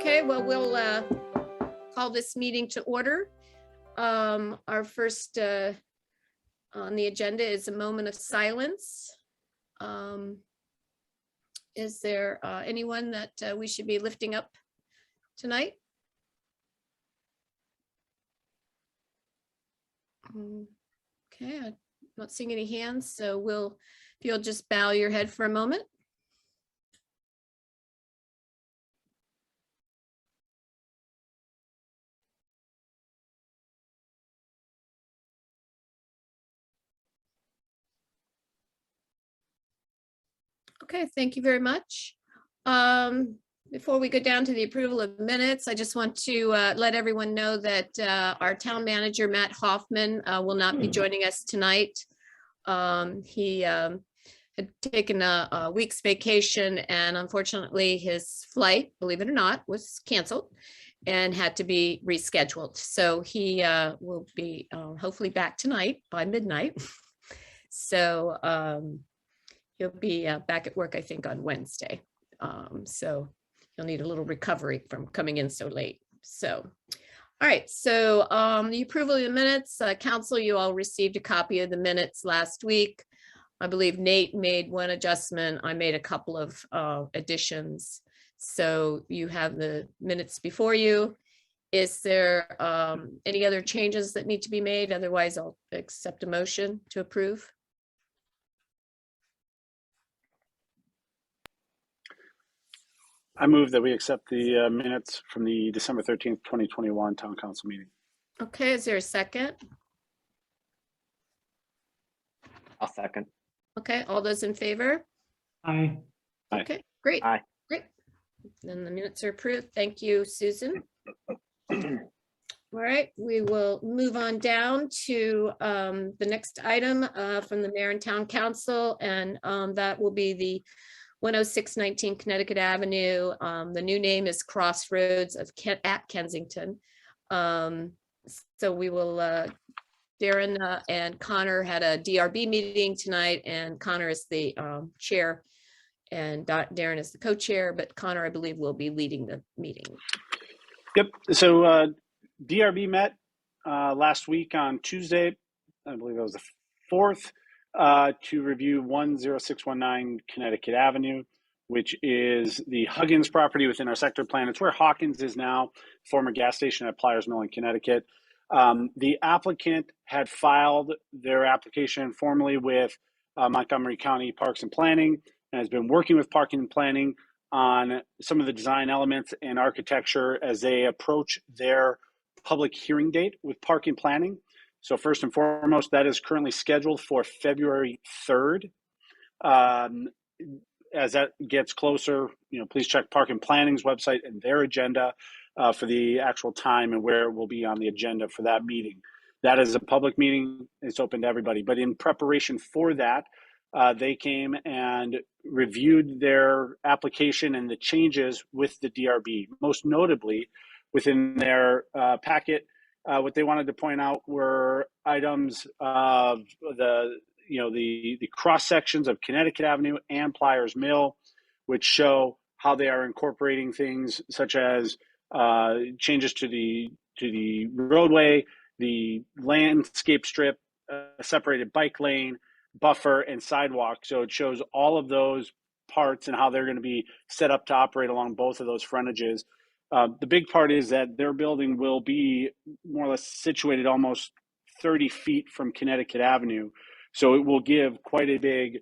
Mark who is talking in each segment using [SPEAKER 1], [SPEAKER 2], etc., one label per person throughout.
[SPEAKER 1] Okay, well, we'll call this meeting to order. Our first on the agenda is a moment of silence. Is there anyone that we should be lifting up tonight? Okay, I'm not seeing any hands, so if you'll just bow your head for a moment. Okay, thank you very much. Before we go down to the approval of minutes, I just want to let everyone know that our town manager, Matt Hoffman, will not be joining us tonight. He had taken a week's vacation, and unfortunately his flight, believe it or not, was canceled and had to be rescheduled. So he will be hopefully back tonight by midnight. So he'll be back at work, I think, on Wednesday. So he'll need a little recovery from coming in so late. So, all right. So the approval of the minutes, council, you all received a copy of the minutes last week. I believe Nate made one adjustment. I made a couple of additions. So you have the minutes before you. Is there any other changes that need to be made? Otherwise, I'll accept a motion to approve.
[SPEAKER 2] I move that we accept the minutes from the December 13th, 2021 Town Council meeting.
[SPEAKER 1] Okay, is there a second?
[SPEAKER 3] I'll second.
[SPEAKER 1] Okay, all those in favor?
[SPEAKER 4] Aye.
[SPEAKER 2] Aye.
[SPEAKER 1] Okay, great.
[SPEAKER 3] Aye.
[SPEAKER 1] Great. Then the minutes are approved. Thank you, Susan. All right, we will move on down to the next item from the Mayor and Town Council, and that will be the 10619 Connecticut Avenue. The new name is Crossroads at Kensington. So we will, Darren and Connor had a DRB meeting tonight, and Connor is the chair and Darren is the co-chair, but Connor, I believe, will be leading the meeting.
[SPEAKER 2] Yep. So DRB met last week on Tuesday, I believe that was the 4th, to review 10619 Connecticut Avenue, which is the Huggins property within our sector plan. It's where Hawkins is now, former gas station at Pliers Mill in Connecticut. The applicant had filed their application formally with Montgomery County Parks and Planning, and has been working with Parking and Planning on some of the design elements and architecture as they approach their public hearing date with Parking Planning. So first and foremost, that is currently scheduled for February 3rd. As that gets closer, please check Park and Planning's website and their agenda for the actual time and where it will be on the agenda for that meeting. That is a public meeting. It's open to everybody. But in preparation for that, they came and reviewed their application and the changes with the DRB. Most notably, within their packet, what they wanted to point out were items of the cross sections of Connecticut Avenue and Pliers Mill, which show how they are incorporating things such as changes to the roadway, the landscape strip, separated bike lane, buffer, and sidewalk. So it shows all of those parts and how they're going to be set up to operate along both of those frontages. The big part is that their building will be more or less situated almost 30 feet from Connecticut Avenue. So it will give quite a big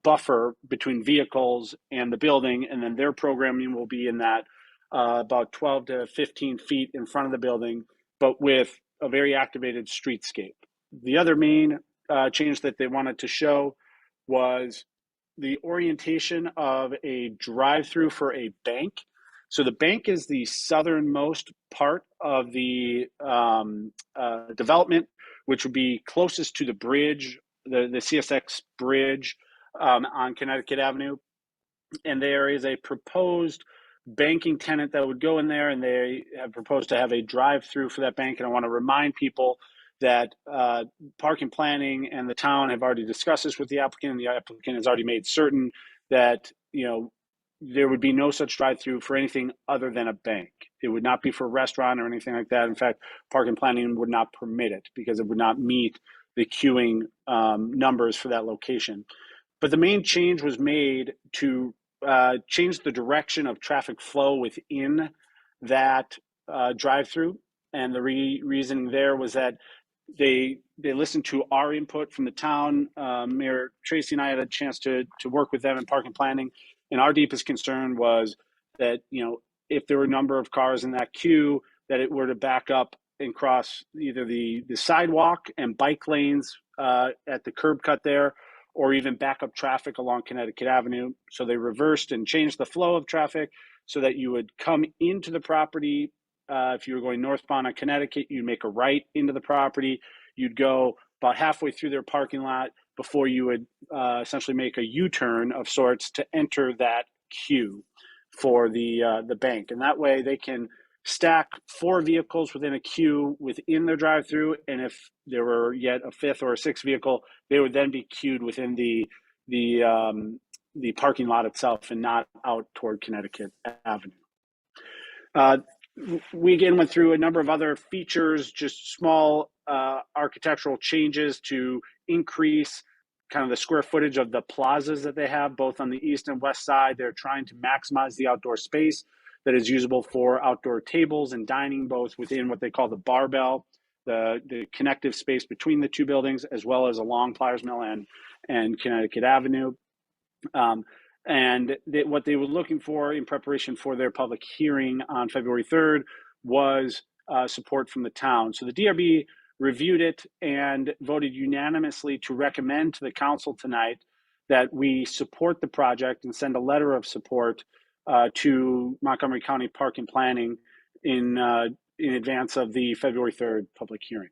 [SPEAKER 2] buffer between vehicles and the building. And then their programming will be in that about 12 to 15 feet in front of the building, but with a very activated streetscape. The other main change that they wanted to show was the orientation of a drive-through for a bank. So the bank is the southernmost part of the development, which would be closest to the bridge, the CSX bridge on Connecticut Avenue. And there is a proposed banking tenant that would go in there, and they have proposed to have a drive-through for that bank. And I want to remind people that Park and Planning and the town have already discussed this with the applicant, and the applicant has already made certain that there would be no such drive-through for anything other than a bank. It would not be for a restaurant or anything like that. In fact, park and planning would not permit it because it would not meet the queuing numbers for that location. But the main change was made to change the direction of traffic flow within that drive-through. And the reasoning there was that they listened to our input from the town. Mayor Tracy and I had a chance to work with them in park and planning. And our deepest concern was that, if there were a number of cars in that queue, that it were to back up and cross either the sidewalk and bike lanes at the curb cut there, or even back up traffic along Connecticut Avenue. So they reversed and changed the flow of traffic so that you would come into the property. If you were going northbound on Connecticut, you'd make a right into the property. You'd go about halfway through their parking lot before you would essentially make a U-turn of sorts to enter that queue for the bank. And that way they can stack 4 vehicles within a queue within their drive-through. And if there were yet a 5th or a 6th vehicle, they would then be queued within the parking lot itself and not out toward Connecticut Avenue. We again went through a number of other features, just small architectural changes to increase kind of the square footage of the plazas that they have, both on the east and west side. They're trying to maximize the outdoor space that is usable for outdoor tables and dining, both within what they call the barbell, the connective space between the two buildings, as well as along Pliers Mill and Connecticut Avenue. And what they were looking for in preparation for their public hearing on February 3rd was support from the town. So the DRB reviewed it and voted unanimously to recommend to the council tonight that we support the project and send a letter of support to Montgomery County Park and Planning in advance of the February 3rd public hearing.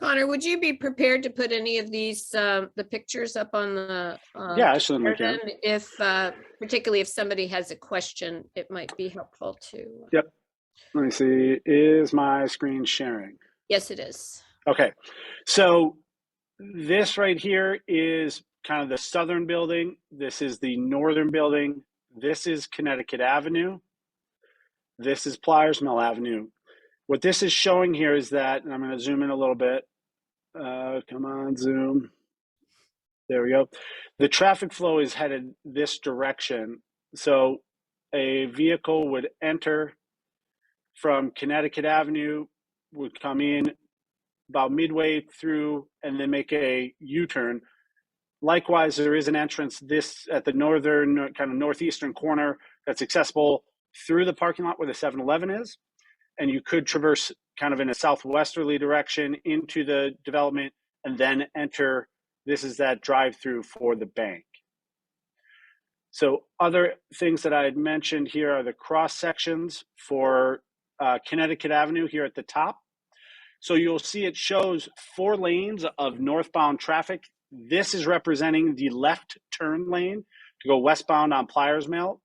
[SPEAKER 1] Connor, would you be prepared to put any of these, the pictures up on the?
[SPEAKER 2] Yeah, I certainly can.
[SPEAKER 1] If, particularly if somebody has a question, it might be helpful to.
[SPEAKER 2] Yep. Let me see. Is my screen sharing?
[SPEAKER 1] Yes, it is.
[SPEAKER 2] Okay. So this right here is kind of the southern building. This is the northern building. This is Connecticut Avenue. This is Pliers Mill Avenue. What this is showing here is that, and I'm going to zoom in a little bit. Come on, zoom. There we go. The traffic flow is headed this direction. So a vehicle would enter from Connecticut Avenue, would come in about midway through and then make a U-turn. Likewise, there is an entrance at the northern, kind of northeastern corner that's accessible through the parking lot where the 7-Eleven is. And you could traverse kind of in a southwesterly direction into the development and then enter. This is that drive-through for the bank. So other things that I had mentioned here are the cross sections for Connecticut Avenue here at the top. So you'll see it shows 4 lanes of northbound traffic. This is representing the left turn lane to go westbound on Pliers Mill.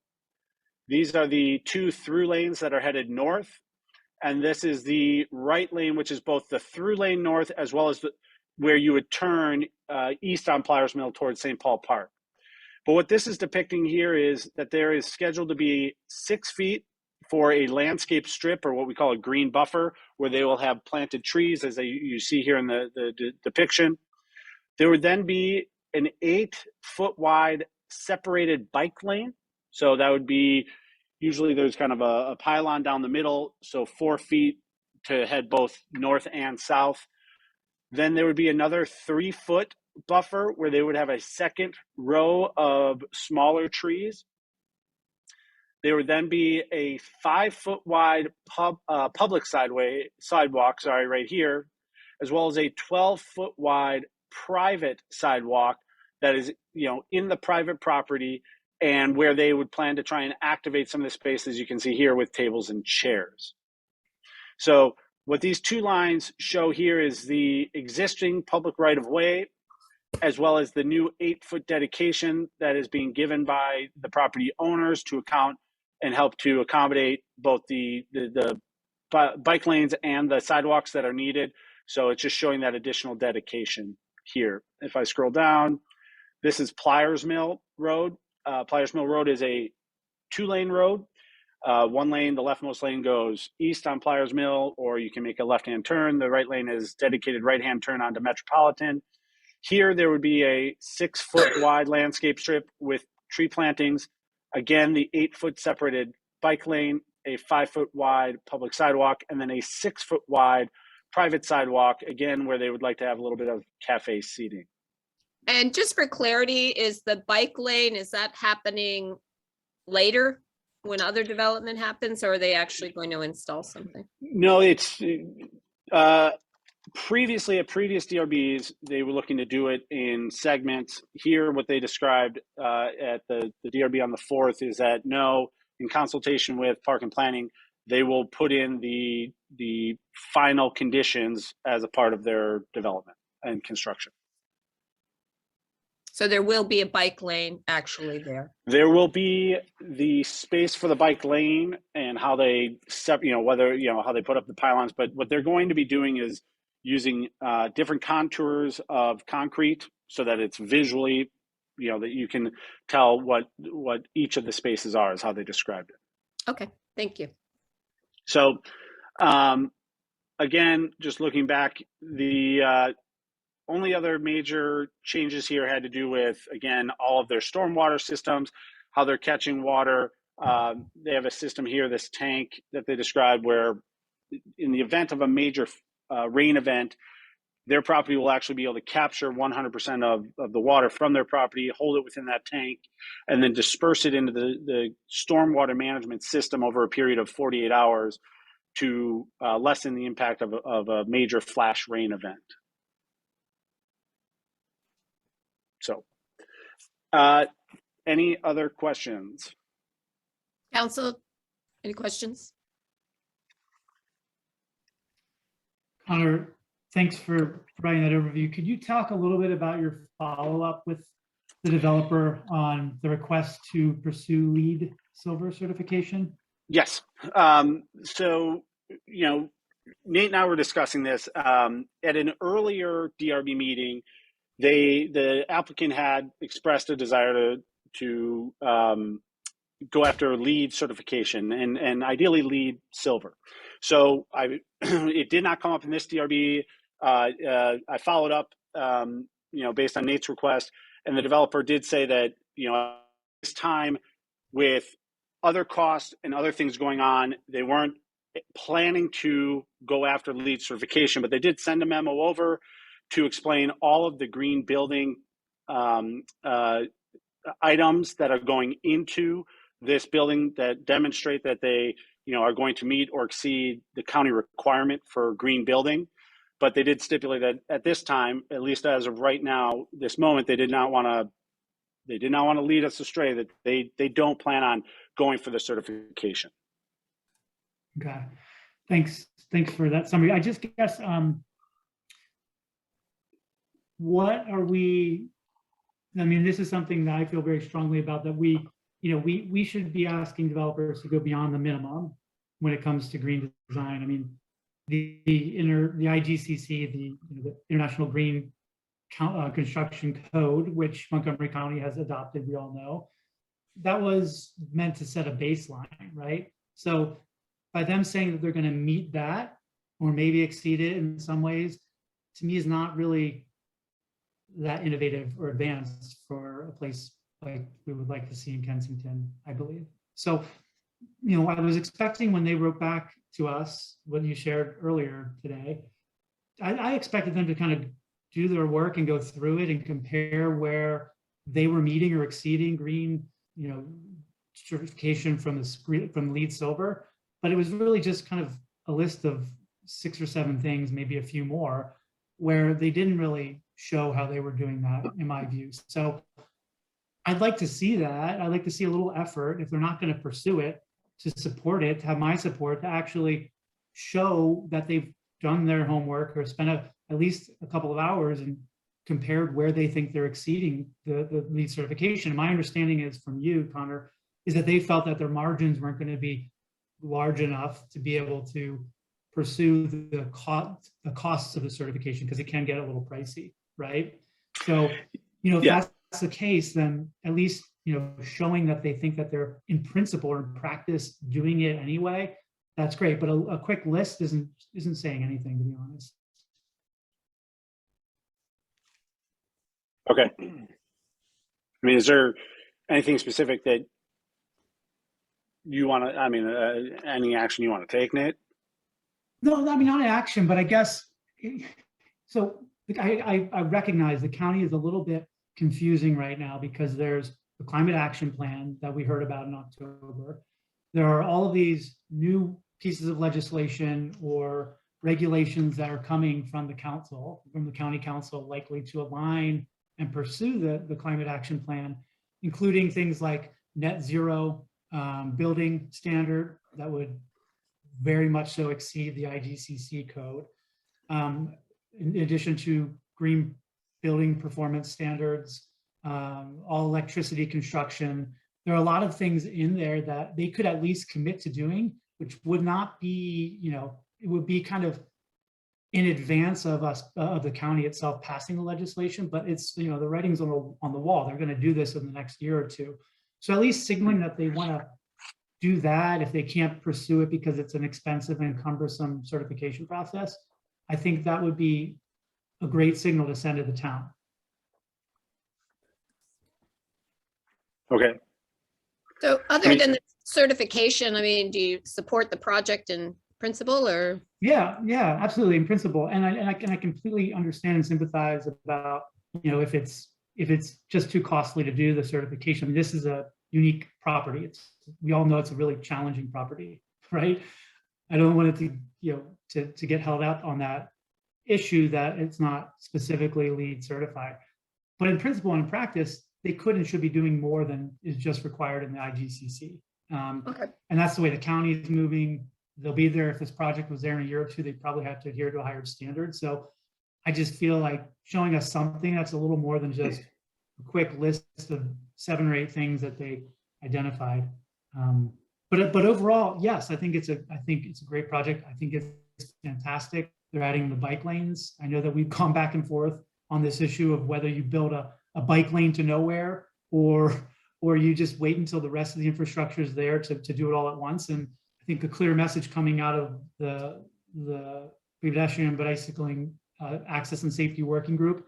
[SPEAKER 2] These are the 2 through lanes that are headed north. And this is the right lane, which is both the through lane north as well as where you would turn east on Pliers Mill towards St. Paul Park. But what this is depicting here is that there is scheduled to be 6 feet for a landscape strip, or what we call a green buffer, where they will have planted trees, as you see here in the depiction. There would then be an 8-foot wide separated bike lane. So that would be, usually there's kind of a pylon down the middle, so 4 feet to head both north and south. Then there would be another 3-foot buffer where they would have a second row of smaller trees. There would then be a 5-foot wide public sidewalk, right here, as well as a 12-foot wide private sidewalk that is, in the private property, and where they would plan to try and activate some of the space, as you can see here, with tables and chairs. So what these 2 lines show here is the existing public right-of-way, as well as the new 8-foot dedication that is being given by the property owners to account and help to accommodate both the bike lanes and the sidewalks that are needed. So it's just showing that additional dedication here. If I scroll down, this is Pliers Mill Road. Pliers Mill Road is a 2-lane road. One lane, the leftmost lane goes east on Pliers Mill, or you can make a left-hand turn. The right lane is dedicated right-hand turn onto Metropolitan. Here, there would be a 6-foot wide landscape strip with tree plantings. Again, the 8-foot separated bike lane, a 5-foot wide public sidewalk, and then a 6-foot wide private sidewalk, again, where they would like to have a little bit of cafe seating.
[SPEAKER 1] And just for clarity, is the bike lane, is that happening later when other development happens, or are they actually going to install something?
[SPEAKER 2] No, it's previously at previous DRBs, they were looking to do it in segments. Here, what they described at the DRB on the 4th is that no, in consultation with Park and Planning, they will put in the final conditions as a part of their development and construction.
[SPEAKER 1] So there will be a bike lane actually there.
[SPEAKER 2] There will be the space for the bike lane and how they how they put up the pylons. But what they're going to be doing is using different contours of concrete so that it's visually, that you can tell what each of the spaces are, is how they described it.
[SPEAKER 1] Okay, thank you.
[SPEAKER 2] So, again, just looking back, the only other major changes here had to do with, again, all of their stormwater systems, how they're catching water. They have a system here, this tank that they described, where in the event of a major rain event, their property will actually be able to capture 100% of the water from their property, hold it within that tank, and then disperse it into the stormwater management system over a period of 48 hours to lessen the impact of a major flash rain event. So, any other questions?
[SPEAKER 1] Council, any questions?
[SPEAKER 4] Connor, thanks for providing that overview. Could you talk a little bit about your follow-up with the developer on the request to pursue LEED Silver certification?
[SPEAKER 2] Yes. So, Nate and I were discussing this at an earlier DRB meeting. The applicant had expressed a desire to go after LEED certification and ideally LEED Silver. So it did not come up in this DRB. I followed up, based on Nate's request, and the developer did say that, this time with other costs and other things going on, they weren't planning to go after LEED certification, but they did send a memo over to explain all of the green building items that are going into this building that demonstrate that they, are going to meet or exceed the county requirement for green building. But they did stipulate that at this time, at least as of right now, this moment, they did not want to lead us astray, that they don't plan on going for the certification.
[SPEAKER 4] Okay, thanks for that summary. I just guess, what are we, this is something that I feel very strongly about, that we should be asking developers to go beyond the minimum when it comes to green design. The IGCC, the International Green Construction Code, which Montgomery County has adopted, we all know, that was meant to set a baseline, right? So by them saying that they're going to meet that or maybe exceed it in some ways, to me is not really that innovative or advanced for a place like we would like to see in Kensington, I believe. So, I was expecting when they wrote back to us, what you shared earlier today, I expected them to kind of do their work and go through it and compare where they were meeting or exceeding green, certification from LEED Silver. But it was really just kind of a list of 6 or 7 things, maybe a few more, where they didn't really show how they were doing that, in my view. So I'd like to see that. I'd like to see a little effort, if they're not going to pursue it, to support it, to have my support, to actually show that they've done their homework or spent at least a couple of hours and compared where they think they're exceeding the LEED certification. And my understanding is from you, Connor, is that they felt that their margins weren't going to be large enough to be able to pursue the costs of the certification, because it can get a little pricey, right? So, if that's the case, then at least showing that they think that they're in principle or in practice doing it anyway, that's great. But a quick list isn't saying anything, to be honest.
[SPEAKER 2] Okay. I mean, is there anything specific that you want to, I mean, any action you want to take, Nate?
[SPEAKER 4] No, I mean, not action, but I guess, so I recognize the county is a little bit confusing right now because there's the climate action plan that we heard about in October. There are all of these new pieces of legislation or regulations that are coming from the council, from the county council, likely to align and pursue the climate action plan, including things like net zero building standard that would very much so exceed the IGCC code. In addition to green building performance standards, all electricity construction, there are a lot of things in there that they could at least commit to doing, which would not be, it would be kind of in advance of us, of the county itself passing the legislation, but it's, the writing's on the wall. They're going to do this in the next year or two. So at least signaling that they want to do that if they can't pursue it because it's an expensive and cumbersome certification process. I think that would be a great signal to send to the town.
[SPEAKER 2] Okay.
[SPEAKER 1] So other than the certification, I mean, do you support the project in principle or?
[SPEAKER 4] Yeah, absolutely, in principle. And I completely understand and sympathize about, if it's just too costly to do the certification. I mean, this is a unique property. We all know it's a really challenging property, right? I don't want it to, to get held up on that issue that it's not specifically LEED certified. But in principle and in practice, they could and should be doing more than is just required in the IGCC.
[SPEAKER 1] Okay.
[SPEAKER 4] And that's the way the county is moving. They'll be there. If this project was there in a year or two, they'd probably have to adhere to a higher standard. So I just feel like showing us something that's a little more than just a quick list of 7 or 8 things that they identified. But overall, yes, I think it's a great project. I think it's fantastic. They're adding the bike lanes. I know that we've gone back and forth on this issue of whether you build a bike lane to nowhere or you just wait until the rest of the infrastructure is there to do it all at once. And I think a clear message coming out of the pedestrian and bicycling access and safety working group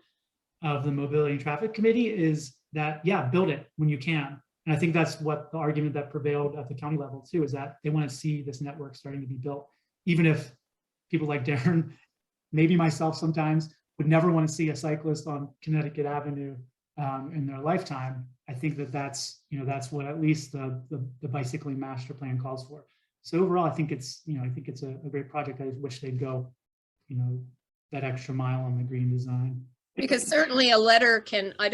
[SPEAKER 4] of the Mobility and Traffic Committee is that, yeah, build it when you can. And I think that's what the argument that prevailed at the county level too, is that they want to see this network starting to be built, even if people like Darren, maybe myself sometimes, would never want to see a cyclist on Connecticut Avenue in their lifetime. I think that's what at least the bicycling master plan calls for. So overall, I think it's a great project. I wish they'd go, that extra mile on the green design.
[SPEAKER 1] Because certainly a letter can, I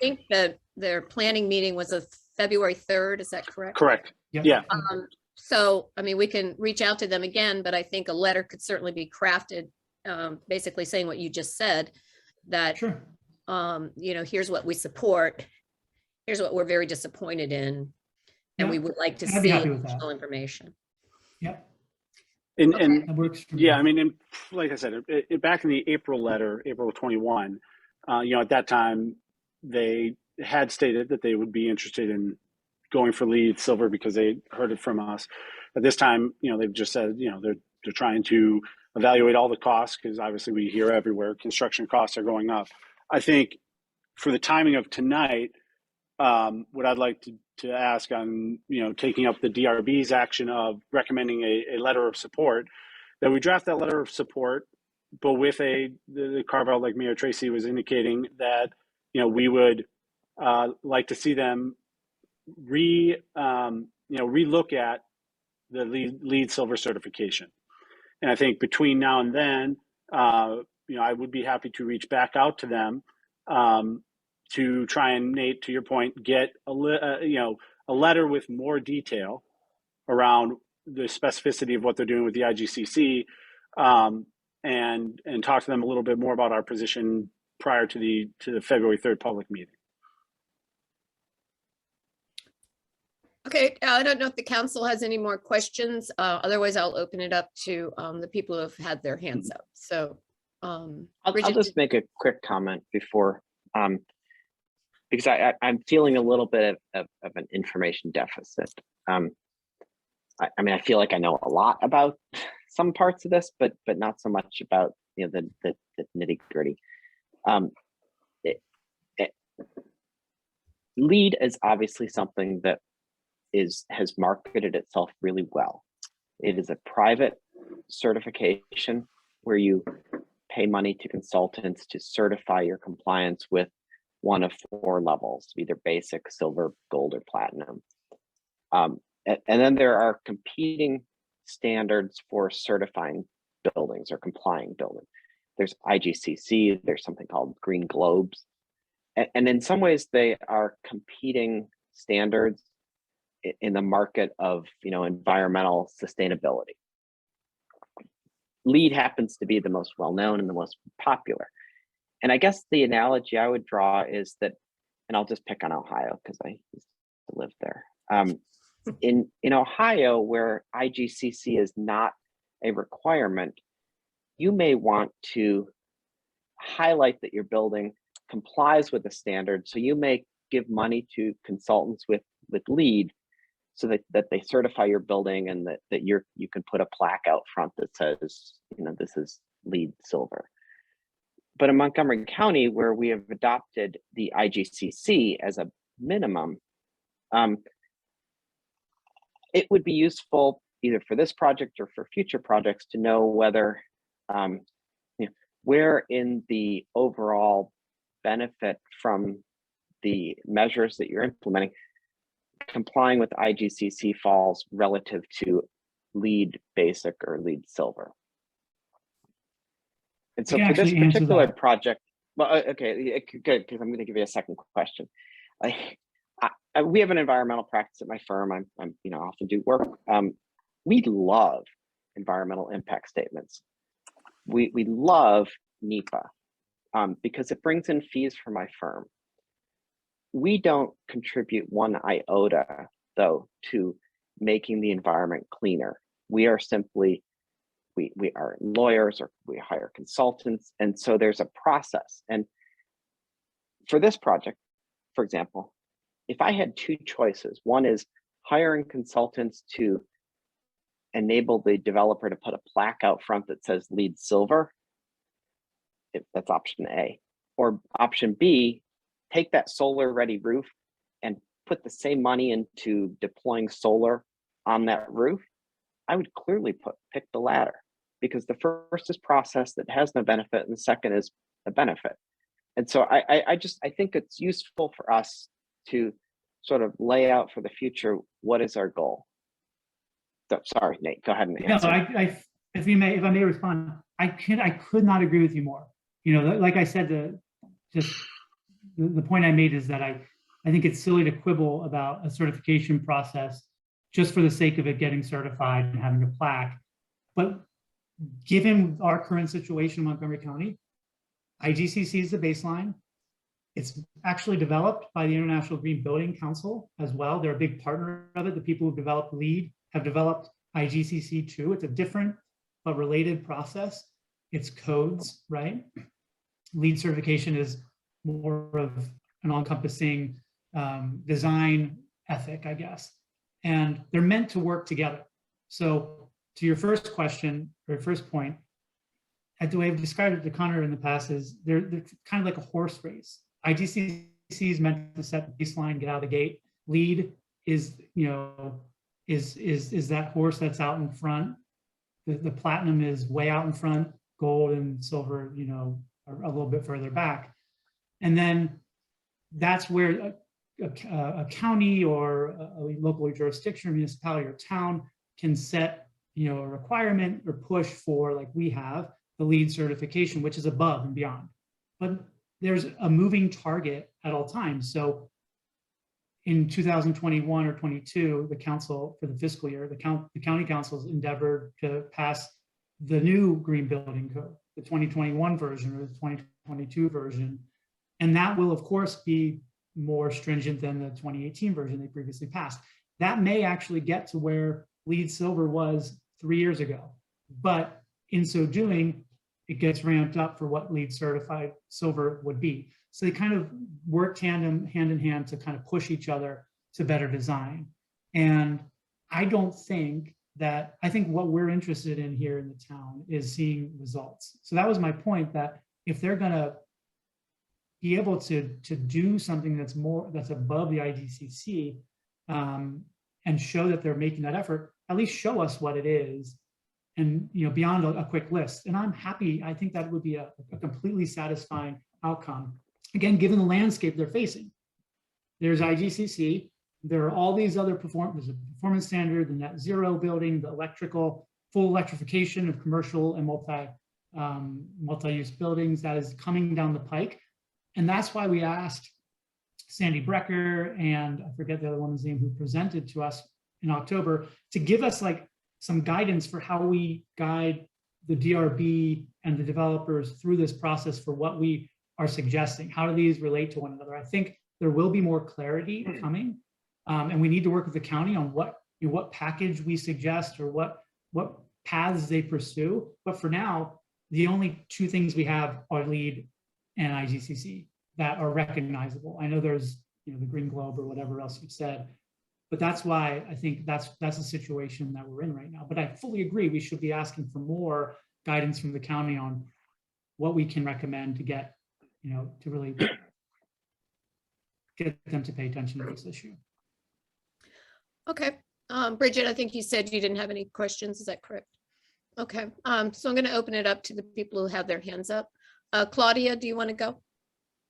[SPEAKER 1] think that their planning meeting was a February 3rd, is that correct?
[SPEAKER 2] Correct.
[SPEAKER 4] Yep.
[SPEAKER 2] Yeah.
[SPEAKER 1] So, I mean, we can reach out to them again, but I think a letter could certainly be crafted, basically saying what you just said, that,
[SPEAKER 4] Sure.
[SPEAKER 1] here's what we support, here's what we're very disappointed in, and we would like to
[SPEAKER 4] I'd be
[SPEAKER 1] see
[SPEAKER 4] happy with that.
[SPEAKER 1] additional information.
[SPEAKER 4] Yep.
[SPEAKER 2] And
[SPEAKER 4] That works for me.
[SPEAKER 2] yeah, I mean, and like I said, back in the April letter, April 21, at that time, they had stated that they would be interested in going for LEED Silver because they heard it from us. At this time, they've just said, they're trying to evaluate all the costs because obviously we hear everywhere construction costs are going up. I think for the timing of tonight, what I'd like to ask on, taking up the DRB's action of recommending a letter of support, that we draft that letter of support, but with the carve out, like Mayor Tracy was indicating, that, we would like to see them relook at the LEED Silver certification. And I think between now and then, I would be happy to reach back out to them to try and, Nate, to your point, get a letter with more detail around the specificity of what they're doing with the IGCC, and talk to them a little bit more about our position prior to the February 3rd public meeting.
[SPEAKER 1] Okay, I don't know if the council has any more questions. Otherwise, I'll open it up to the people who have had their hands up. So
[SPEAKER 3] I'll just make a quick comment before, because I'm feeling a little bit of an information deficit. I mean, I feel like I know a lot about some parts of this, but not so much about, you know, the nitty gritty. LEED is obviously something that has marketed itself really well. It is a private certification where you pay money to consultants to certify your compliance with one of 4 levels, either basic, silver, gold, or platinum. And then there are competing standards for certifying buildings or complying buildings. There's IGCC, there's something called Green Globes. And in some ways they are competing standards in the market of, you know, environmental sustainability. LEED happens to be the most well-known and the most popular. And I guess the analogy I would draw is that, and I'll just pick on Ohio because I used to live there. In Ohio, where IGCC is not a requirement, you may want to highlight that your building complies with the standard. So you may give money to consultants with LEED so that they certify your building, and that you can put a plaque out front that says, you know, this is LEED silver. But in Montgomery County, where we have adopted the IGCC as a minimum, it would be useful either for this project or for future projects to know whether, you know, where in the overall benefit from the measures that you're implementing, complying with IGCC falls relative to LEED basic or LEED silver. And so for this particular project, well, okay, good, because I'm going to give you a second question. We have an environmental practice at my firm. I'm you know, often do work. We love environmental impact statements. We love NEPA because it brings in fees for my firm. We don't contribute one iota, though, to making the environment cleaner. We are simply, we are lawyers, or we hire consultants. And so there's a process. And for this project, for example, if I had 2 choices, one is hiring consultants to enable the developer to put a plaque out front that says LEED silver, that's option A. Or option B, take that solar ready roof and put the same money into deploying solar on that roof, I would clearly pick the latter, because the first is process that has no benefit and the second is a benefit. And so I think it's useful for us to sort of lay out for the future, what is our goal? So, sorry, Nate, go ahead and answer.
[SPEAKER 4] No, if I may respond, I could not agree with you more. You know, like I said, the point I made is that I think it's silly to quibble about a certification process just for the sake of it getting certified and having a plaque. But given our current situation in Montgomery County, IGCC is the baseline. It's actually developed by the International Green Building Council as well. They're a big partner of it. The people who developed LEED have developed IGCC too. It's a different but related process. It's codes, right? LEED certification is more of an all-encompassing design ethic, I guess. And they're meant to work together. So to your first question, or first point, the way I've described it to Connor in the past is they're kind of like a horse race. IGCC is meant to set the baseline, get out of the gate. LEED is, you know, is that horse that's out in front. The platinum is way out in front. Gold and silver, you know, are a little bit further back. And then that's where a county or a local jurisdiction, or municipality or town can set, you know, a requirement or push for, like we have, the LEED certification, which is above and beyond. But there's a moving target at all times. So in 2021 or 22, the council for the fiscal year, the county councils endeavored to pass the new green building code, the 2021 version or the 2022 version. And that will, of course, be more stringent than the 2018 version they previously passed. That may actually get to where LEED silver was 3 years ago. But in so doing, it gets ramped up for what LEED certified silver would be. So they kind of work hand in hand to kind of push each other to better design. And I don't think that, I think what we're interested in here in the town is seeing results. So that was my point, that if they're gonna be able to do something that's above the IGCC, and show that they're making that effort, at least show us what it is, and beyond a quick list. And I'm happy. I think that would be a completely satisfying outcome. Again, given the landscape they're facing, there's IGCC. There are all these other there's a performance standard, the net zero building, the full electrification of commercial and multi-use buildings that is coming down the pike. And that's why we asked Sandy Brecker and I forget the other woman's name who presented to us in October to give us like some guidance for how we guide the DRB and the developers through this process for what we are suggesting. How do these relate to one another? I think there will be more clarity coming, and we need to work with the county on what package we suggest or what paths they pursue. But for now, the only two things we have are LEED and IGCC that are recognizable. I know there's the Green Globe or whatever else you've said, but that's why I think that's the situation that we're in right now. But I fully agree, we should be asking for more guidance from the county on what we can recommend to get, to really get them to pay attention to this issue.
[SPEAKER 1] Okay, Bridget, I think you said you didn't have any questions. Is that correct? Okay, so I'm going to open it up to the people who have their hands up. Claudia, do you want to go?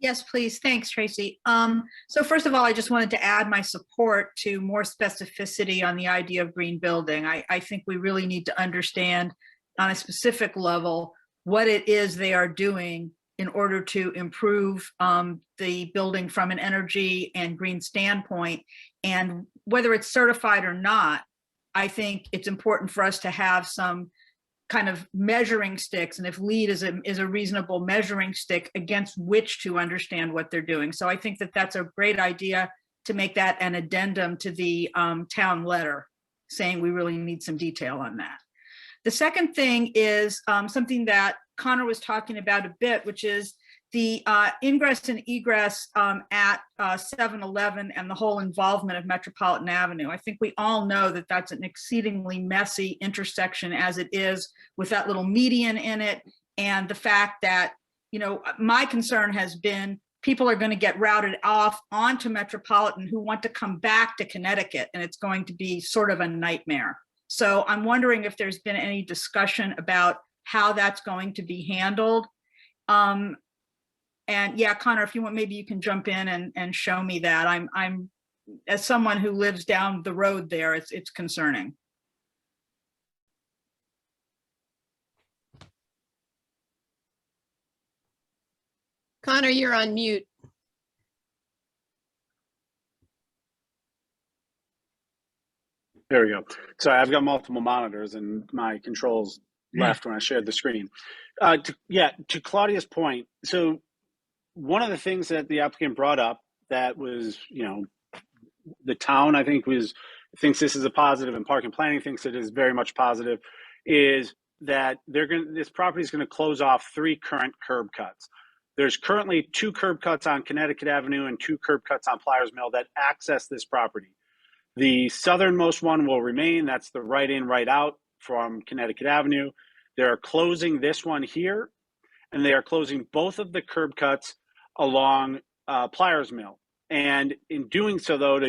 [SPEAKER 5] Yes, please. Thanks, Tracy. So first of all, I just wanted to add my support to more specificity on the idea of green building. I think we really need to understand on a specific level what it is they are doing in order to improve the building from an energy and green standpoint. And whether it's certified or not, I think it's important for us to have some kind of measuring sticks, and if LEED is a reasonable measuring stick against which to understand what they're doing. So I think that that's a great idea to make that an addendum to the town letter, saying we really need some detail on that. The second thing is something that Connor was talking about a bit, which is the ingress and egress at 7-Eleven and the whole involvement of Metropolitan Avenue. I think we all know that that's an exceedingly messy intersection as it is, with that little median in it. And the fact that, my concern has been people are going to get routed off onto Metropolitan who want to come back to Connecticut, and it's going to be sort of a nightmare. So I'm wondering if there's been any discussion about how that's going to be handled. And yeah, Connor, if you want, maybe you can jump in and show me that. I'm as someone who lives down the road there, it's concerning.
[SPEAKER 1] Connor, you're on mute.
[SPEAKER 2] There we go. So I've got multiple monitors and my controls left when I shared the screen. To Claudia's point, so one of the things that the applicant brought up that was, the town, I think, thinks this is a positive, and Park and Planning thinks it is very much positive, is that this property is going to close off 3 current curb cuts. There's currently 2 curb cuts on Connecticut Avenue and 2 curb cuts on Pliers Mill that access this property. The southernmost one will remain. That's the right in, right out from Connecticut Avenue. They're closing this one here, and they are closing both of the curb cuts along Pliers Mill. And in doing so, though,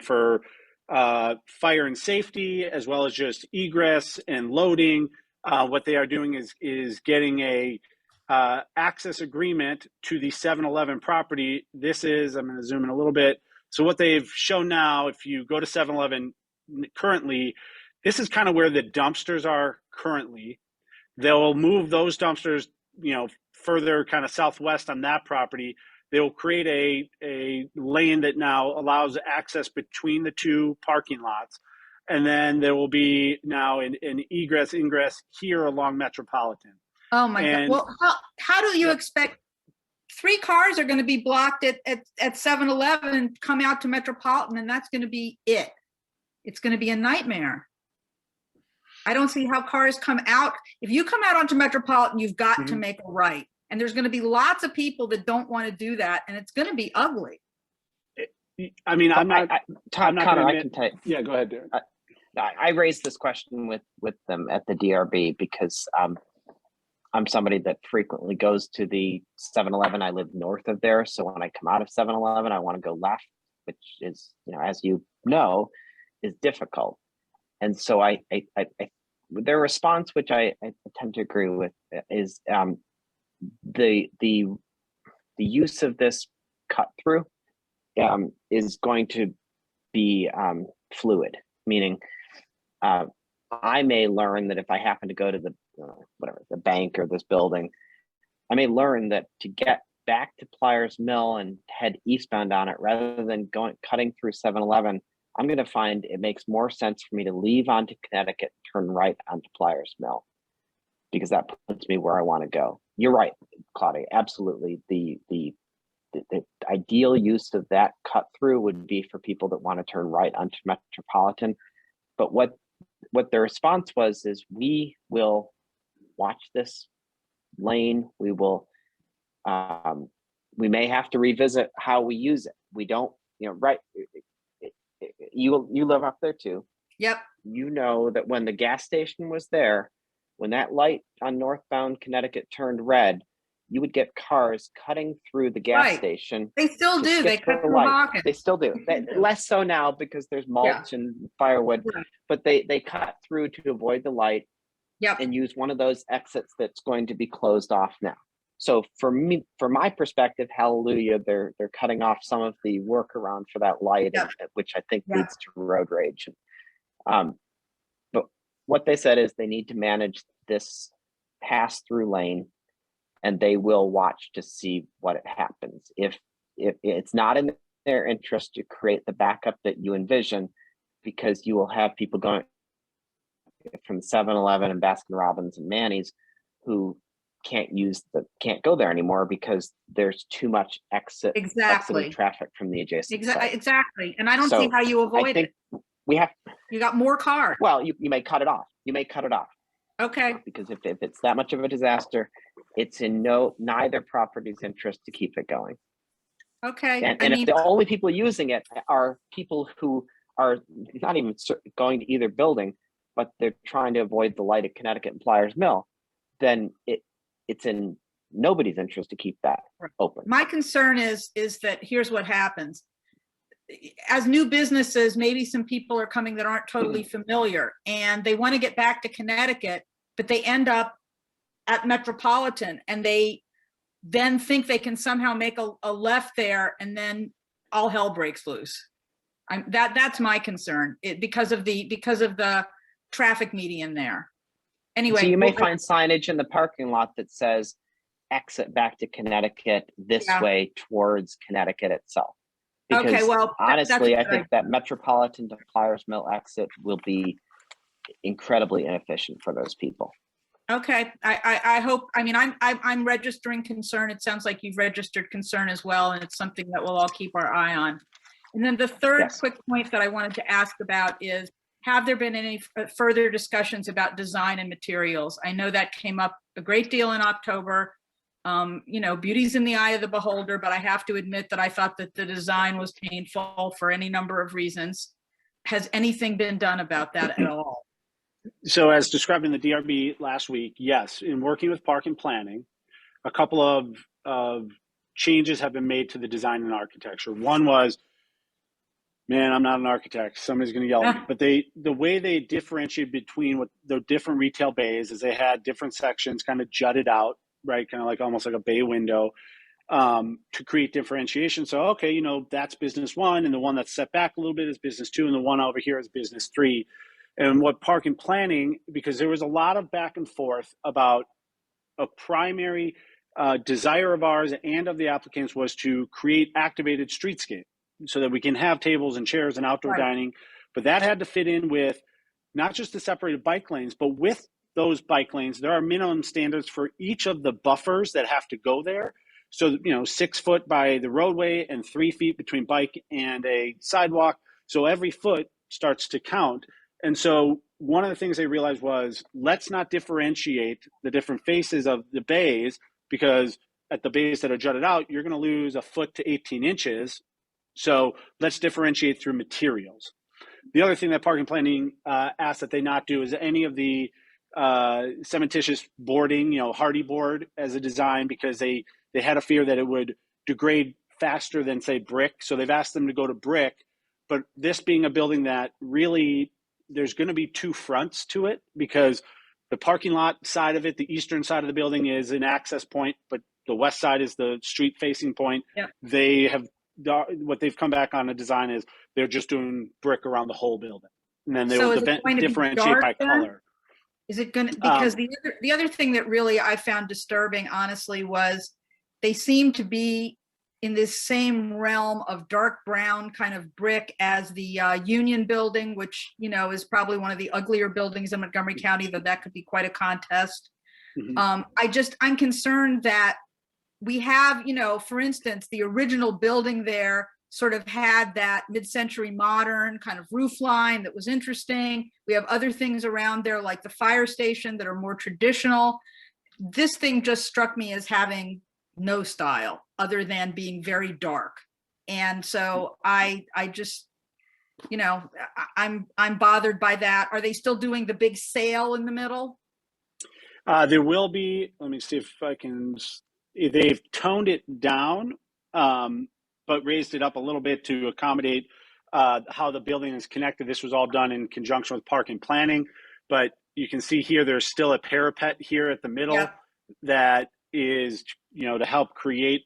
[SPEAKER 2] for fire and safety, as well as just egress and loading, what they are doing is getting a access agreement to the 7-Eleven property. This is, I'm going to zoom in a little bit. So what they've shown now, if you go to 7-Eleven currently, this is kind of where the dumpsters are currently. They'll move those dumpsters, further kind of southwest on that property. They will create a lane that now allows access between the 2 parking lots. And then there will be now an egress, ingress here along Metropolitan.
[SPEAKER 5] Oh my God. Well, how do you expect 3 cars are going to be blocked at 7-Eleven, come out to Metropolitan, and that's going to be it? It's going to be a nightmare. I don't see how cars come out. If you come out onto Metropolitan, you've got to
[SPEAKER 2] Mhm.
[SPEAKER 5] make a right. And there's going to be lots of people that don't want to do that. And it's going to be ugly.
[SPEAKER 2] I mean, I'm not
[SPEAKER 3] Connor,
[SPEAKER 2] gonna
[SPEAKER 3] I
[SPEAKER 2] admit-
[SPEAKER 3] can tell you.
[SPEAKER 2] yeah, go ahead, Darren.
[SPEAKER 3] I raised this question with them at the DRB because I'm somebody that frequently goes to the 7-Eleven. I live north of there, so when I come out of 7-Eleven, I want to go left, which is, as you know, is difficult. And so I their response, which I tend to agree with, is the use of this cut through is going to be fluid, meaning I may learn that if I happen to go to the the bank or this building, I may learn that to get back to Pliers Mill and head eastbound on it rather than cutting through 7-Eleven, I'm going to find it makes more sense for me to leave onto Connecticut, turn right onto Pliers Mill, because that puts me where I want to go. You're right, Claudia, absolutely. The ideal use of that cut through would be for people that want to turn right onto Metropolitan. But what the response was is, we will watch this lane. We will, we may have to revisit how we use it. We don't, right. You live up there too.
[SPEAKER 5] Yep.
[SPEAKER 3] You know that when the gas station was there, when that light on northbound Connecticut turned red, you would get cars cutting through the gas
[SPEAKER 5] Right.
[SPEAKER 3] station.
[SPEAKER 5] They still
[SPEAKER 3] to
[SPEAKER 5] do.
[SPEAKER 3] skip
[SPEAKER 5] They cut
[SPEAKER 3] the
[SPEAKER 5] through
[SPEAKER 3] light.
[SPEAKER 5] Hawkins.
[SPEAKER 3] They still do. Less so now because there's mulch and firewood,
[SPEAKER 5] Right.
[SPEAKER 3] but they cut through to avoid the light
[SPEAKER 5] Yep.
[SPEAKER 3] and use one of those exits that's going to be closed off now. So for me, from my perspective, hallelujah, they're cutting off some of the workaround for that light,
[SPEAKER 5] Yep.
[SPEAKER 3] which I think
[SPEAKER 5] Yeah.
[SPEAKER 3] leads to road rage. But what they said is they need to manage this pass-through lane, and they will watch to see what happens. If it's not in their interest to create the backup that you envision, because you will have people going from 7-Eleven and Baskin Robbins and Manny's who can't go there anymore because there's too much exiting traffic from the adjacent site.
[SPEAKER 5] Exactly. And I don't see how you avoid it.
[SPEAKER 3] We have,
[SPEAKER 5] you got more cars.
[SPEAKER 3] well, you may cut it off. You may cut it off.
[SPEAKER 5] Okay.
[SPEAKER 3] Because if it's that much of a disaster, it's in neither property's interest to keep it going.
[SPEAKER 5] Okay.
[SPEAKER 3] And if the only people using it are people who are not even going to either building, but they're trying to avoid the light at Connecticut and Pliers Mill, then it's in nobody's interest to keep that open.
[SPEAKER 5] My concern is that here's what happens. As new businesses, maybe some people are coming that aren't totally familiar and they want to get back to Connecticut, but they end up at Metropolitan and they then think they can somehow make a left there, and then all hell breaks loose. That's my concern, because of the traffic median there. Anyway,
[SPEAKER 3] so you may find signage in the parking lot that says exit back to Connecticut this way towards Connecticut itself. Because
[SPEAKER 5] okay, well,
[SPEAKER 3] honestly, I think that Metropolitan to Pliers Mill exit will be incredibly inefficient for those people.
[SPEAKER 5] Okay, I hope. I mean, I'm registering concern. It sounds like you've registered concern as well, and it's something that we'll all keep our eye on. And then the third quick point that I wanted to ask about is, have there been any further discussions about design and materials? I know that came up a great deal in October. Beauty's in the eye of the beholder, but I have to admit that I thought that the design was painful for any number of reasons. Has anything been done about that at all?
[SPEAKER 2] So as described in the DRB last week, yes, in working with Park and Planning, a couple of changes have been made to the design and architecture. One was, man, I'm not an architect, somebody's going to yell at me, but the way they differentiate between what the different retail bays is they had different sections kind of jutted out, right? Kind of like almost like a bay window, to create differentiation. So, okay, that's business one, and the one that's set back a little bit is business two, and the one over here is business three. And what Park and Planning, because there was a lot of back and forth about a primary desire of ours and of the applicants was to create activated streetscape so that we can have tables and chairs and outdoor dining. But that had to fit in with not just the separated bike lanes, but with those bike lanes, there are minimum standards for each of the buffers that have to go there. So, 6 foot by the roadway and 3 feet between bike and a sidewalk. So every foot starts to count. And so one of the things they realized was, let's not differentiate the different faces of the bays, because at the bays that are jutted out, you're going to lose a foot to 18 inches. So let's differentiate through materials. The other thing that parking planning asked that they not do is any of the cementitious boarding, hardy board as a design, because they had a fear that it would degrade faster than, say, brick. So they've asked them to go to brick. But this being a building that really, there's going to be two fronts to it, because the parking lot side of it, the eastern side of the building, is an access point, but the west side is the street facing point.
[SPEAKER 5] Yeah.
[SPEAKER 2] They have, what they've come back on a design is they're just doing brick around the whole building. And then they
[SPEAKER 5] So
[SPEAKER 2] will
[SPEAKER 5] is it going to be
[SPEAKER 2] differentiate
[SPEAKER 5] dark
[SPEAKER 2] by
[SPEAKER 5] then?
[SPEAKER 2] color.
[SPEAKER 5] Is it going to, because the other thing that really I found disturbing, honestly, was they seem to be in this same realm of dark brown kind of brick as the Union building, which, is probably one of the uglier buildings in Montgomery County, that could be quite a contest.
[SPEAKER 2] Mm-hmm.
[SPEAKER 5] I'm concerned that we have, for instance, the original building there sort of had that mid-century modern kind of roof line that was interesting. We have other things around there like the fire station that are more traditional. This thing just struck me as having no style other than being very dark. And so I just, I'm bothered by that. Are they still doing the big sail in the middle?
[SPEAKER 2] There will be, let me see if I can, they've toned it down, but raised it up a little bit to accommodate how the building is connected. This was all done in conjunction with parking planning, but you can see here, there's still a parapet here at the middle. Yep. That is, to help create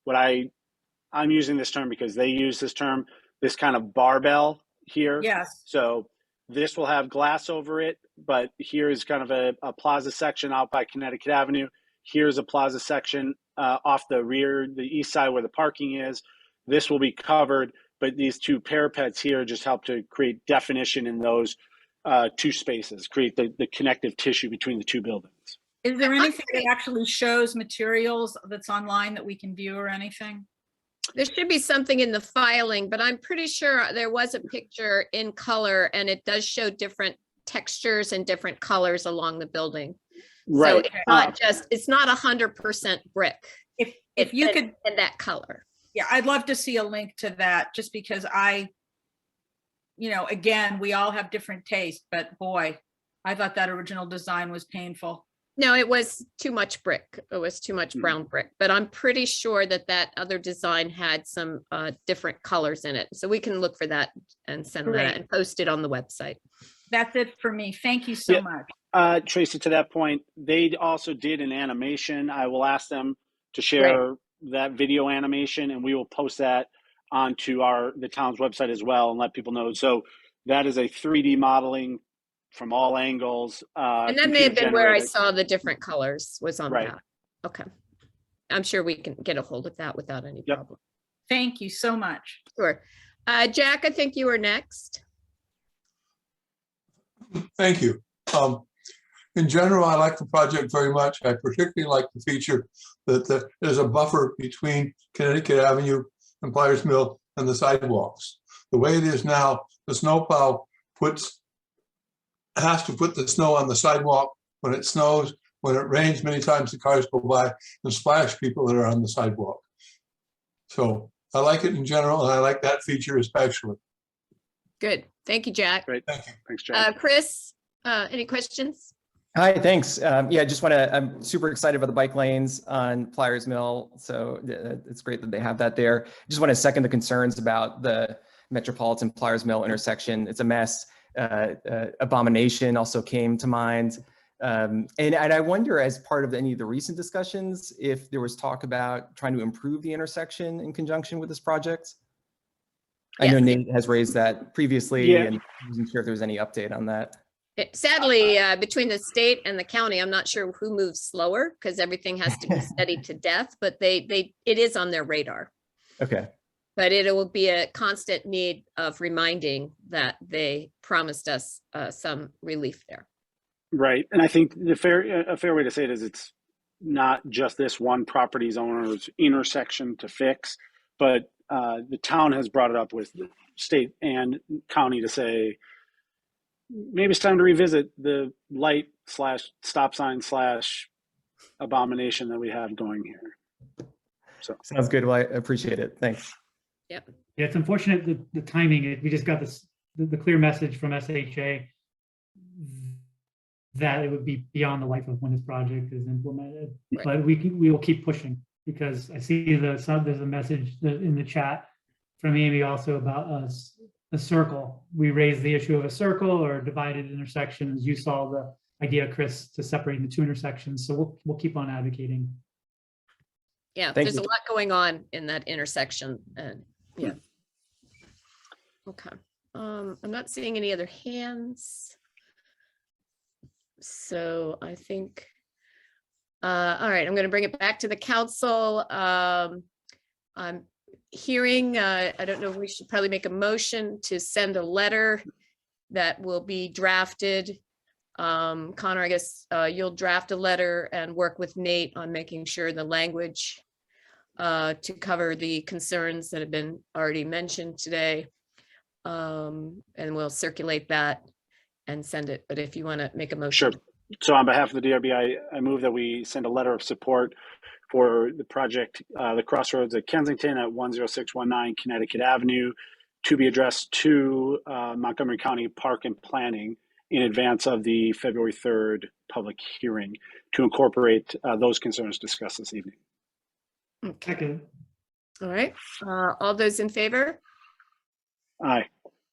[SPEAKER 2] I'm using this term because they use this term, this kind of barbell here.
[SPEAKER 5] Yes.
[SPEAKER 2] So this will have glass over it, but here is kind of a plaza section out by Connecticut Avenue. Here's a plaza section off the east side where the parking is. This will be covered, but these two parapets here just help to create definition in those two spaces, create the connective tissue between the two buildings.
[SPEAKER 5] Is there anything that actually shows materials that's online that we can view or anything?
[SPEAKER 1] There should be something in the filing, but I'm pretty sure there was a picture in color and it does show different textures and different colors along the building.
[SPEAKER 2] Right.
[SPEAKER 1] So it's not 100% brick.
[SPEAKER 5] If you could,
[SPEAKER 1] in that color.
[SPEAKER 5] Yeah, I'd love to see a link to that, just because again, we all have different tastes, but boy, I thought that original design was painful.
[SPEAKER 1] No, it was too much brick. It was too much brown brick, but I'm pretty sure that other design had some different colors in it. So we can look for that and send that and post it on the website.
[SPEAKER 5] That's it for me. Thank you so much.
[SPEAKER 2] Tracy, to that point, they also did an animation. I will ask them to share that video animation, and we will post that onto the town's website as well and let people know. So that is a 3D modeling from all angles.
[SPEAKER 1] And that may have been where I saw the different colors was on that. Okay. I'm sure we can get a hold of that without any problem.
[SPEAKER 5] Thank you so much.
[SPEAKER 1] Sure. Jack, I think you were next.
[SPEAKER 6] Thank you. In general, I like the project very much. I particularly like the feature that there's a buffer between Connecticut Avenue and Pliers Mill and the sidewalks. The way it is now, the snowplow has to put the snow on the sidewalk when it snows. When it rains, many times the cars go by and splash people that are on the sidewalk. So I like it in general, and I like that feature especially.
[SPEAKER 1] Good. Thank you, Jack.
[SPEAKER 2] Great. Thank you. Thanks, Jack.
[SPEAKER 1] Chris, any questions?
[SPEAKER 7] Hi, thanks. I'm super excited about the bike lanes on Pliers Mill. So it's great that they have that there. Just want to second the concerns about the Metropolitan Pliers Mill intersection. It's a mess. Abomination also came to mind. And I wonder, as part of any of the recent discussions, if there was talk about trying to improve the intersection in conjunction with this project. Yes. I know Nate has raised that previously, and I wasn't sure if there was any update on that.
[SPEAKER 1] Sadly, between the state and the county, I'm not sure who moves slower because everything has to be studied to death, but it is on their radar. Okay. But it will be a constant need of reminding that they promised us some relief there.
[SPEAKER 2] Right. And I think a fair way to say it is it's not just this one property's owner's intersection to fix, but the town has brought it up with the state and county to say, maybe it's time to revisit the light / stop sign / abomination that we have going here. So
[SPEAKER 7] Sounds good. Well, I appreciate it. Thanks.
[SPEAKER 4] Yeah, it's unfortunate the timing. We just got the clear message from SHA that it would be beyond the life of when this project is implemented.
[SPEAKER 1] Right.
[SPEAKER 4] But we will keep pushing, because I see there's a message in the chat from Amy also about a circle. We raised the issue of a circle or divided intersections. You saw the idea, Chris, to separating the two intersections. So we'll keep on advocating.
[SPEAKER 1] Yeah,
[SPEAKER 7] Thank
[SPEAKER 1] there's
[SPEAKER 7] you.
[SPEAKER 1] a lot going on in that intersection, and yeah. Okay, I'm not seeing any other hands. So I think, all right, I'm going to bring it back to the council. I'm hearing, I don't know, we should probably make a motion to send a letter that will be drafted. Connor, I guess you'll draft a letter and work with Nate on making sure the language to cover the concerns that have been already mentioned today. And we'll circulate that and send it. But if you want to make a motion.
[SPEAKER 2] sure. So on behalf of the DRB, I move that we send a letter of support for the project, the Crossroads at Kensington at 10619 Connecticut Avenue, to be addressed to Montgomery County Park and Planning in advance of the February 3rd public hearing, to incorporate those concerns discussed this evening.
[SPEAKER 1] Okay,
[SPEAKER 4] Second.
[SPEAKER 1] all right. All those in favor?
[SPEAKER 2] Aye.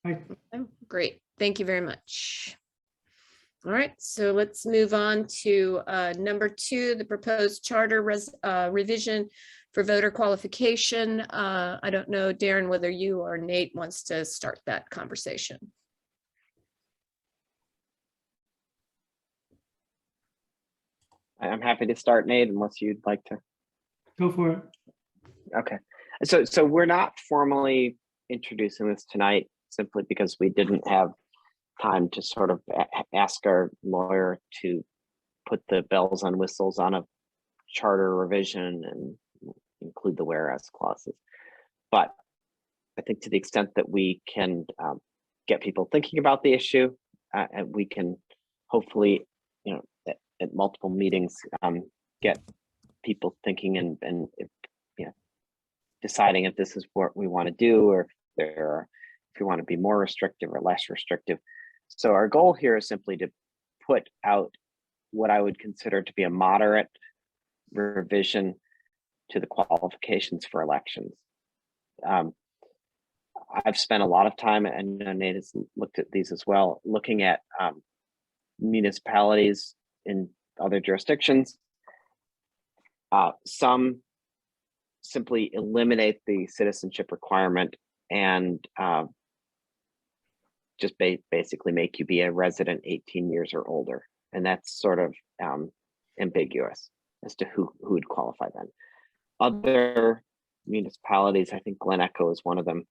[SPEAKER 4] Right.
[SPEAKER 1] Oh, great. Thank you very much. All right, so let's move on to number 2, the proposed charter revision for voter qualification. I don't know, Darren, whether you or Nate wants to start that conversation.
[SPEAKER 3] I'm happy to start, Nate, unless you'd like to.
[SPEAKER 4] Go for it.
[SPEAKER 3] Okay, so we're not formally introducing this tonight simply because we didn't have time to sort of ask our lawyer to put the bells and whistles on a charter revision and include the whereas clauses. But I think to the extent that we can get people thinking about the issue, and we can hopefully, at multiple meetings, get people thinking and deciding if this is what we want to do, or if we want to be more restrictive or less restrictive. So our goal here is simply to put out what I would consider to be a moderate revision to the qualifications for elections. I've spent a lot of time, and Nate has looked at these as well, looking at municipalities in other jurisdictions. Some simply eliminate the citizenship requirement and just basically make you be a resident 18 years or older. And that's sort of ambiguous as to who would qualify then. Other municipalities, I think Glen Echo is one of them,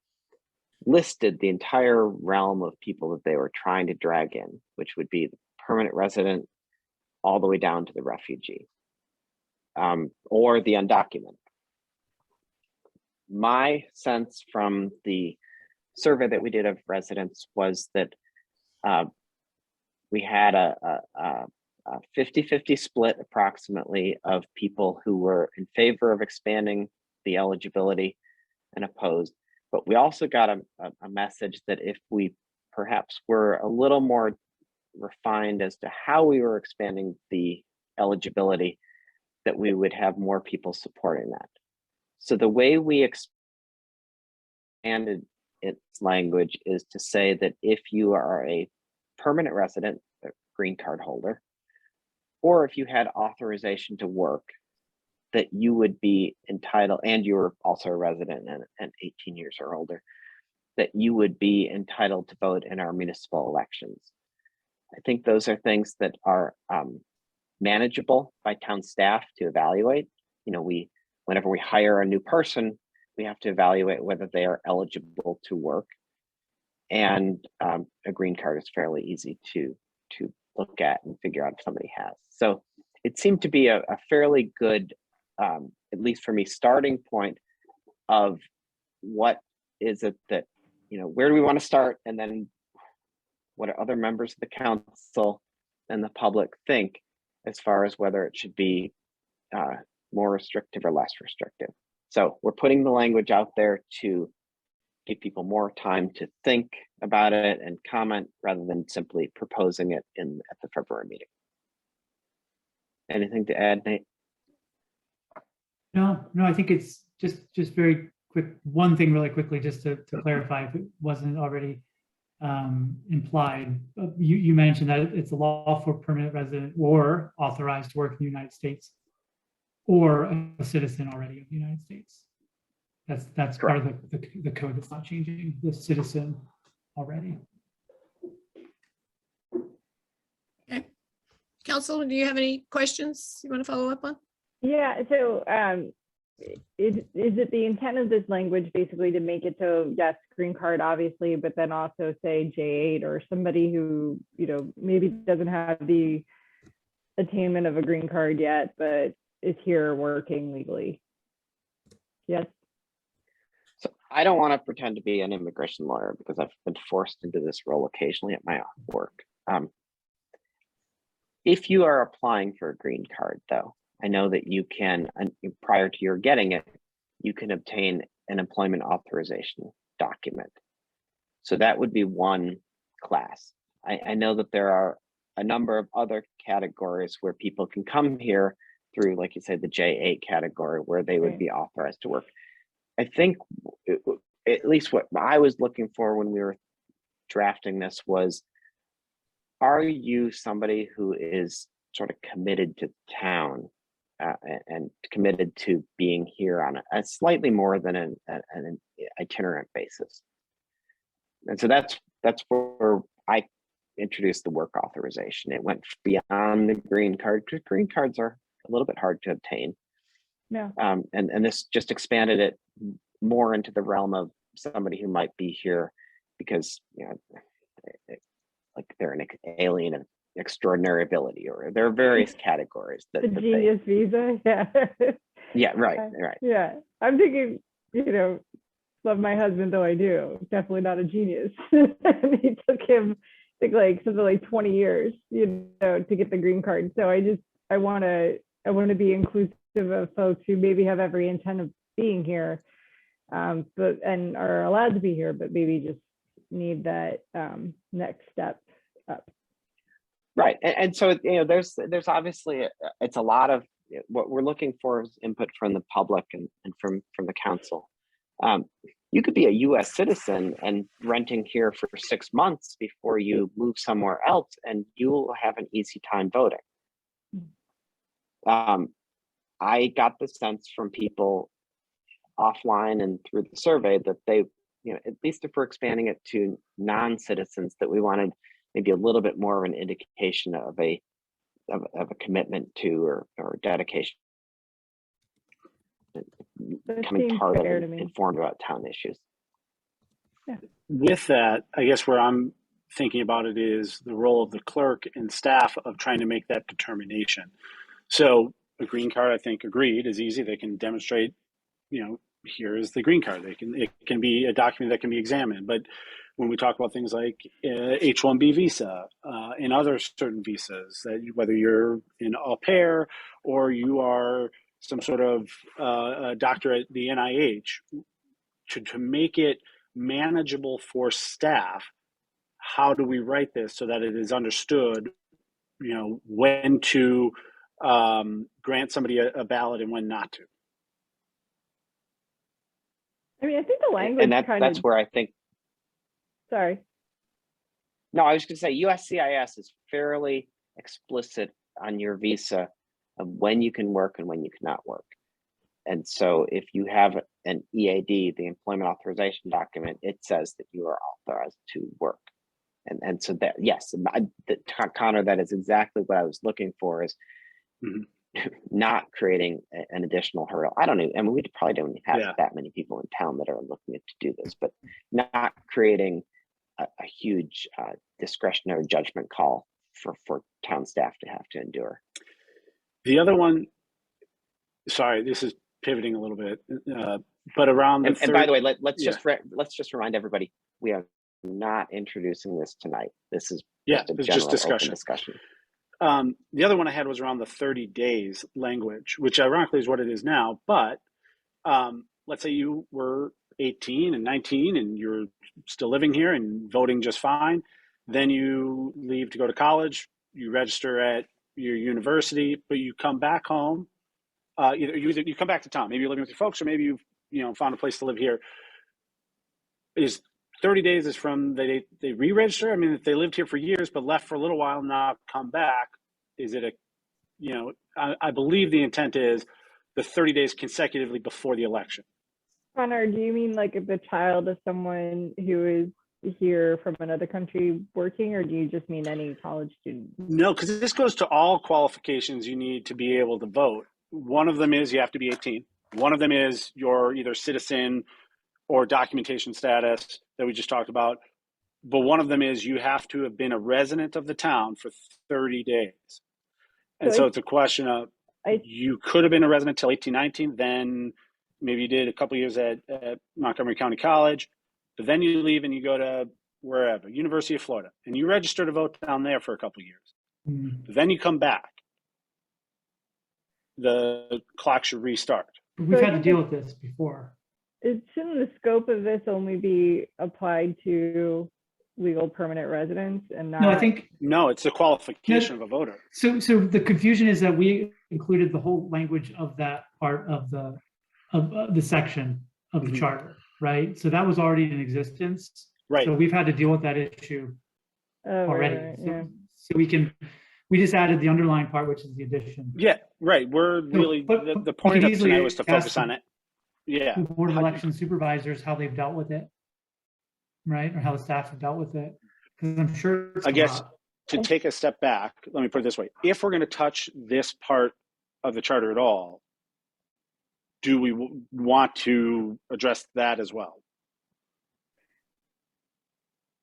[SPEAKER 3] listed the entire realm of people that they were trying to drag in, which would be the permanent resident all the way down to the refugee, or the undocumented. My sense from the survey that we did of residents was that we had a 50-50 split approximately of people who were in favor of expanding the eligibility and opposed. But we also got a message that if we perhaps were a little more refined as to how we were expanding the eligibility, that we would have more people supporting that. So the way we expanded its language is to say that if you are a permanent resident, a green card holder, or if you had authorization to work, that you would be entitled, and you were also a resident and 18 years or older, that you would be entitled to vote in our municipal elections. I think those are things that are manageable by town staff to evaluate. Whenever we hire a new person, we have to evaluate whether they are eligible to work. And a green card is fairly easy to look at and figure out if somebody has. So it seemed to be a fairly good, at least for me, starting point of what is it that, where do we want to start? And then what other members of the council and the public think as far as whether it should be more restrictive or less restrictive. So we're putting the language out there to give people more time to think about it and comment rather than simply proposing it at the February meeting. Anything to add, Nate?
[SPEAKER 4] No, I think it's just very quick. One thing really quickly, just to clarify, if it wasn't already implied. You mentioned that it's a lawful permanent resident or authorized to work in the United States or a citizen already of the United States. That's part of the code that's not changing, the citizen already.
[SPEAKER 1] Okay. Council, do you have any questions you want to follow up on?
[SPEAKER 8] Yeah, so is it the intent of this language basically to make it so, yes, green card, obviously, but then also say J8 or somebody who, maybe doesn't have the attainment of a green card yet, but is here working legally? Yes.
[SPEAKER 3] So I don't want to pretend to be an immigration lawyer because I've been forced into this role occasionally at my work. If you are applying for a green card, though, I know that you can, prior to your getting it, you can obtain an employment authorization document. So that would be one class. I know that there are a number of other categories where people can come here through, like you said, the J8 category, where they would be authorized to work. I think at least what I was looking for when we were drafting this was, are you somebody who is sort of committed to town and committed to being here on a slightly more than an itinerant basis? And so that's where I introduced the work authorization. It went beyond the green card because green cards are a little bit hard to obtain.
[SPEAKER 8] Yeah.
[SPEAKER 3] And this just expanded it more into the realm of somebody who might be here because like they're an alien of extraordinary ability, or there are various categories that
[SPEAKER 8] the genius visa.
[SPEAKER 3] Yeah, right.
[SPEAKER 8] Yeah, I'm thinking, love my husband though I do, definitely not a genius. And he took him like something like 20 years, to get the green card. So I want to be inclusive of folks who maybe have every intent of being here, but are allowed to be here, but maybe just need that next step up.
[SPEAKER 3] Right, and so there's obviously it's a lot of what we're looking for is input from the public and from the council. You could be a U.S. citizen and renting here for 6 months before you move somewhere else, and you'll have an easy time voting. I got the sense from people offline and through the survey that they, at least if we're expanding it to non-citizens, that we wanted maybe a little bit more of an indication of a commitment to or dedication, becoming part of and informed about town issues.
[SPEAKER 8] Yeah.
[SPEAKER 2] With that, I guess where I'm thinking about it is the role of the clerk and staff of trying to make that determination. So a green card, I think, agreed, is easy. They can demonstrate, here is the green card. It can be a document that can be examined. But when we talk about things like H-1B visa and other certain visas, that whether you're an au pair or you are some sort of doctor at the NIH, to make it manageable for staff, how do we write this so that it is understood, when to grant somebody a ballot and when not to?
[SPEAKER 8] I mean, I think the language
[SPEAKER 3] and that's where I think.
[SPEAKER 8] Sorry.
[SPEAKER 3] No, I was going to say USCIS is fairly explicit on your visa of when you can work and when you cannot work. And so if you have an EAD, the employment authorization document, it says that you are authorized to work. And so that, yes, Connor, that is exactly what I was looking for, is not creating an additional hurdle. I don't know. I mean, we probably don't have that many people in town that are looking to do this, but not creating a huge discretionary judgment call for town staff to have to endure.
[SPEAKER 2] The other one, sorry, this is pivoting a little bit, but around the
[SPEAKER 3] and by the way, let's just remind everybody, we have not introducing this tonight. This is
[SPEAKER 2] Yeah,
[SPEAKER 3] just a
[SPEAKER 2] it's
[SPEAKER 3] general
[SPEAKER 2] just
[SPEAKER 3] open
[SPEAKER 2] discussion.
[SPEAKER 3] discussion.
[SPEAKER 2] The other one I had was around the 30 days language, which ironically is what it is now. But let's say you were 18 and 19 and you're still living here and voting just fine. Then you leave to go to college, you register at your university, but you come back home. Either you come back to town, maybe you're living with your folks, or maybe you've found a place to live here. Is 30 days is from they re-register? I mean, if they lived here for years but left for a little while, now come back, is it I believe the intent is the 30 days consecutively before the election.
[SPEAKER 8] Connor, do you mean like if the child of someone who is here from another country working, or do you just mean any college student?
[SPEAKER 2] No, because this goes to all qualifications you need to be able to vote. One of them is you have to be 18. One of them is you're either citizen or documentation status that we just talked about. But one of them is you have to have been a resident of the town for 30 days. And so it's a question of you could have been a resident till 18, 19, then maybe you did a couple years at Montgomery County College, but then you leave and you go to wherever, University of Florida, and you register to vote down there for a couple years.
[SPEAKER 4] Mm.
[SPEAKER 2] Then you come back. The clock should restart.
[SPEAKER 4] We've had to deal with this before.
[SPEAKER 8] Shouldn't the scope of this only be applied to legal permanent residents and not?
[SPEAKER 4] No, I think
[SPEAKER 2] No, it's a qualification of a voter.
[SPEAKER 4] so. So the confusion is that we included the whole language of that part of the section of the
[SPEAKER 2] Mhm.
[SPEAKER 4] charter, right? So that was already in existence.
[SPEAKER 2] Right.
[SPEAKER 4] So we've had to deal with that issue
[SPEAKER 8] Oh,
[SPEAKER 4] already.
[SPEAKER 8] right,
[SPEAKER 4] So,
[SPEAKER 8] yeah.
[SPEAKER 4] so we just added the underlying part, which is the addition.
[SPEAKER 2] Yeah, right. We're really,
[SPEAKER 4] but
[SPEAKER 2] the
[SPEAKER 4] you
[SPEAKER 2] point
[SPEAKER 4] could
[SPEAKER 2] of
[SPEAKER 4] easily
[SPEAKER 2] tonight was to focus
[SPEAKER 4] ask
[SPEAKER 2] on it. Yeah.
[SPEAKER 4] The Board of Election Supervisors, how they've dealt with it, right? Or how the staff have dealt with it. Because I'm sure it's
[SPEAKER 2] I
[SPEAKER 4] come
[SPEAKER 2] guess
[SPEAKER 4] up.
[SPEAKER 2] to take a step back, let me put it this way. If we're going to touch this part of the charter at all, do we want to address that as well?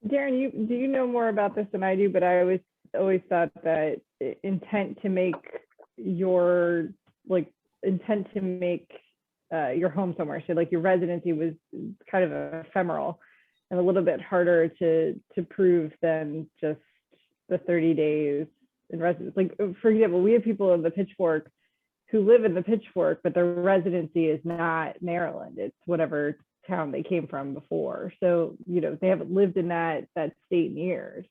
[SPEAKER 8] Darren, do you know more about this than I do? But I always thought that intent to make your home somewhere, so like your residency was kind of ephemeral and a little bit harder to prove than just the 30 days in residence. Like, for example, we have people in the Pitchfork who live in the Pitchfork, but their residency is not Maryland. It's whatever town they came from before. So, they haven't lived in that state in years.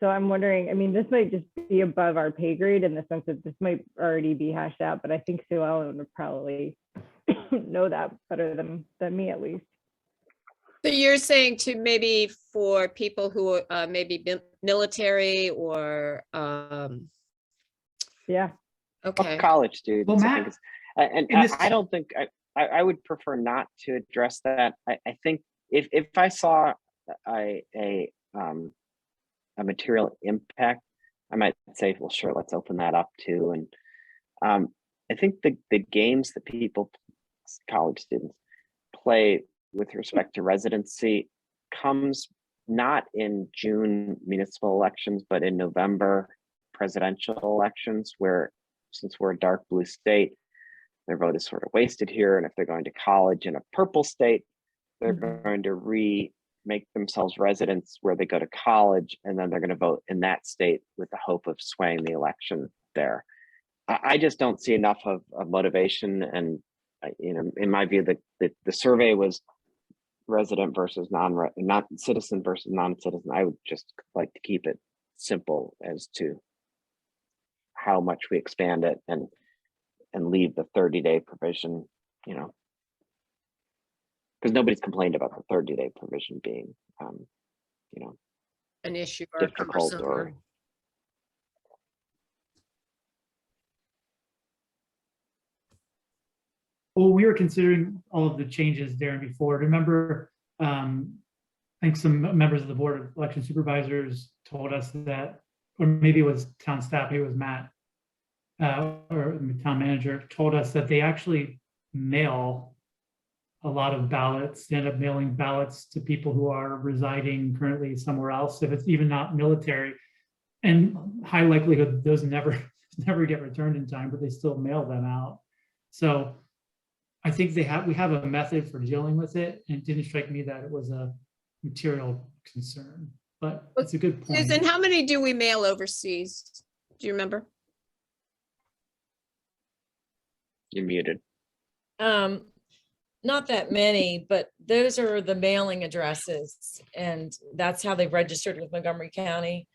[SPEAKER 8] So I'm wondering, I mean, this might just be above our pay grade in the sense that this might already be hashed out, but I think Sue Ellen would probably know that better than me, at least.
[SPEAKER 1] So you're saying to maybe for people who are maybe military or,
[SPEAKER 8] Yeah.
[SPEAKER 1] okay.
[SPEAKER 3] College students.
[SPEAKER 4] Well,
[SPEAKER 3] I
[SPEAKER 4] Matt,
[SPEAKER 3] think it's,
[SPEAKER 4] in this-
[SPEAKER 3] I don't think I would prefer not to address that. I think if I saw a material impact, I might say, well, sure, let's open that up too. And I think the games that college students play with respect to residency comes not in June municipal elections, but in November presidential elections, where since we're a dark blue state, their vote is sort of wasted here. And if they're going to college in a purple state, they're going to make themselves residents where they go to college, and then they're going to vote in that state with the hope of swaying the election there. I just don't see enough of motivation. And in my view, the survey was resident versus citizen versus non-citizen. I would just like to keep it simple as to how much we expand it and leave the 30-day provision, because nobody's complained about the 30-day provision being,
[SPEAKER 1] An issue or
[SPEAKER 3] difficult
[SPEAKER 1] cumbersome
[SPEAKER 3] or.
[SPEAKER 4] Well, we were considering all of the changes, Darren, before. Remember, I think some members of the Board of Election Supervisors told us that, or maybe it was town staff, maybe it was Matt, or the town manager, told us that they actually mail a lot of ballots, end up mailing ballots to people who are residing currently somewhere else, if it's even not military. And high likelihood those never get returned in time, but they still mail them out. So I think we have a method for dealing with it, and it didn't strike me that it was a material concern, but it's a good point.
[SPEAKER 1] Susan, how many do we mail overseas? Do you remember?
[SPEAKER 3] You're muted.
[SPEAKER 9] Not that many, but those are the mailing addresses, and that's how they registered with Montgomery County.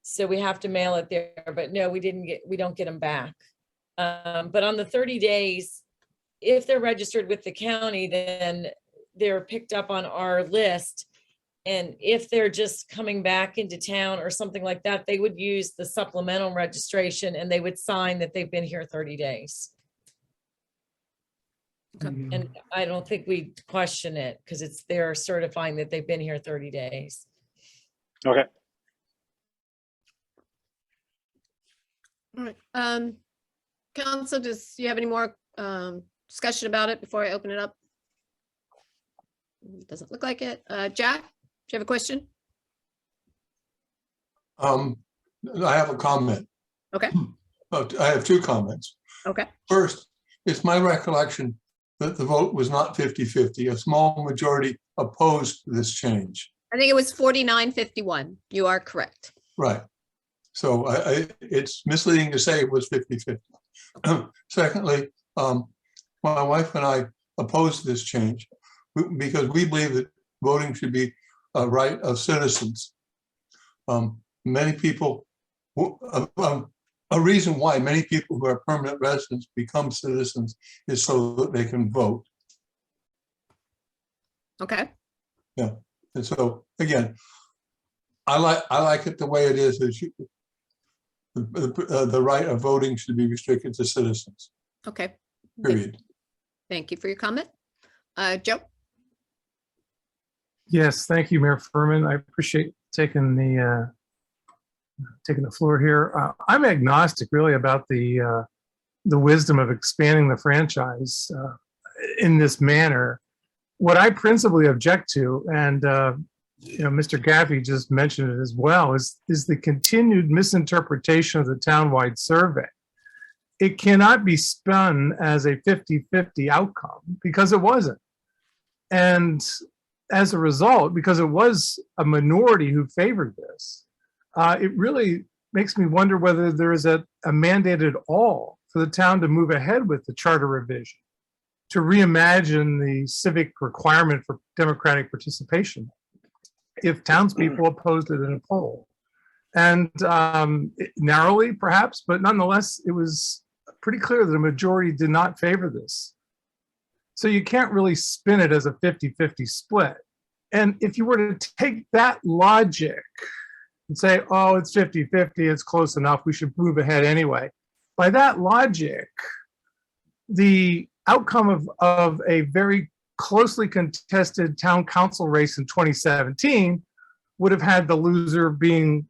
[SPEAKER 9] So we have to mail it there, but no, we don't get them back. But on the 30 days, if they're registered with the county, then they're picked up on our list. And if they're just coming back into town or something like that, they would use the supplemental registration and they would sign that they've been here 30 days. And I don't think we question it because they're certifying that they've been here 30 days.
[SPEAKER 2] Okay.
[SPEAKER 1] All right. Council, do you have any more discussion about it before I open it up? Doesn't look like it. Jack, do you have a question?
[SPEAKER 6] I have a comment.
[SPEAKER 1] Okay.
[SPEAKER 6] I have two comments.
[SPEAKER 1] Okay.
[SPEAKER 6] First, it's my recollection that the vote was not 50-50. A small majority opposed this change.
[SPEAKER 1] I think it was 49-51. You are correct.
[SPEAKER 6] Right. So it's misleading to say it was 50-50. Secondly, my wife and I opposed this change because we believe that voting should be a right of citizens. Many people, a reason why many people who are permanent residents become citizens is so that they can vote.
[SPEAKER 1] Okay.
[SPEAKER 6] Yeah. And so again, I like it the way it is. The right of voting should be restricted to citizens.
[SPEAKER 1] Okay.
[SPEAKER 6] Period.
[SPEAKER 1] Thank you for your comment. Joe?
[SPEAKER 10] Yes, thank you, Mayor Furman. I appreciate taking the floor here. I'm agnostic really about the wisdom of expanding the franchise in this manner. What I principally object to, and Mr. Gaffey just mentioned it as well, is the continued misinterpretation of the townwide survey. It cannot be spun as a 50-50 outcome because it wasn't. And as a result, because it was a minority who favored this, it really makes me wonder whether there is a mandate at all for the town to move ahead with the charter revision, to reimagine the civic requirement for democratic participation if townspeople opposed it in a poll. And narrowly, perhaps, but nonetheless, it was pretty clear that a majority did not favor this. So you can't really spin it as a 50-50 split. And if you were to take that logic and say, oh, it's 50-50, it's close enough, we should move ahead anyway. By that logic, the outcome of a very closely contested town council race in 2017 would have had the loser being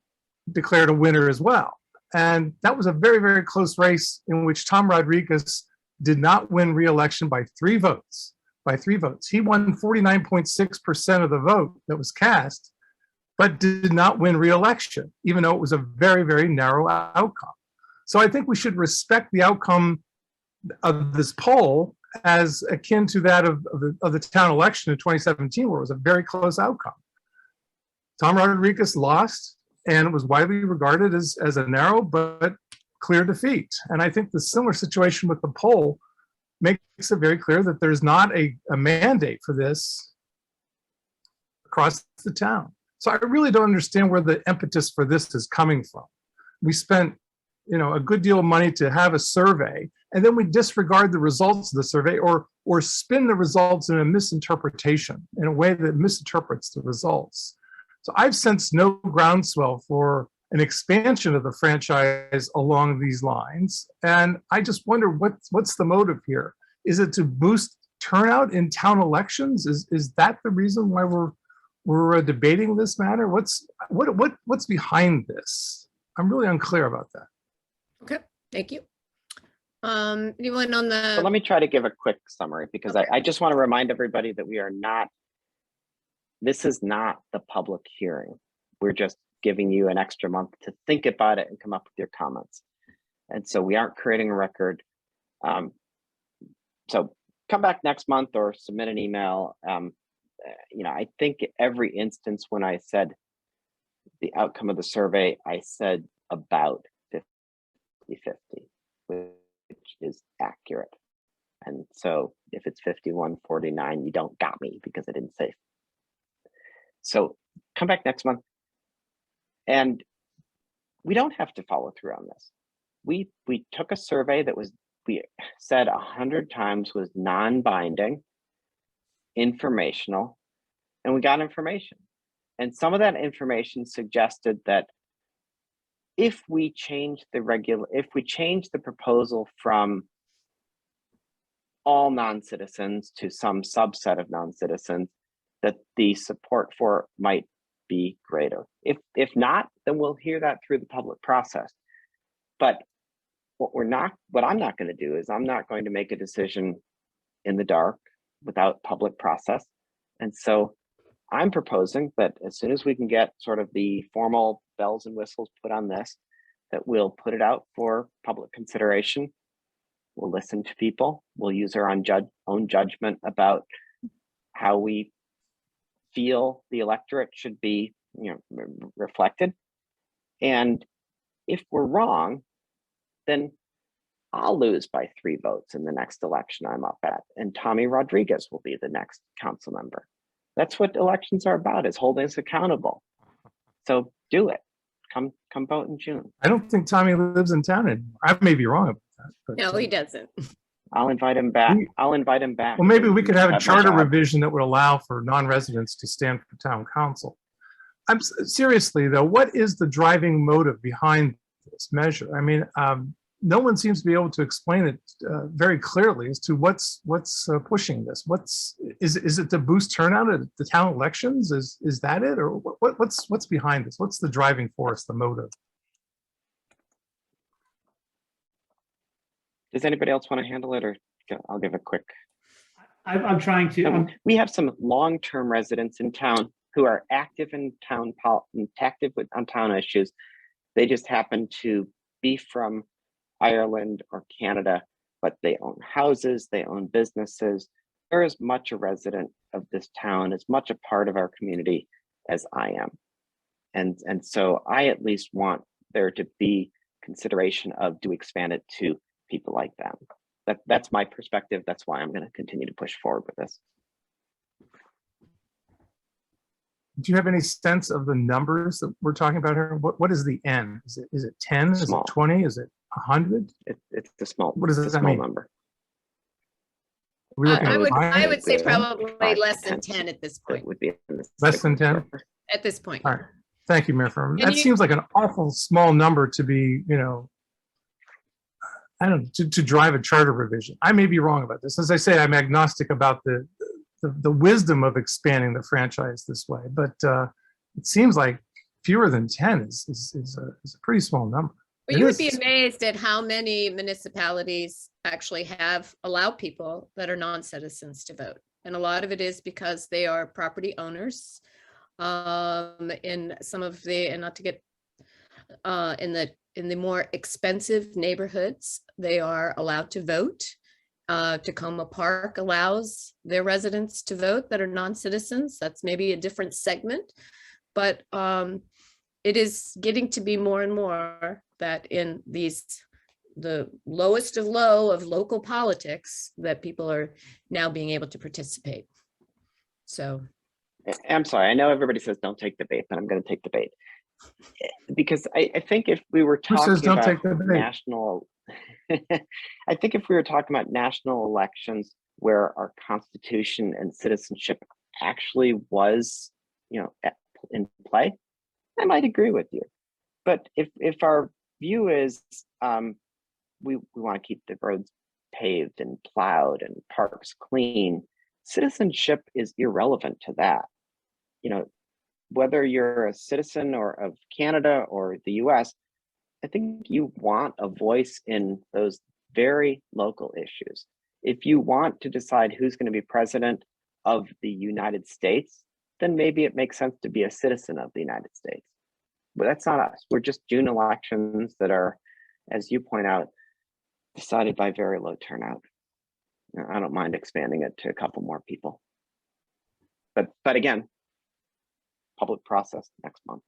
[SPEAKER 10] declared a winner as well. And that was a very, very close race in which Tom Rodriguez did not win re-election by 3 votes. He won 49.6% of the vote that was cast, but did not win re-election, even though it was a very, very narrow outcome. So I think we should respect the outcome of this poll as akin to that of the town election in 2017, where it was a very close outcome. Tom Rodriguez lost, and it was widely regarded as a narrow but clear defeat. And I think the similar situation with the poll makes it very clear that there's not a mandate for this across the town. So I really don't understand where the impetus for this is coming from. We spent, a good deal of money to have a survey, and then we disregard the results of the survey or spin the results in a misinterpretation, in a way that misinterprets the results. So I've sensed no groundswell for an expansion of the franchise along these lines. And I just wonder what's the motive here? Is it to boost turnout in town elections? Is that the reason why we're debating this matter? What's behind this? I'm really unclear about that.
[SPEAKER 1] Okay, thank you. Anyone on the?
[SPEAKER 3] So let me try to give a quick summary because
[SPEAKER 1] Okay.
[SPEAKER 3] I just want to remind everybody that this is not the public hearing. We're just giving you an extra month to think about it and come up with your comments. And so we aren't creating a record. So come back next month or submit an email I think every instance when I said the outcome of the survey, I said about 50-50, which is accurate. And so if it's 51-49, you don't got me because I didn't say. So come back next month. And we don't have to follow through on this. We took a survey that we said 100 times was non-binding, informational, and we got information. And some of that information suggested that if we change the proposal from all non-citizens to some subset of non-citizens, that the support for it might be greater. If not, then we'll hear that through the public process. But what I'm not going to do is I'm not going to make a decision in the dark without public process. And so I'm proposing that as soon as we can get sort of the formal bells and whistles put on this, that we'll put it out for public consideration. We'll listen to people. We'll use our own judgment about how we feel the electorate should be, reflected. And if we're wrong, then I'll lose by 3 votes in the next election I'm up at, and Tommy Rodriguez will be the next council member. That's what elections are about, is holding us accountable. So do it. Come vote in June.
[SPEAKER 10] I don't think Tommy lives in town anymore. I may be wrong about that. But,
[SPEAKER 1] No, he doesn't.
[SPEAKER 3] I'll invite him back. I'll invite him back.
[SPEAKER 10] Well, maybe we could have a
[SPEAKER 3] my
[SPEAKER 10] charter
[SPEAKER 3] job.
[SPEAKER 10] revision that would allow for non-residents to stand for town council. Seriously though, what is the driving motive behind this measure? I mean, no one seems to be able to explain it very clearly as to what's pushing this. Is it to boost turnout at the town elections? Is that it, or what's behind this? What's the driving force, the motive?
[SPEAKER 3] Does anybody else want to handle it, or I'll give a quick.
[SPEAKER 4] I'm trying to.
[SPEAKER 3] We have some long-term residents in town who are active in town, on town issues. They just happen to be from Ireland or Canada, but they own houses, they own businesses. They're as much a resident of this town, as much a part of our community as I am. And so I at least want there to be consideration of, do we expand it to people like them? That's my perspective. That's why I'm going to continue to push forward with this.
[SPEAKER 10] Do you have any sense of the numbers that we're talking about here? What is the N? Is it 10? Is it 20? Is it 100?
[SPEAKER 3] It's a small.
[SPEAKER 10] What does that mean?
[SPEAKER 3] Number.
[SPEAKER 1] I would say probably less than 10 at this point.
[SPEAKER 3] It would be
[SPEAKER 10] less than 10
[SPEAKER 1] at this point.
[SPEAKER 10] All right. Thank you, Mayor Furman. That seems like an awful small number to be, I don't know, to drive a charter revision. I may be wrong about this. As I say, I'm agnostic about the wisdom of expanding the franchise this way, but it seems like fewer than 10 is a pretty small number.
[SPEAKER 1] Well, you would be amazed at how many municipalities actually have allowed people that are non-citizens to vote. And a lot of it is because they are property owners in some of the, and not to get in the more expensive neighborhoods, they are allowed to vote. Tacoma Park allows their residents to vote that are non-citizens. That's maybe a different segment, but it is getting to be more and more that in the lowest of low of local politics, that people are now being able to participate. So
[SPEAKER 3] I'm sorry, I know everybody says don't take the bait, but I'm going to take the bait, because I think if we were talking about national, I think if we were talking about national elections where our Constitution and citizenship actually was, in play, I might agree with you. But if our view is we want to keep the roads paved and plowed and parks clean, citizenship is irrelevant to that. Whether you're a citizen or of Canada or the US, I think you want a voice in those very local issues. If you want to decide who's going to be president of the United States, then maybe it makes sense to be a citizen of the United States. But that's not us. We're just June elections that are, as you point out, decided by very low turnout. I don't mind expanding it to a couple more people. but again, public process next month.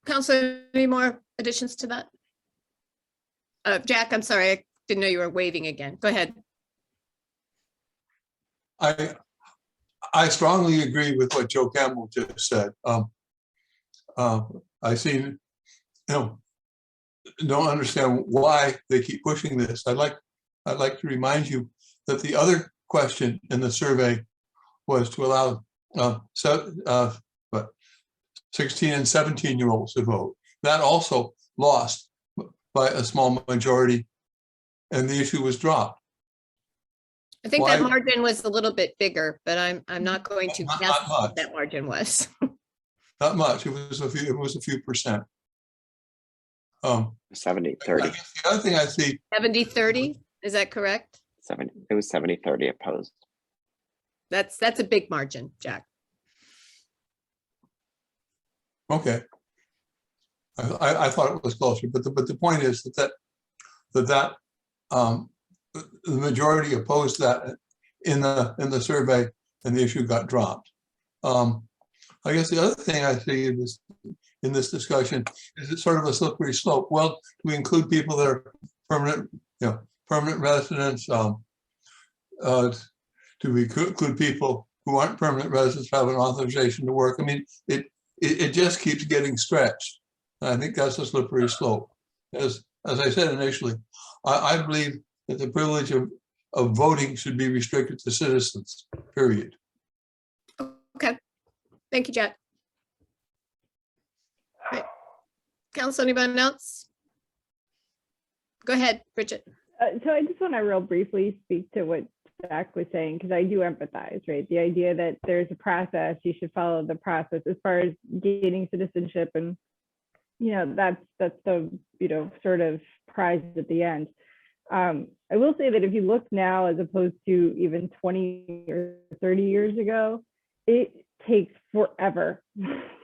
[SPEAKER 1] Counselor, any more additions to that? Jack, I'm sorry, I didn't know you were waving again. Go ahead.
[SPEAKER 6] I strongly agree with what Joe Campbell just said. I see, don't understand why they keep pushing this. I'd like to remind you that the other question in the survey was to allow 16 and 17-year-olds to vote. That also lost by a small majority, and the issue was dropped.
[SPEAKER 1] I think
[SPEAKER 6] Why-
[SPEAKER 1] that margin was a little bit bigger, but I'm not going to
[SPEAKER 6] Not
[SPEAKER 1] guess what
[SPEAKER 6] much.
[SPEAKER 1] that margin was.
[SPEAKER 6] Not much. It was a few percent.
[SPEAKER 3] 70,
[SPEAKER 6] I
[SPEAKER 3] 30,
[SPEAKER 6] guess the other thing I see,
[SPEAKER 1] 70-30, is that correct?
[SPEAKER 3] 70, it was 70, 30 opposed.
[SPEAKER 1] That's a big margin, Jack.
[SPEAKER 6] okay. I thought it was closer, but the point is that the majority opposed that in the survey, and the issue got dropped. I guess the other thing I see in this discussion is it's sort of a slippery slope. Well, we include people that are permanent residents. Do we include people who aren't permanent residents, have an authorization to work? I mean, it just keeps getting stretched. And I think that's a slippery slope. As I said initially, I believe that the privilege of voting should be restricted to citizens, period.
[SPEAKER 1] Okay, thank you, Jack. Right. Council, anybody else? Go ahead, Bridget.
[SPEAKER 8] So I just want to real briefly speak to what Jack was saying, because I do empathize, right? The idea that there's a process, you should follow the process as far as gaining citizenship, and that's the sort of prize at the end. I will say that if you look now as opposed to even 20 or 30 years ago, it takes forever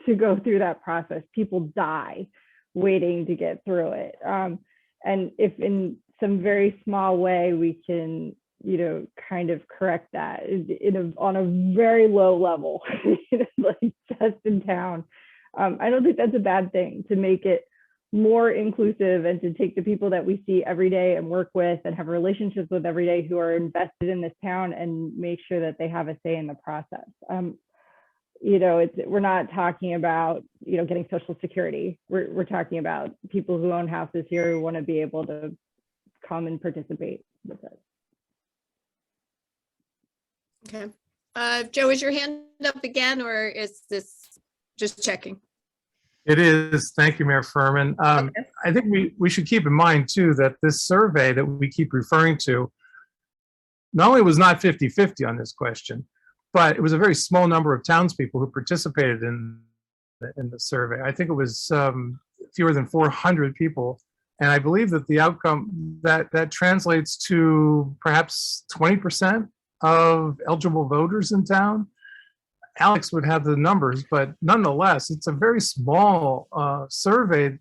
[SPEAKER 8] to go through that process. People die waiting to get through it. And if in some very small way we can, kind of correct that on a very low level, like just in town, I don't think that's a bad thing, to make it more inclusive and to take the people that we see every day and work with and have relationships with every day who are invested in this town and make sure that they have a say in the process. We're not talking about, getting Social Security. We're talking about people who own houses here who want to be able to come and participate with it.
[SPEAKER 1] Okay. Joe, is your hand up again, or is this just checking?
[SPEAKER 10] It is. Thank you, Mayor Furman.
[SPEAKER 1] Okay.
[SPEAKER 10] I think we should keep in mind too that this survey that we keep referring to not only was not 50-50 on this question, but it was a very small number of townspeople who participated in the survey. I think it was fewer than 400 people. And I believe that the outcome that translates to perhaps 20% of eligible voters in town. Alex would have the numbers, but nonetheless, it's a very small survey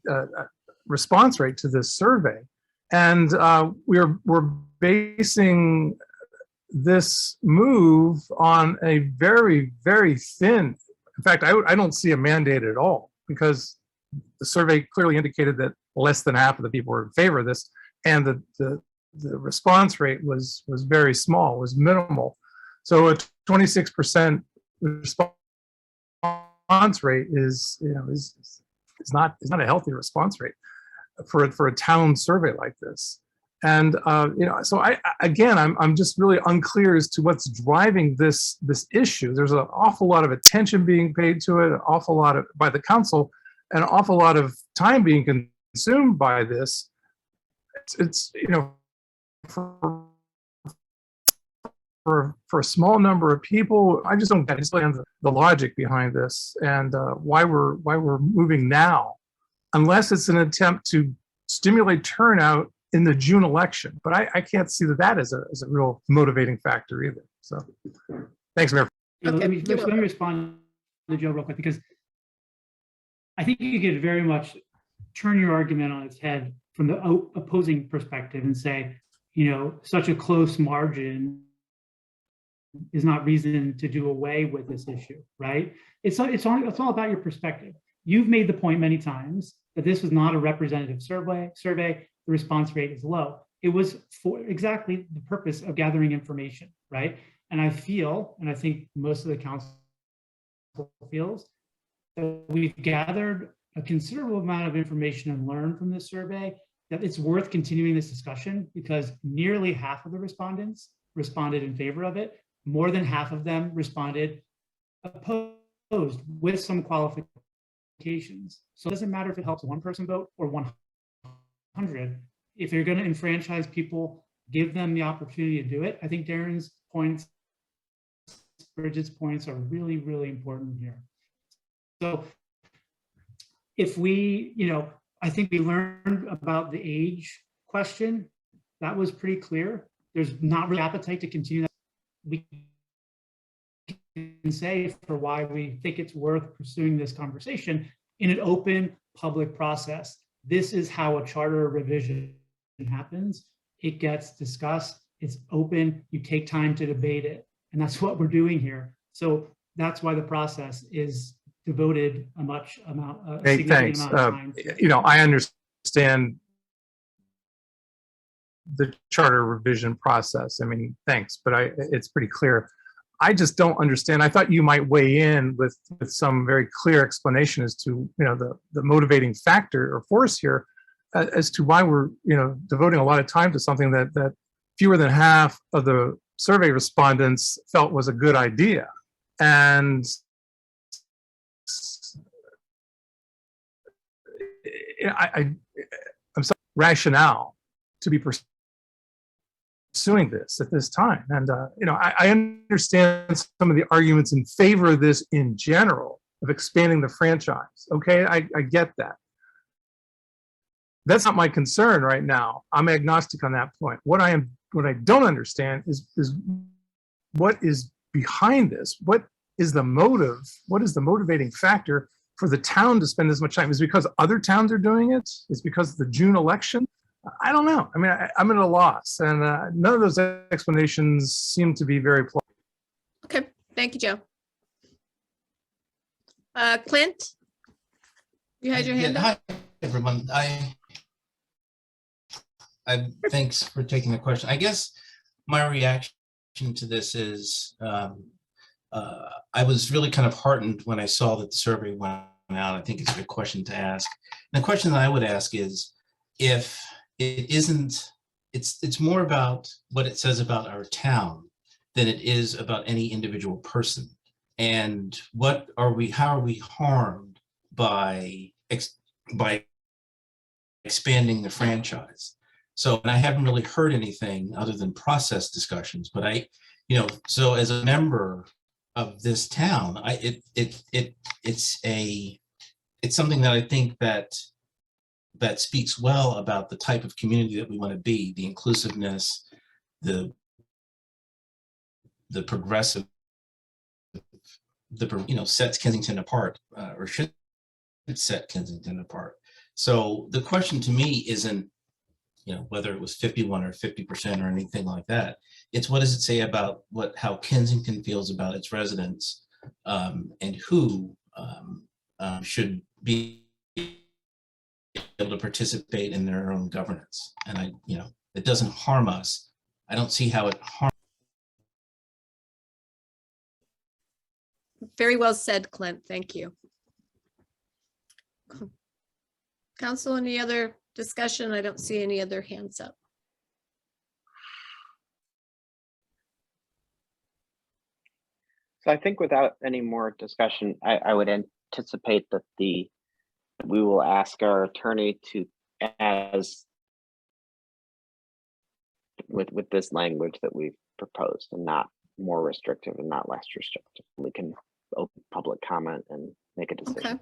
[SPEAKER 10] response rate to this survey. And we're basing this move on a very, very thin, in fact, I don't see a mandate at all, because the survey clearly indicated that less than half of the people were in favor of this, and the response rate was very small, was minimal. So a 26% response rate is not a healthy response rate for a town survey like this. And so I'm just really unclear as to what's driving this issue. There's an awful lot of attention being paid to it, an awful lot by the council, an awful lot of time being consumed by this. It's for a small number of people, I just don't understand the logic behind this, and why we're moving now, unless it's an attempt to stimulate turnout in the June election. But I can't see that as a real motivating factor either. So, thanks, Mayor.
[SPEAKER 1] Okay,
[SPEAKER 4] Let me
[SPEAKER 1] you're welcome.
[SPEAKER 4] respond to Joe real quick, because I think you could very much turn your argument on its head from the opposing perspective and say, such a close margin is not reason to do away with this issue, right? It's all about your perspective. You've made the point many times that this was not a representative survey. The response rate is low. It was for exactly the purpose of gathering information, right? And I feel, and I think most of the council feels, that we've gathered a considerable amount of information and learned from this survey, that it's worth continuing this discussion because nearly half of the respondents responded in favor of it. More than half of them responded opposed with some qualifications. So it doesn't matter if it helps one person vote or 100. If you're going to enfranchise people, give them the opportunity to do it. I think Darren's points, Bridget's points are really, really important here. So if we, I think we learned about the age question. That was pretty clear. There's not really appetite to continue that. We can say for why we think it's worth pursuing this conversation in an open public process. This is how a charter revision happens. It gets discussed, it's open, you take time to debate it. And that's what we're doing here. So that's why the process is devoted a
[SPEAKER 10] Hey,
[SPEAKER 4] significant
[SPEAKER 10] thanks.
[SPEAKER 4] amount of time.
[SPEAKER 10] I understand the charter revision process. I mean, thanks, but it's pretty clear. I just don't understand. I thought you might weigh in with some very clear explanation as to, the motivating factor or force here as to why we're, devoting a lot of time to something that fewer than half of the survey respondents felt was a good idea. And I'm sorry, rationale to be pursuing this at this time. And, I understand some of the arguments in favor of this in general, of expanding the franchise. Okay, I get that. That's not my concern right now. I'm agnostic on that point. What I don't understand is what is behind this? What is the motive? What is the motivating factor for the town to spend this much time? Is it because other towns are doing it? Is it because of the June election? I don't know. I mean, I'm at a loss, and none of those explanations seem to be very plausible.
[SPEAKER 1] Okay, thank you, Joe. Clint? You had your hand up?
[SPEAKER 11] Hi, everyone. Thanks for taking the question. I guess my reaction to this is I was really kind of heartened when I saw that the survey went out. I think it's a good question to ask. And the question that I would ask is, if it isn't, it's more about what it says about our town than it is about any individual person. And how are we harmed by expanding the franchise? So, and I haven't really heard anything other than process discussions, but so as a member of this town, it's something that I think that speaks well about the type of community that we want to be, the inclusiveness, the progressive, sets Kensington apart, or should set Kensington apart. So the question to me isn't, whether it was 51 or 50% or anything like that. It's what does it say about how Kensington feels about its residents, and who should be able to participate in their own governance. And it doesn't harm us. I don't see how it harms.
[SPEAKER 1] Very well said, Clint. Thank you. Council, any other discussion? I don't see any other hands up.
[SPEAKER 3] So I think without any more discussion, I would anticipate that we will ask our attorney to, with this language that we've proposed, and not more restrictive and not less restrictive. We can open public comment and make a decision.
[SPEAKER 1] Okay.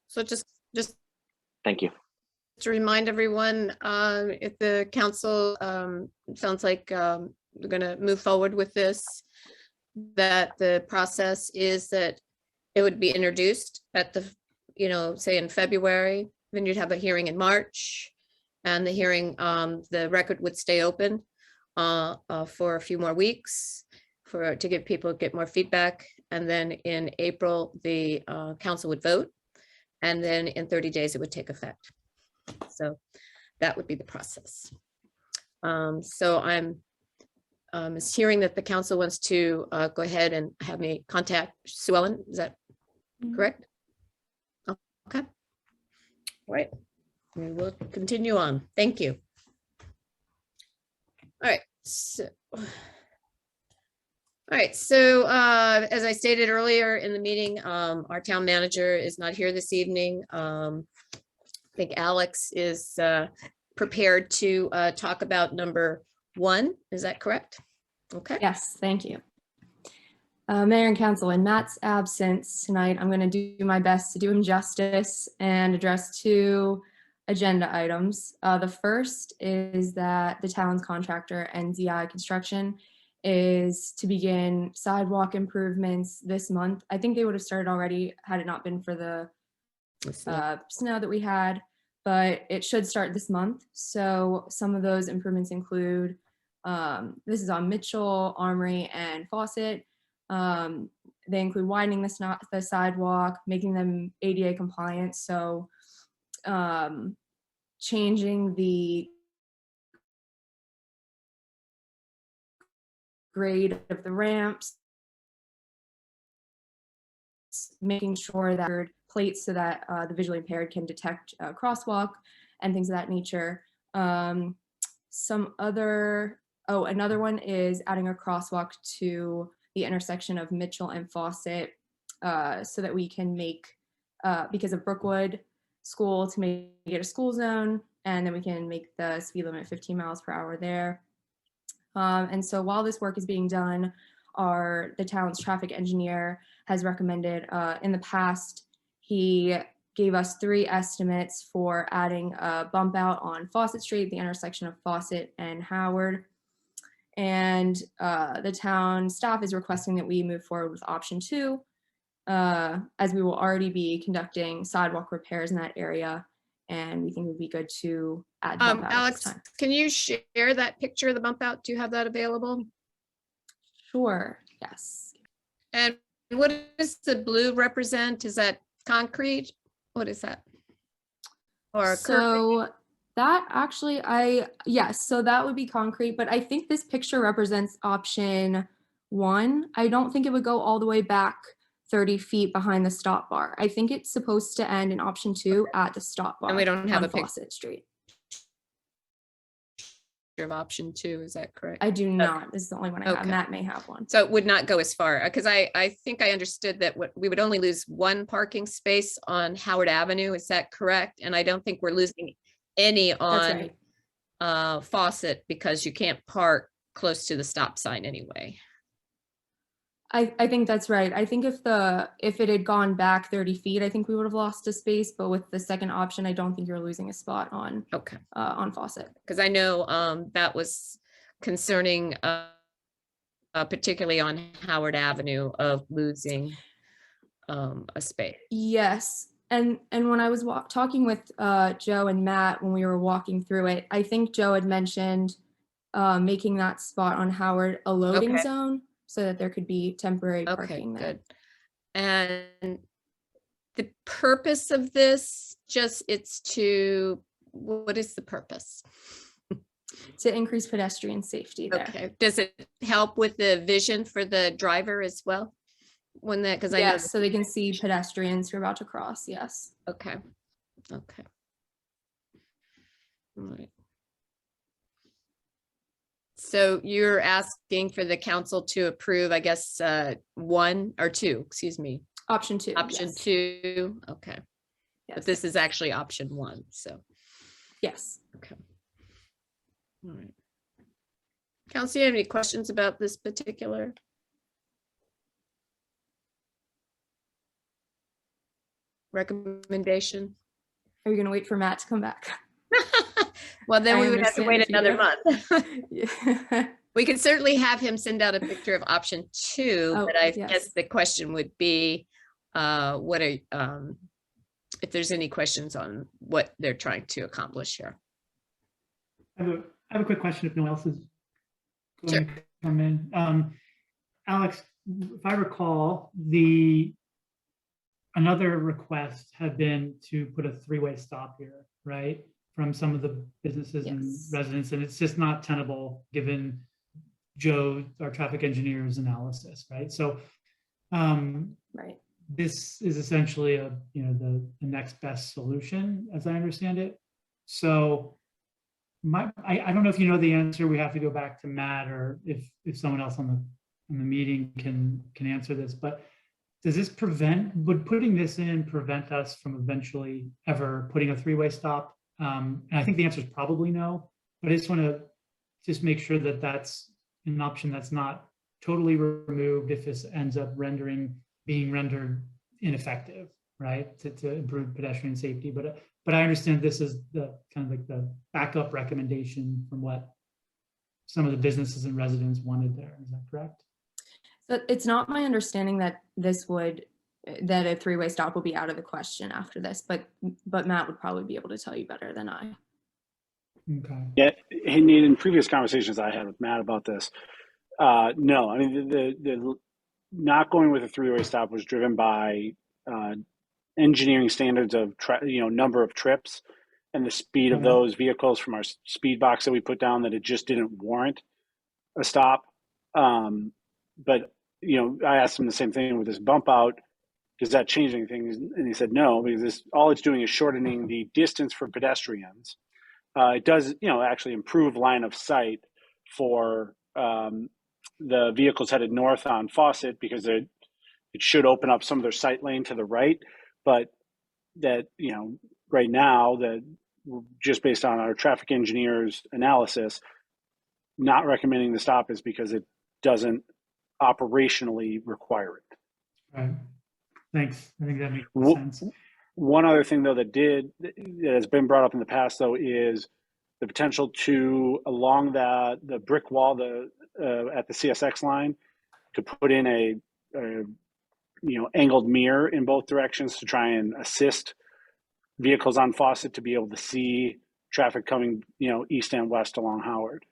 [SPEAKER 1] So just
[SPEAKER 3] Thank you.
[SPEAKER 1] to remind everyone, if the council sounds like they're going to move forward with this, that the process is that it would be introduced at the, say in February, then you'd have a hearing in March, And the hearing, the record would stay open for a few more weeks to give people, get more feedback. And then in April, the council would vote. And then in 30 days, it would take effect. So that would be the process. So I'm hearing that the council wants to go ahead and have me contact Sue Ellen. Is that correct? Okay. All right. We will continue on. Thank you. All right. So as I stated earlier in the meeting, our town manager is not here this evening. I think Alex is prepared to talk about number 1. Is that correct? Okay.
[SPEAKER 12] Yes, thank you. Mayor and Council, in Matt's absence tonight, I'm going to do my best to do him justice and address 2 agenda items. The first is that the town's contractor, NZI Construction, is to begin sidewalk improvements this month. I think they would have started already had it not been for the snow that we had, but it should start this month. So some of those improvements include, this is on Mitchell, Armory, and Fawcett. They include widening the sidewalk, making them ADA compliant. So changing the grade of the ramps, making sure that plates so that the visually impaired can detect a crosswalk and things of that nature. Another one is adding a crosswalk to the intersection of Mitchell and Fawcett so that we can make, because of Brookwood School, to make it a school zone, and then we can make the speed limit 15 miles per hour there. And so while this work is being done, the town's traffic engineer has recommended, in the past, he gave us 3 estimates for adding a bump out on Fawcett Street, the intersection of Fawcett and Howard. And the town staff is requesting that we move forward with option 2, as we will already be conducting sidewalk repairs in that area. And we think it would be good to add bump out at
[SPEAKER 1] Alex,
[SPEAKER 12] this time.
[SPEAKER 1] can you share that picture of the bump out? Do you have that available?
[SPEAKER 12] Sure, yes.
[SPEAKER 1] And what does the blue represent? Is that concrete? What is that? Or
[SPEAKER 12] So that actually, yes, so that would be concrete, but I think this picture represents option 1. I don't think it would go all the way back 30 feet behind the stop bar. I think it's supposed to end in option 2 at the stop bar.
[SPEAKER 1] And we don't have
[SPEAKER 12] on
[SPEAKER 1] a picture
[SPEAKER 12] Fawcett Street.
[SPEAKER 1] of option 2, is that correct?
[SPEAKER 12] I do not. This is the only one I have.
[SPEAKER 1] Okay.
[SPEAKER 12] Matt may have one.
[SPEAKER 1] So it would not go as far, because I think I understood that we would only lose 1 parking space on Howard Avenue. Is that correct? And I don't think we're losing any
[SPEAKER 12] That's
[SPEAKER 1] on
[SPEAKER 12] right.
[SPEAKER 1] Fawcett, because you can't park close to the stop sign anyway.
[SPEAKER 12] I think that's right. I think if it had gone back 30 feet, I think we would have lost a space. But with the second option, I don't think you're losing a spot on
[SPEAKER 1] Okay.
[SPEAKER 12] On Fawcett.
[SPEAKER 1] Because I know that was concerning, particularly on Howard Avenue, of losing a space.
[SPEAKER 12] Yes. And when I was talking with Joe and Matt when we were walking through it, I think Joe had mentioned making that spot on Howard a loading
[SPEAKER 1] Okay.
[SPEAKER 12] zone so that there could be temporary
[SPEAKER 1] Okay,
[SPEAKER 12] parking there.
[SPEAKER 1] good. And the purpose of this, what is the purpose?
[SPEAKER 12] To increase pedestrian safety there.
[SPEAKER 1] Okay, does it help with the vision for the driver as well? Because I know.
[SPEAKER 12] Yes, so they can see pedestrians who are about to cross, yes.
[SPEAKER 1] Okay, okay. All right. So you're asking for the council to approve, I guess, 1 or 2, excuse me.
[SPEAKER 12] Option 2.
[SPEAKER 1] Option
[SPEAKER 12] yes.
[SPEAKER 1] 2, okay. But
[SPEAKER 12] Yes.
[SPEAKER 1] this is actually option 1, so,
[SPEAKER 12] Yes.
[SPEAKER 1] okay. All right. Council, you have any questions about this particular? Recommendation?
[SPEAKER 12] Are you going to wait for Matt to come back?
[SPEAKER 1] Well, then
[SPEAKER 12] I
[SPEAKER 1] we would have to
[SPEAKER 12] understand
[SPEAKER 1] wait
[SPEAKER 12] if you
[SPEAKER 1] another
[SPEAKER 12] do.
[SPEAKER 1] month.
[SPEAKER 12] Yeah.
[SPEAKER 1] We could certainly have him send out a picture of option 2,
[SPEAKER 12] Oh,
[SPEAKER 1] but I
[SPEAKER 12] yes.
[SPEAKER 1] guess the question would be, if there's any questions on what they're trying to accomplish here.
[SPEAKER 4] I have a quick question if no one else is
[SPEAKER 1] Sure.
[SPEAKER 4] going to come in. Alex, if I recall, another request had been to put a three-way stop here, right? From some of the businesses and
[SPEAKER 12] Yes.
[SPEAKER 4] residents, and it's just not tenable given Joe, our traffic engineer's analysis, right? So
[SPEAKER 12] Right.
[SPEAKER 4] this is essentially the next best solution, as I understand it. So I don't know if you know the answer. We have to go back to Matt, or if someone else on the meeting can answer this. But does this would putting this in prevent us from eventually ever putting a three-way stop? And I think the answer is probably no. But I just want to make sure that that's an option that's not totally removed if this ends up being rendered ineffective, right? To improve pedestrian safety. But I understand this is the kind of like the backup recommendation from what some of the businesses and residents wanted there. Is that correct?
[SPEAKER 12] So it's not my understanding that that a three-way stop will be out of the question after this, but Matt would probably be able to tell you better than I.
[SPEAKER 4] Okay.
[SPEAKER 2] Yeah, in previous conversations I had with Matt about this, no, I mean, the not going with a three-way stop was driven by engineering standards of number of trips and the speed of those vehicles from our speed box that we put down, that it just didn't warrant a stop. But I asked him the same thing with this bump out. Does that change anything? And he said no, because all it's doing is shortening the distance for pedestrians. It does, actually improve line of sight for the vehicles headed north on Fawcett, because it should open up some of their sight lane to the right. But that, right now, that just based on our traffic engineer's analysis, not recommending the stop is because it doesn't operationally require it.
[SPEAKER 4] Right. Thanks. I think that makes sense.
[SPEAKER 2] One other thing, though, that has been brought up in the past, though, is the potential to, along the brick wall, at the CSX line, to put in a angled mirror in both directions to try and assist vehicles on Fawcett to be able to see traffic coming, east and west along Howard.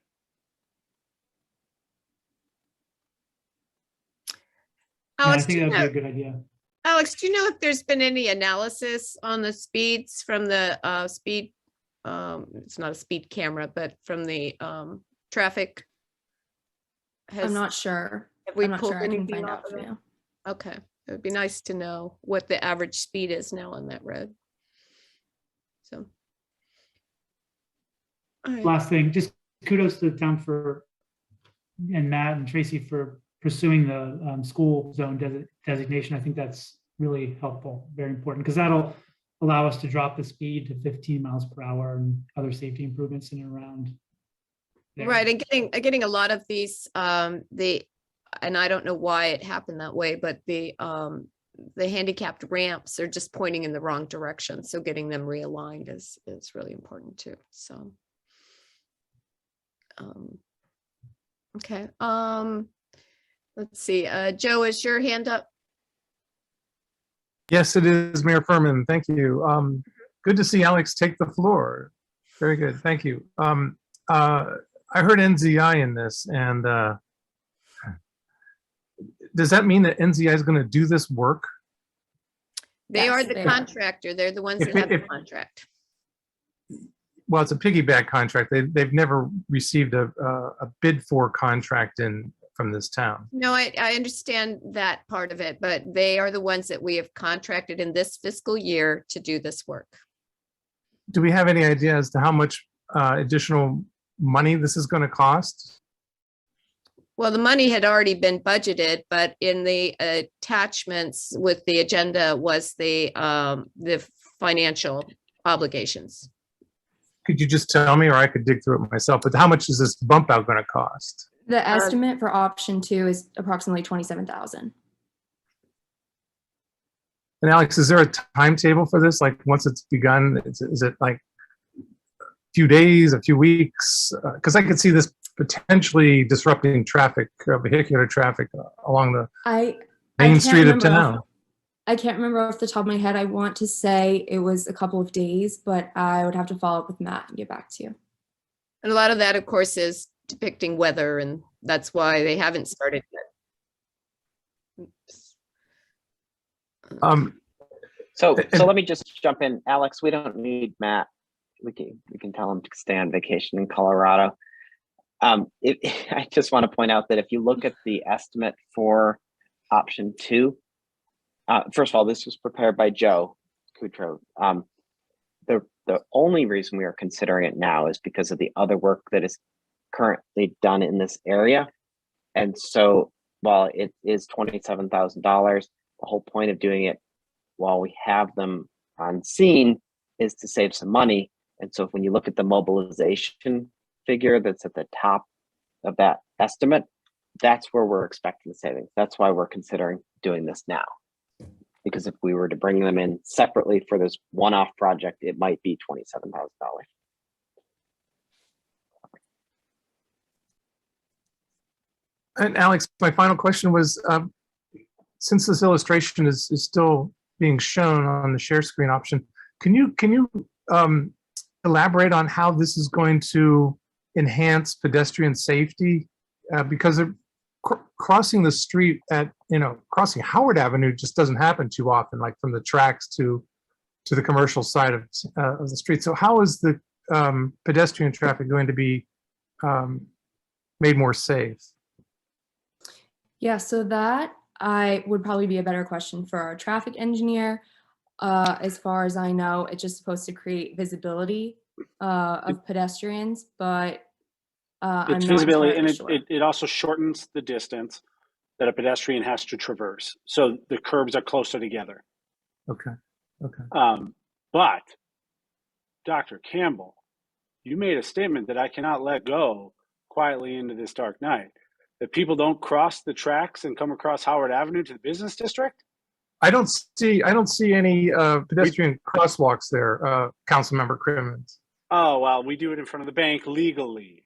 [SPEAKER 1] Alex,
[SPEAKER 4] I think that would be a good idea.
[SPEAKER 1] Alex, do you know if there's been any analysis on the speeds from the speed? It's not a speed camera, but from the traffic.
[SPEAKER 12] I'm not sure.
[SPEAKER 1] Have we
[SPEAKER 12] I'm not
[SPEAKER 1] pulled
[SPEAKER 12] sure. I can
[SPEAKER 1] anything
[SPEAKER 12] find
[SPEAKER 1] off
[SPEAKER 12] out
[SPEAKER 1] of
[SPEAKER 12] for
[SPEAKER 1] it?
[SPEAKER 12] you.
[SPEAKER 1] Okay, it would be nice to know what the average speed is now on that road. So. All right.
[SPEAKER 4] Last thing, just kudos to the town and Matt and Tracy for pursuing the school zone designation. I think that's really helpful, very important, because that'll allow us to drop the speed to 15 miles per hour and other safety improvements in and around there.
[SPEAKER 1] Right, and getting a lot of these, and I don't know why it happened that way, but the handicapped ramps are just pointing in the wrong direction. So getting them realigned is really important too. So, okay. Let's see. Joe, is your hand up?
[SPEAKER 10] Yes, it is, Mayor Furman. Thank you. Good to see Alex take the floor. Very good. Thank you. I heard NZI in this, and does that mean that NZI is going to do this work?
[SPEAKER 1] They
[SPEAKER 12] Yes,
[SPEAKER 1] are the
[SPEAKER 12] they are.
[SPEAKER 1] contractor. They're the ones that have the contract.
[SPEAKER 10] Well, it's a piggyback contract. They've never received a bid for contract from this town.
[SPEAKER 1] No, I understand that part of it, but they are the ones that we have contracted in this fiscal year to do this work.
[SPEAKER 10] Do we have any idea as to how much additional money this is going to cost?
[SPEAKER 1] Well, the money had already been budgeted, but in the attachments with the agenda was the financial obligations.
[SPEAKER 10] Could you just tell me, or I could dig through it myself, but how much is this bump out going to cost?
[SPEAKER 12] The estimate for option 2 is approximately 27,000.
[SPEAKER 10] And Alex, is there a timetable for this? Like once it's begun, is it like a few days, a few weeks? Because I could see this potentially disrupting traffic, vehicular traffic along the main street of town.
[SPEAKER 12] I can't remember off the top of my head. I want to say it was a couple of days, but I would have to follow up with Matt and get back to you.
[SPEAKER 1] And a lot of that, of course, is depicting weather, and that's why they haven't started yet. Oops.
[SPEAKER 3] So let me just jump in. Alex, we don't need Matt. We can tell him to stay on vacation in Colorado. I just want to point out that if you look at the estimate for option 2, first of all, this was prepared by Joe Kutro. The only reason we are considering it now is because of the other work that is currently done in this area. And so while it is $27,000, the whole point of doing it while we have them on scene is to save some money. And so when you look at the mobilization figure that's at the top of that estimate, that's where we're expecting the savings. That's why we're considering doing this now. Because if we were to bring them in separately for this one-off project, it might be $27,000.
[SPEAKER 10] And Alex, my final question was, since this illustration is still being shown on the share screen option, can you elaborate on how this is going to enhance pedestrian safety? Because crossing the street crossing Howard Avenue just doesn't happen too often, like from the tracks to the commercial side of the street. So how is the pedestrian traffic going to be made more safe?
[SPEAKER 12] Yeah, so that would probably be a better question for our traffic engineer. As far as I know, it's just supposed to create visibility of pedestrians, but I'm
[SPEAKER 2] It's
[SPEAKER 12] not
[SPEAKER 2] visibility, and
[SPEAKER 12] entirely sure.
[SPEAKER 2] it also shortens the distance that a pedestrian has to traverse. So the curbs are closer together.
[SPEAKER 10] Okay.
[SPEAKER 2] But Dr. Campbell, you made a statement that I cannot let go quietly into this dark night. That people don't cross the tracks and come across Howard Avenue to the business district?
[SPEAKER 10] I don't see any pedestrian crosswalks there, Councilmember Crimmins.
[SPEAKER 2] Oh, well, we do it in front of the bank legally.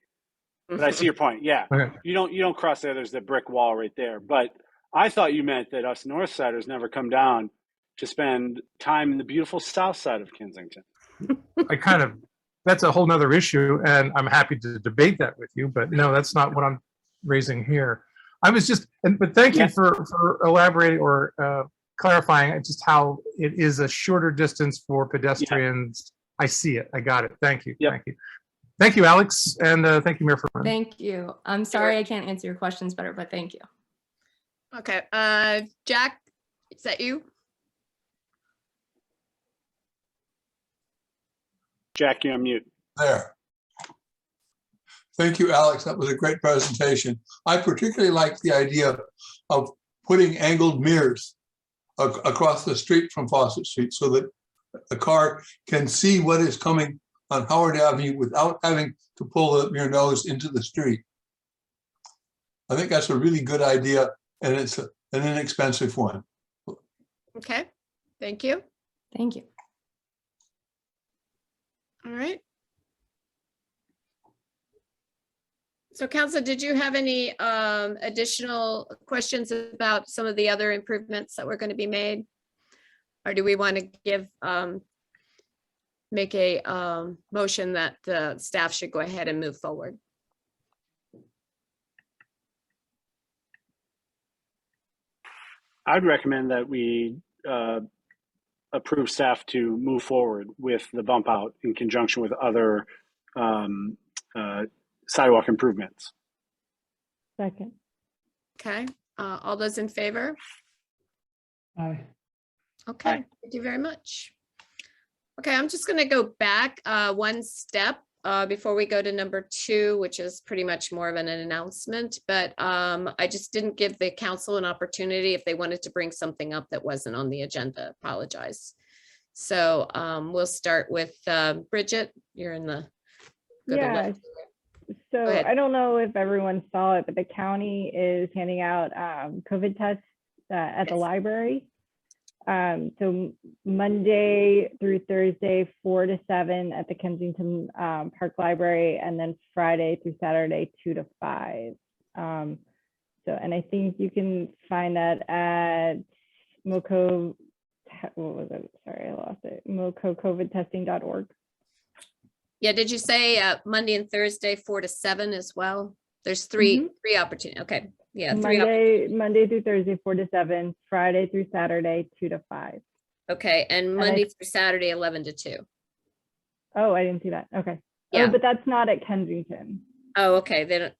[SPEAKER 2] But I see your point. Yeah,
[SPEAKER 10] Okay.
[SPEAKER 2] you don't cross there. There's the brick wall right there. But I thought you meant that us Northsiders never come down to spend time in the beautiful South Side of Kensington.
[SPEAKER 10] That's a whole nother issue, and I'm happy to debate that with you. But no, that's not what I'm raising here. I was just, but thank you for elaborating or clarifying just how it is a shorter distance for pedestrians. I see it. I got it. Thank you.
[SPEAKER 2] Yep.
[SPEAKER 10] Thank you. Thank you, Alex. And thank you, Mayor Furman.
[SPEAKER 12] Thank you. I'm sorry I can't answer your questions better, but thank you.
[SPEAKER 1] Okay, Jack, is that you?
[SPEAKER 2] Jack, you're on mute.
[SPEAKER 6] There. Thank you, Alex. That was a great presentation. I particularly like the idea of putting angled mirrors across the street from Fawcett Street so that a car can see what is coming on Howard Avenue without having to pull your nose into the street. I think that's a really good idea, and it's an inexpensive one.
[SPEAKER 1] Okay, thank you.
[SPEAKER 12] Thank you.
[SPEAKER 1] All right. So Council, did you have any additional questions about some of the other improvements that were going to be made? Or do we want to give, make a motion that the staff should go ahead and move forward?
[SPEAKER 2] I'd recommend that we approve staff to move forward with the bump out in conjunction with other sidewalk improvements.
[SPEAKER 8] Second.
[SPEAKER 1] Okay, all those in favor?
[SPEAKER 4] Aye.
[SPEAKER 1] Okay, thank you very much. Okay, I'm just going to go back one step before we go to number 2, which is pretty much more of an announcement, but I just didn't give the council an opportunity if they wanted to bring something up that wasn't on the agenda. Apologize. So we'll start with Bridget. You're in the
[SPEAKER 8] Yeah. So I don't know if everyone saw it, but the county is handing out COVID tests at the library. So Monday through Thursday, 4 to 7 at the Kensington Park Library, and then Friday through Saturday, 2 to 5. And I think you can find that at MoCo, what was it? Sorry, I lost it. MoCoCovidTesting.org.
[SPEAKER 1] Yeah, did you say Monday and Thursday, 4 to 7 as well? There's three opportunities. Okay, yeah,
[SPEAKER 8] Monday through Thursday, 4 to 7, Friday through Saturday, 2 to 5.
[SPEAKER 1] Okay, and Monday through Saturday, 11 to 2.
[SPEAKER 8] Oh, I didn't see that. Okay.
[SPEAKER 1] Yeah.
[SPEAKER 8] Oh, but that's not at Kensington.
[SPEAKER 1] Oh, okay, then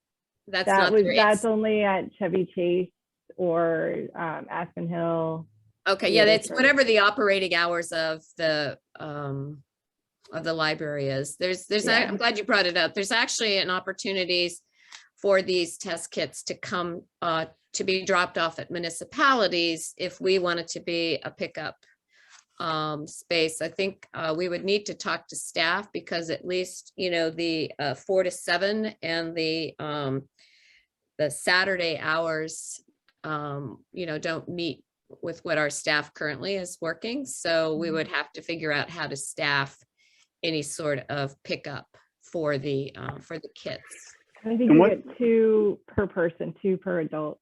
[SPEAKER 1] that's not there.
[SPEAKER 8] That's only at Chevy Chase or Aspen Hill.
[SPEAKER 1] Okay, yeah, that's whatever the operating hours of the library is. I'm glad you brought it up. There's actually an opportunities for these test kits to come to be dropped off at municipalities if we want it to be a pickup space. I think we would need to talk to staff because at least, you know, the 4 to 7 and the Saturday hours, you know, don't meet with what our staff currently is working. So we would have to figure out how to staff any sort of pickup for the kits.
[SPEAKER 8] I think you get 2 per person, 2 per adult.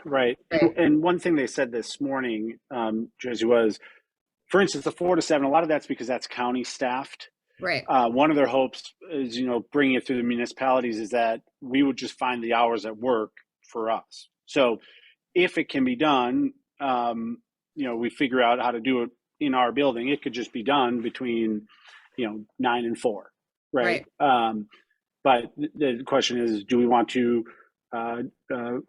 [SPEAKER 2] Right. And one thing they said this morning, Josie, was, for instance, the 4 to 7, a lot of that's because that's county staffed.
[SPEAKER 1] Right.
[SPEAKER 2] One of their hopes is, you know, bringing it through the municipalities is that we would just find the hours that work for us. So if it can be done, you know, we figure out how to do it in our building, it could just be done between, you know, 9 and 4. Right. But the question is, do we want to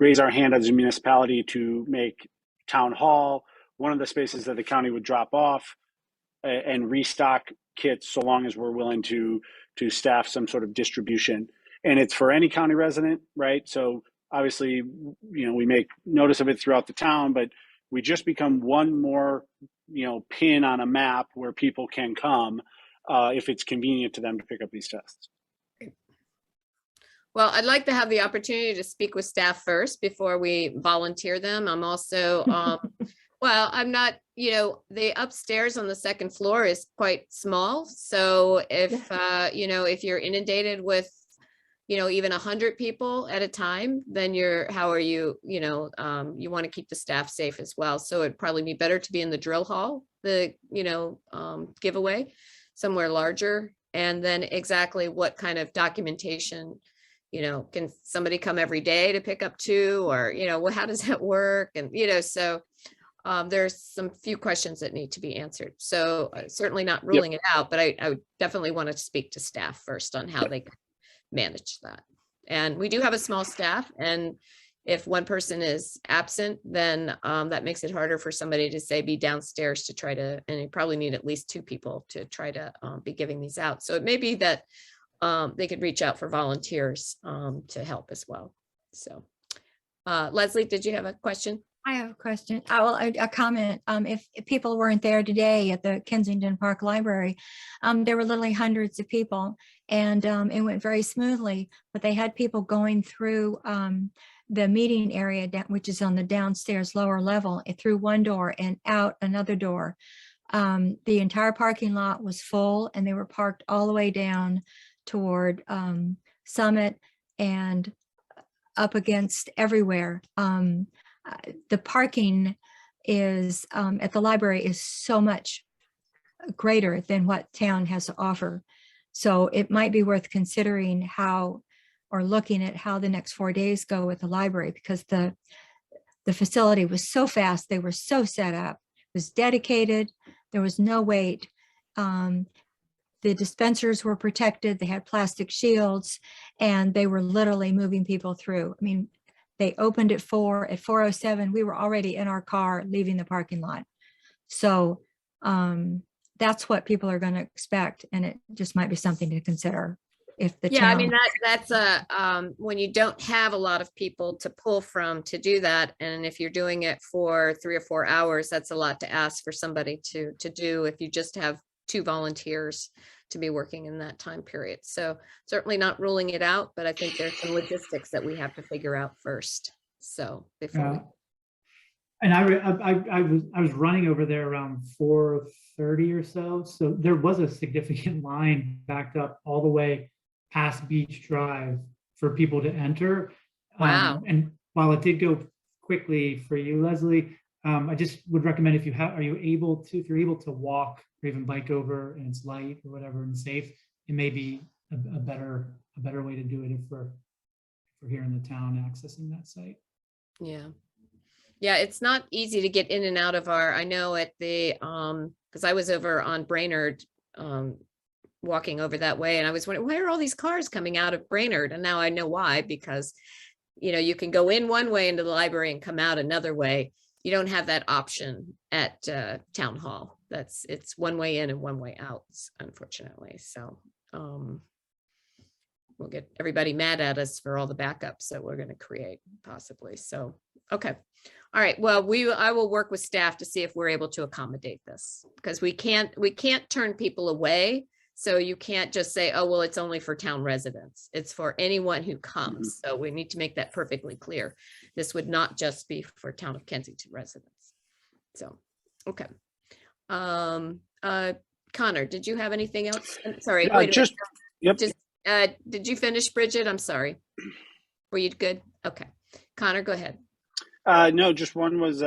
[SPEAKER 2] raise our hand as a municipality to make Town Hall one of the spaces that the county would drop off and restock kits so long as we're willing to staff some sort of distribution? And it's for any county resident, right? So obviously, you know, we make notice of it throughout the town, but we just become one more, you know, pin on a map where people can come if it's convenient to them to pick up these tests.
[SPEAKER 1] Well, I'd like to have the opportunity to speak with staff first before we volunteer them. I'm also, well, I'm not, you know, the upstairs on the second floor is quite small. So if, you know, if you're inundated with, you know, even 100 people at a time, then how are you, you know, you want to keep the staff safe as well. So it'd probably be better to be in the drill hall, the, you know, giveaway, somewhere larger. And then exactly what kind of documentation, you know, can somebody come every day to pick up 2, or, you know, well, how does that work? And, you know, so there's some few questions that need to be answered. So certainly not ruling it out, but I would definitely want to speak to staff first on how they can manage that. And we do have a small staff, and if one person is absent, then that makes it harder for somebody to say be downstairs to try to, and you probably need at least 2 people to try to be giving these out. So it may be that they could reach out for volunteers to help as well. So Leslie, did you have a question?
[SPEAKER 13] I have a question. A comment. If people weren't there today at the Kensington Park Library, there were literally hundreds of people, and it went very smoothly. But they had people going through the meeting area, which is on the downstairs lower level, through one door and out another door. The entire parking lot was full, and they were parked all the way down toward Summit and up against everywhere. The parking is at the library is so much greater than what town has to offer. So it might be worth considering how, or looking at how the next 4 days go with the library, because the facility was so fast. They were so set up, it was dedicated. There was no wait. The dispensers were protected. They had plastic shields, and they were literally moving people through. I mean, they opened at 4. At 4:07, we were already in our car leaving the parking lot. So that's what people are going to expect, and it just might be something to consider. If the
[SPEAKER 1] I mean, that's when you don't have a lot of people to pull from to do that, and if you're doing it for 3 or 4 hours, that's a lot to ask for somebody to do if you just have 2 volunteers to be working in that time period. So certainly not ruling it out, but I think there's some logistics that we have to figure out first. So before
[SPEAKER 4] and I was running over there around 4:30 or so. So there was a significant line backed up all the way past Beach Drive for people to enter.
[SPEAKER 1] Wow.
[SPEAKER 4] And while it did go quickly for you, Leslie, I just would recommend if you're able to walk or even bike over and it's light or whatever and safe, it may be a better way to do it if we're here in the town accessing that site.
[SPEAKER 1] Yeah. Yeah, it's not easy to get in and out of I know at the, because I was over on Brainerd, walking over that way, and I was wondering, why are all these cars coming out of Brainerd? And now I know why, because, you can go in one way into the library and come out another way. You don't have that option at Town Hall. It's one way in and one way out, unfortunately. So we'll get everybody mad at us for all the backups that we're going to create possibly. So, okay. All right. Well, I will work with staff to see if we're able to accommodate this, because we can't turn people away. So you can't just say, oh, well, it's only for town residents. It's for anyone who comes. So we need to make that perfectly clear. This would not just be for Town of Kensington residents. So, okay. Connor, did you have anything else? Sorry. Wait a minute.
[SPEAKER 2] Yep.
[SPEAKER 1] Did you finish, Bridget? I'm sorry. Were you good? Okay. Connor, go ahead.
[SPEAKER 2] No, just one was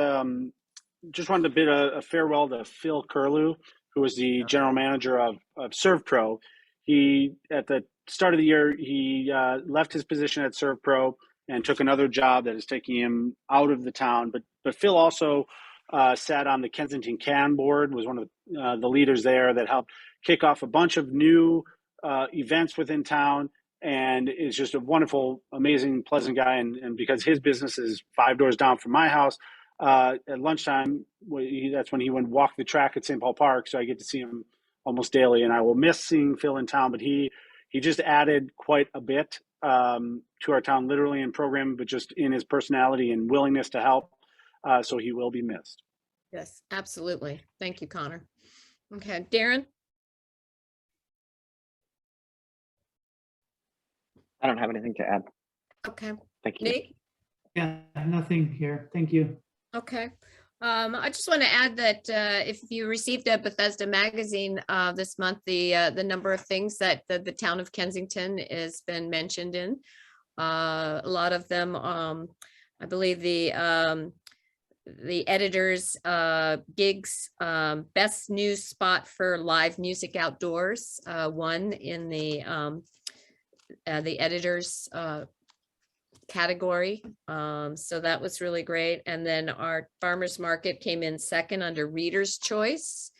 [SPEAKER 2] just wanted to bid a farewell to Phil Curlew, who was the general manager of ServPro. He, at the start of the year, he left his position at ServPro and took another job that is taking him out of the town. But Phil also sat on the Kensington CAN board, was one of the leaders there that helped kick off a bunch of new events within town, and is just a wonderful, amazing, pleasant guy. And because his business is 5 doors down from my house, at lunchtime, that's when he would walk the track at St. Paul Park. So I get to see him almost daily, and I will miss seeing Phil in town, but he just added quite a bit to our town, literally in program, but just in his personality and willingness to help. So he will be missed.
[SPEAKER 1] Yes, absolutely. Thank you, Connor. Okay, Darren?
[SPEAKER 3] I don't have anything to add.
[SPEAKER 1] Okay.
[SPEAKER 3] Thank you.
[SPEAKER 1] Nate?
[SPEAKER 4] Yeah, nothing here. Thank you.
[SPEAKER 1] Okay. I just want to add that if you received a Bethesda magazine this month, the number of things that the town of Kensington has been mentioned in, a lot of them, I believe the editors gigs, best news spot for live music outdoors, won in the editors category. So that was really great. And then our farmers market came in second under Reader's Choice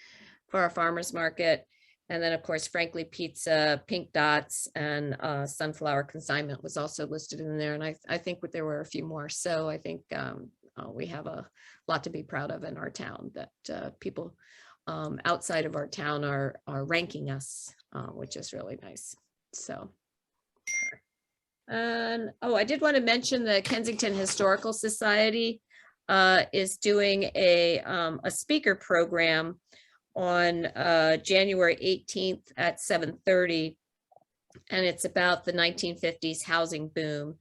[SPEAKER 1] for our farmers market. And then of course, Frankly Pizza, Pink Dots, and Sunflower Consignment was also listed in there. And I think there were a few more. So I think we have a lot to be proud of in our town, that people outside of our town are ranking us, which is really nice. So. And I did want to mention the Kensington Historical Society is doing a speaker program on January 18th at 7:30, and it's about the 1950s housing boom.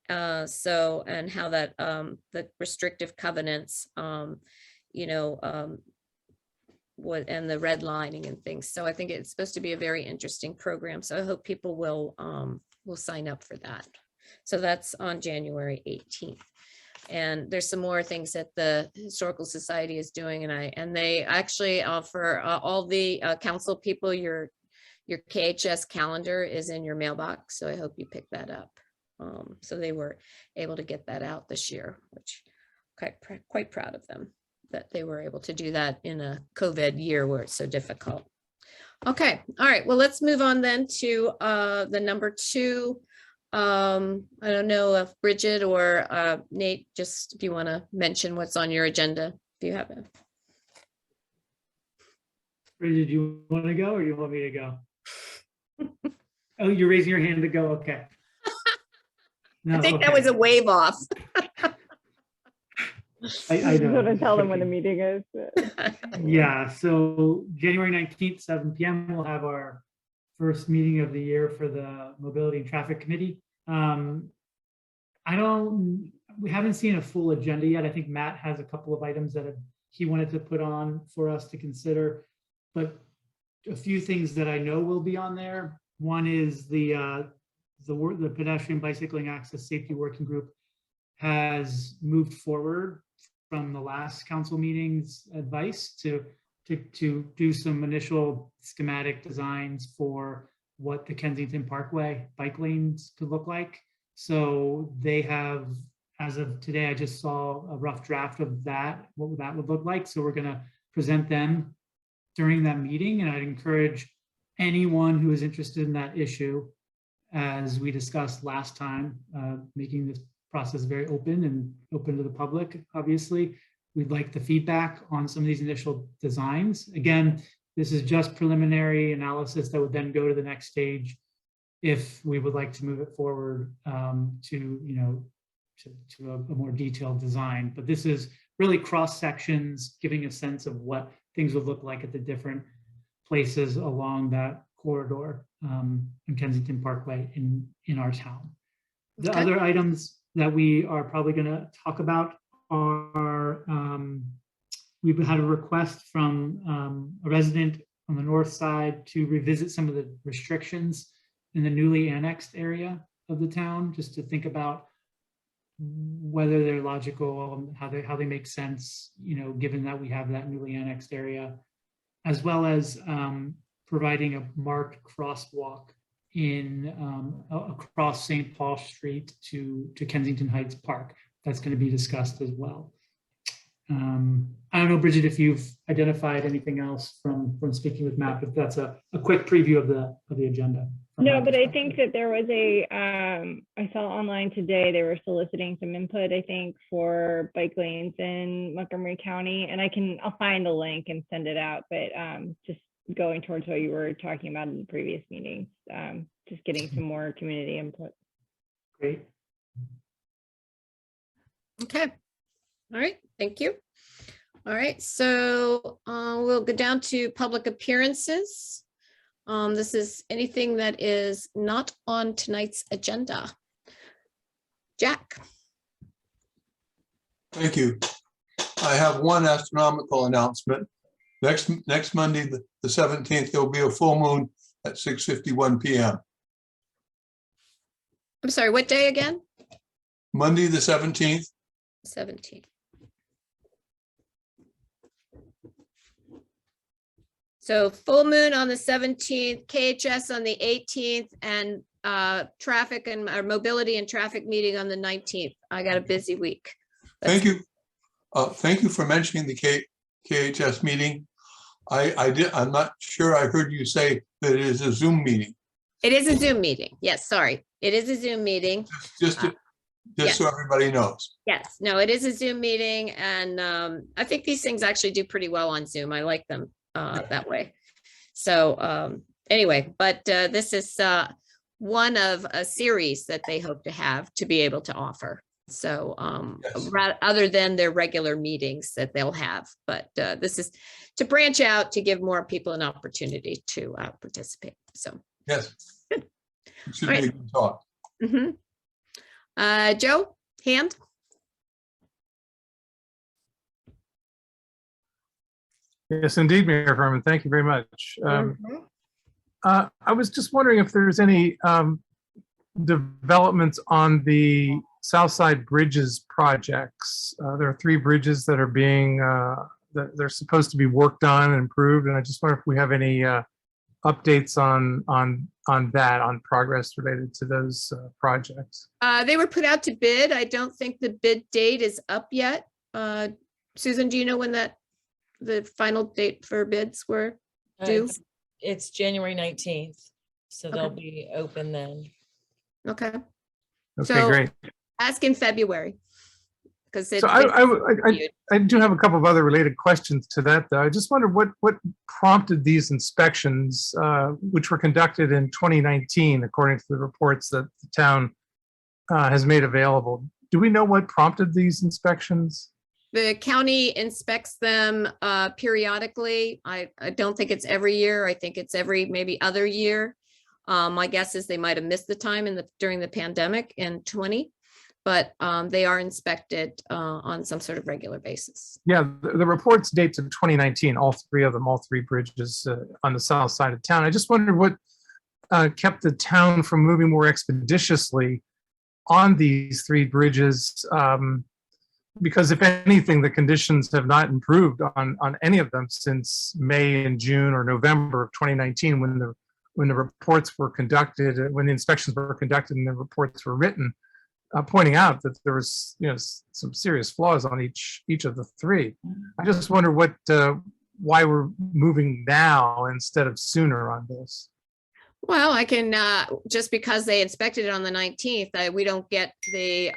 [SPEAKER 1] And how that the restrictive covenants, and the redlining and things. So I think it's supposed to be a very interesting program. So I hope people will sign up for that. So that's on January 18th. And there's some more things that the Historical Society is doing, and they actually offer all the council people your KHS calendar is in your mailbox. So I hope you pick that up. So they were able to get that out this year, which quite proud of them that they were able to do that in a COVID year where it's so difficult. Okay, all right, well, let's move on then to the number 2. I don't know if Bridget or Nate, just if you want to mention what's on your agenda, if you have it.
[SPEAKER 4] Bridget, do you want to go or do you want me to go? Oh, you're raising your hand to go, okay. No,
[SPEAKER 1] I think that was a wave off.
[SPEAKER 4] I
[SPEAKER 8] just want to tell them when the meeting is.
[SPEAKER 4] Yeah, so January 19th, 7 p.m. we'll have our first meeting of the year for the Mobility and Traffic Committee. We haven't seen a full agenda yet. I think Matt has a couple of items that he wanted to put on for us to consider, but a few things that I know will be on there. One is the Pedestrian Bicycling Access Safety Working Group has moved forward from the last council meeting's advice to do some initial schematic designs for what the Kensington Parkway bike lanes could look like. So they have, as of today, I just saw a rough draft of that, what that would look like. So we're gonna present them during that meeting, and I'd encourage anyone who is interested in that issue, as we discussed last time, making this process very open and open to the public. Obviously, we'd like the feedback on some of these initial designs. Again, this is just preliminary analysis that would then go to the next stage if we would like to move it forward to a more detailed design. But this is really cross sections, giving a sense of what things would look like at the different places along that corridor in Kensington Parkway in our town. The
[SPEAKER 1] Okay.
[SPEAKER 4] other items that we are probably going to talk about are, we've had a request from a resident on the north side to revisit some of the restrictions in the newly annexed area of the town, just to think about whether they're logical, how they make sense, given that we have that newly annexed area, as well as providing a marked crosswalk in across St. Paul Street to Kensington Heights Park. That's going to be discussed as well. I don't know, Bridget, if you've identified anything else from speaking with Matt, but that's a quick preview of the agenda.
[SPEAKER 8] No, but I think that there was I saw online today, they were soliciting some input, I think, for bike lanes in Montgomery County, and I'll find the link and send it out, but just going towards what you were talking about in the previous meetings, just getting some more community input.
[SPEAKER 4] Great.
[SPEAKER 1] Okay. All right. Thank you. All right. So we'll go down to public appearances. This is anything that is not on tonight's agenda. Jack.
[SPEAKER 6] Thank you. I have one astronomical announcement. Next Monday, the 17th, there will be a full moon at 6:51 p.m.
[SPEAKER 1] I'm sorry, what day again?
[SPEAKER 6] Monday, the 17th.
[SPEAKER 1] 17th. So full moon on the 17th, KHS on the 18th, and traffic and mobility and traffic meeting on the 19th. I got a busy week.
[SPEAKER 6] Thank you. Thank you for mentioning the KHS meeting. I'm not sure I heard you say that it is a Zoom meeting.
[SPEAKER 1] It is a Zoom meeting. Yes, sorry. It is a Zoom meeting.
[SPEAKER 6] Just
[SPEAKER 1] yes.
[SPEAKER 6] So everybody knows.
[SPEAKER 1] Yes, no, it is a Zoom meeting, and I think these things actually do pretty well on Zoom. I like them that way. So anyway, but this is one of a series that they hope to have to be able to offer. So
[SPEAKER 6] Yes.
[SPEAKER 1] other than their regular meetings that they'll have, but this is to branch out to give more people an opportunity to participate. So
[SPEAKER 6] Yes.
[SPEAKER 1] Good.
[SPEAKER 6] It should
[SPEAKER 1] All
[SPEAKER 6] be
[SPEAKER 1] right.
[SPEAKER 6] a good talk.
[SPEAKER 1] Joe, hand.
[SPEAKER 10] Yes, indeed, Mayor Furman. Thank you very much. I was just wondering if there's any developments on the Southside Bridges projects. There are 3 bridges that are being, that they're supposed to be worked on and improved, and I just wonder if we have any updates on that, on progress related to those projects.
[SPEAKER 1] They were put out to bid. I don't think the bid date is up yet. Susan, do you know when the final date for bids were due?
[SPEAKER 9] It's January 19th, so
[SPEAKER 1] Okay.
[SPEAKER 9] they'll be open then.
[SPEAKER 1] Okay,
[SPEAKER 10] Okay,
[SPEAKER 1] So-
[SPEAKER 10] great.
[SPEAKER 1] ask in February. Because
[SPEAKER 10] So I do have a couple of other related questions to that, though. I just wonder what prompted these inspections, which were conducted in 2019, according to the reports that the town has made available. Do we know what prompted these inspections?
[SPEAKER 1] The county inspects them periodically. I don't think it's every year. I think it's every maybe other year. My guess is they might have missed the time during the pandemic in 20, but they are inspected on some sort of regular basis.
[SPEAKER 10] Yeah, the reports date to 2019, all 3 of them, all 3 bridges on the south side of town. I just wondered what kept the town from moving more expeditiously on these 3 bridges. Because if anything, the conditions have not improved on any of them since May and June or November of 2019, when the reports were conducted, when the inspections were conducted and the reports were written, pointing out that there was, some serious flaws on each of the three. I just wonder why we're moving now instead of sooner on this.
[SPEAKER 1] Well, I can, just because they inspected it on the 19th, we don't get the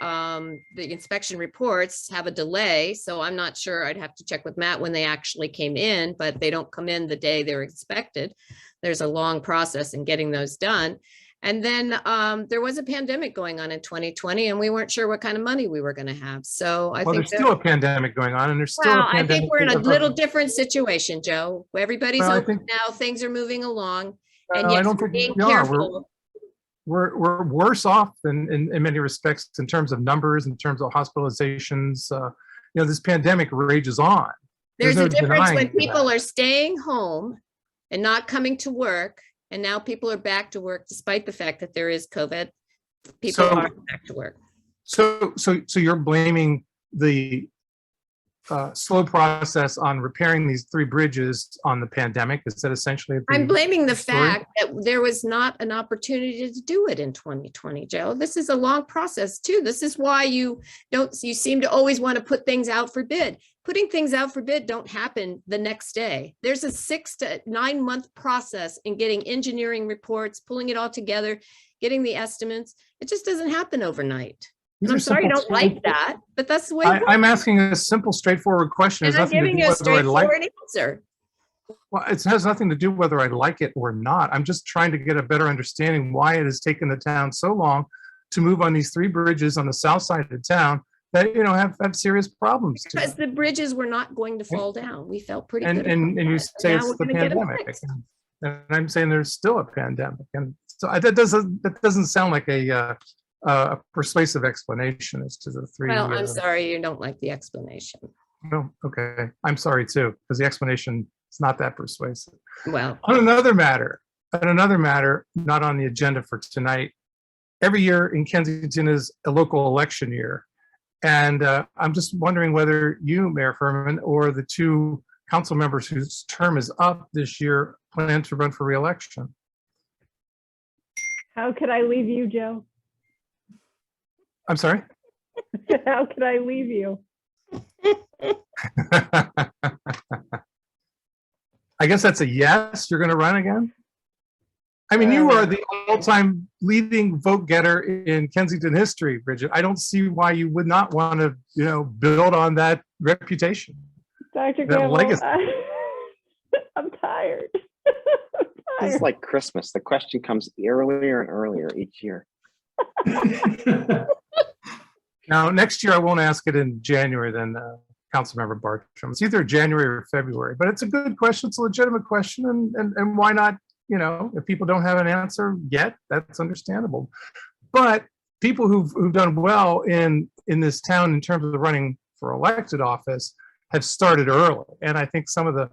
[SPEAKER 1] inspection reports have a delay. So I'm not sure. I'd have to check with Matt when they actually came in, but they don't come in the day they're expected. There's a long process in getting those done. And then there was a pandemic going on in 2020 and we weren't sure what kind of money we were going to have. So I
[SPEAKER 10] Well,
[SPEAKER 1] think
[SPEAKER 10] there's still a pandemic going on, and there's still
[SPEAKER 1] well,
[SPEAKER 10] a
[SPEAKER 1] I
[SPEAKER 10] pandemic.
[SPEAKER 1] think we're in a little different situation, Joe. Everybody's
[SPEAKER 10] Well, I
[SPEAKER 1] open
[SPEAKER 10] think-
[SPEAKER 1] now. Things are moving along. And
[SPEAKER 10] I
[SPEAKER 1] yes,
[SPEAKER 10] don't
[SPEAKER 1] we're
[SPEAKER 10] think
[SPEAKER 1] being
[SPEAKER 10] we are.
[SPEAKER 1] careful.
[SPEAKER 10] We're worse off in many respects in terms of numbers, in terms of hospitalizations. This pandemic rages on.
[SPEAKER 1] There's
[SPEAKER 10] no
[SPEAKER 1] a difference when
[SPEAKER 10] denying
[SPEAKER 1] people
[SPEAKER 10] that.
[SPEAKER 1] are staying home and not coming to work. And now people are back to work despite the fact that there is COVID. People
[SPEAKER 10] So-
[SPEAKER 1] are back to work.
[SPEAKER 10] So you're blaming the slow process on repairing these three bridges on the pandemic? Is that essentially?
[SPEAKER 1] I'm blaming the
[SPEAKER 10] story?
[SPEAKER 1] fact that there was not an opportunity to do it in 2020, Joe. This is a long process too. This is why you seem to always want to put things out for bid. Putting things out for bid don't happen the next day. There's a 6 to 9 month process in getting engineering reports, pulling it all together, getting the estimates. It just doesn't happen overnight.
[SPEAKER 10] These
[SPEAKER 1] And I'm
[SPEAKER 10] are
[SPEAKER 1] sorry you
[SPEAKER 10] simple,
[SPEAKER 1] don't like that, but that's the way. it
[SPEAKER 10] I'm
[SPEAKER 1] works.
[SPEAKER 10] asking a simple, straightforward question. It
[SPEAKER 1] And I'm
[SPEAKER 10] has nothing to
[SPEAKER 1] giving
[SPEAKER 10] do
[SPEAKER 1] you a
[SPEAKER 10] whether I like.
[SPEAKER 1] straightforward answer.
[SPEAKER 10] Well, it has nothing to do whether I like it or not. I'm just trying to get a better understanding why it has taken the town so long to move on these three bridges on the south side of town that have serious problems. to
[SPEAKER 1] Because
[SPEAKER 10] them.
[SPEAKER 1] the bridges were not going to fall down. We felt pretty good.
[SPEAKER 10] And
[SPEAKER 1] about
[SPEAKER 10] you
[SPEAKER 1] that.
[SPEAKER 10] say
[SPEAKER 1] Now
[SPEAKER 10] it's
[SPEAKER 1] we're
[SPEAKER 10] the
[SPEAKER 1] gonna get 'em
[SPEAKER 10] pandemic,
[SPEAKER 1] fixed.
[SPEAKER 10] and I'm saying there's still a pandemic, and so that doesn't sound like a persuasive explanation as to the three.
[SPEAKER 1] Well, I'm sorry you don't like the explanation.
[SPEAKER 10] No, okay, I'm sorry too, because the explanation is not that persuasive.
[SPEAKER 1] Well,
[SPEAKER 10] On another matter, not on the agenda for tonight, every year in Kensington is a local election year. And I'm just wondering whether you, Mayor Furman, or the two council members whose term is up this year plan to run for re-election.
[SPEAKER 8] How could I leave you, Joe?
[SPEAKER 10] I'm sorry?
[SPEAKER 8] How could I leave you?
[SPEAKER 10] I guess that's a yes, you're gonna run again? I mean, you are the all-time leading vote getter in Kensington history, Bridget. I don't see why you would not want to, build on that reputation.
[SPEAKER 8] Dr.
[SPEAKER 10] That
[SPEAKER 8] Campbell,
[SPEAKER 10] legacy.
[SPEAKER 8] I'm tired.
[SPEAKER 3] This is like Christmas. The question comes earlier and earlier each year.
[SPEAKER 10] Now, next year, I won't ask it in January, then Councilmember Bartram. It's either January or February, but it's a good question. It's a legitimate question. And why not, if people don't have an answer yet, that's understandable. But people who've done well in this town in terms of running for elected office have started early. And I think some of the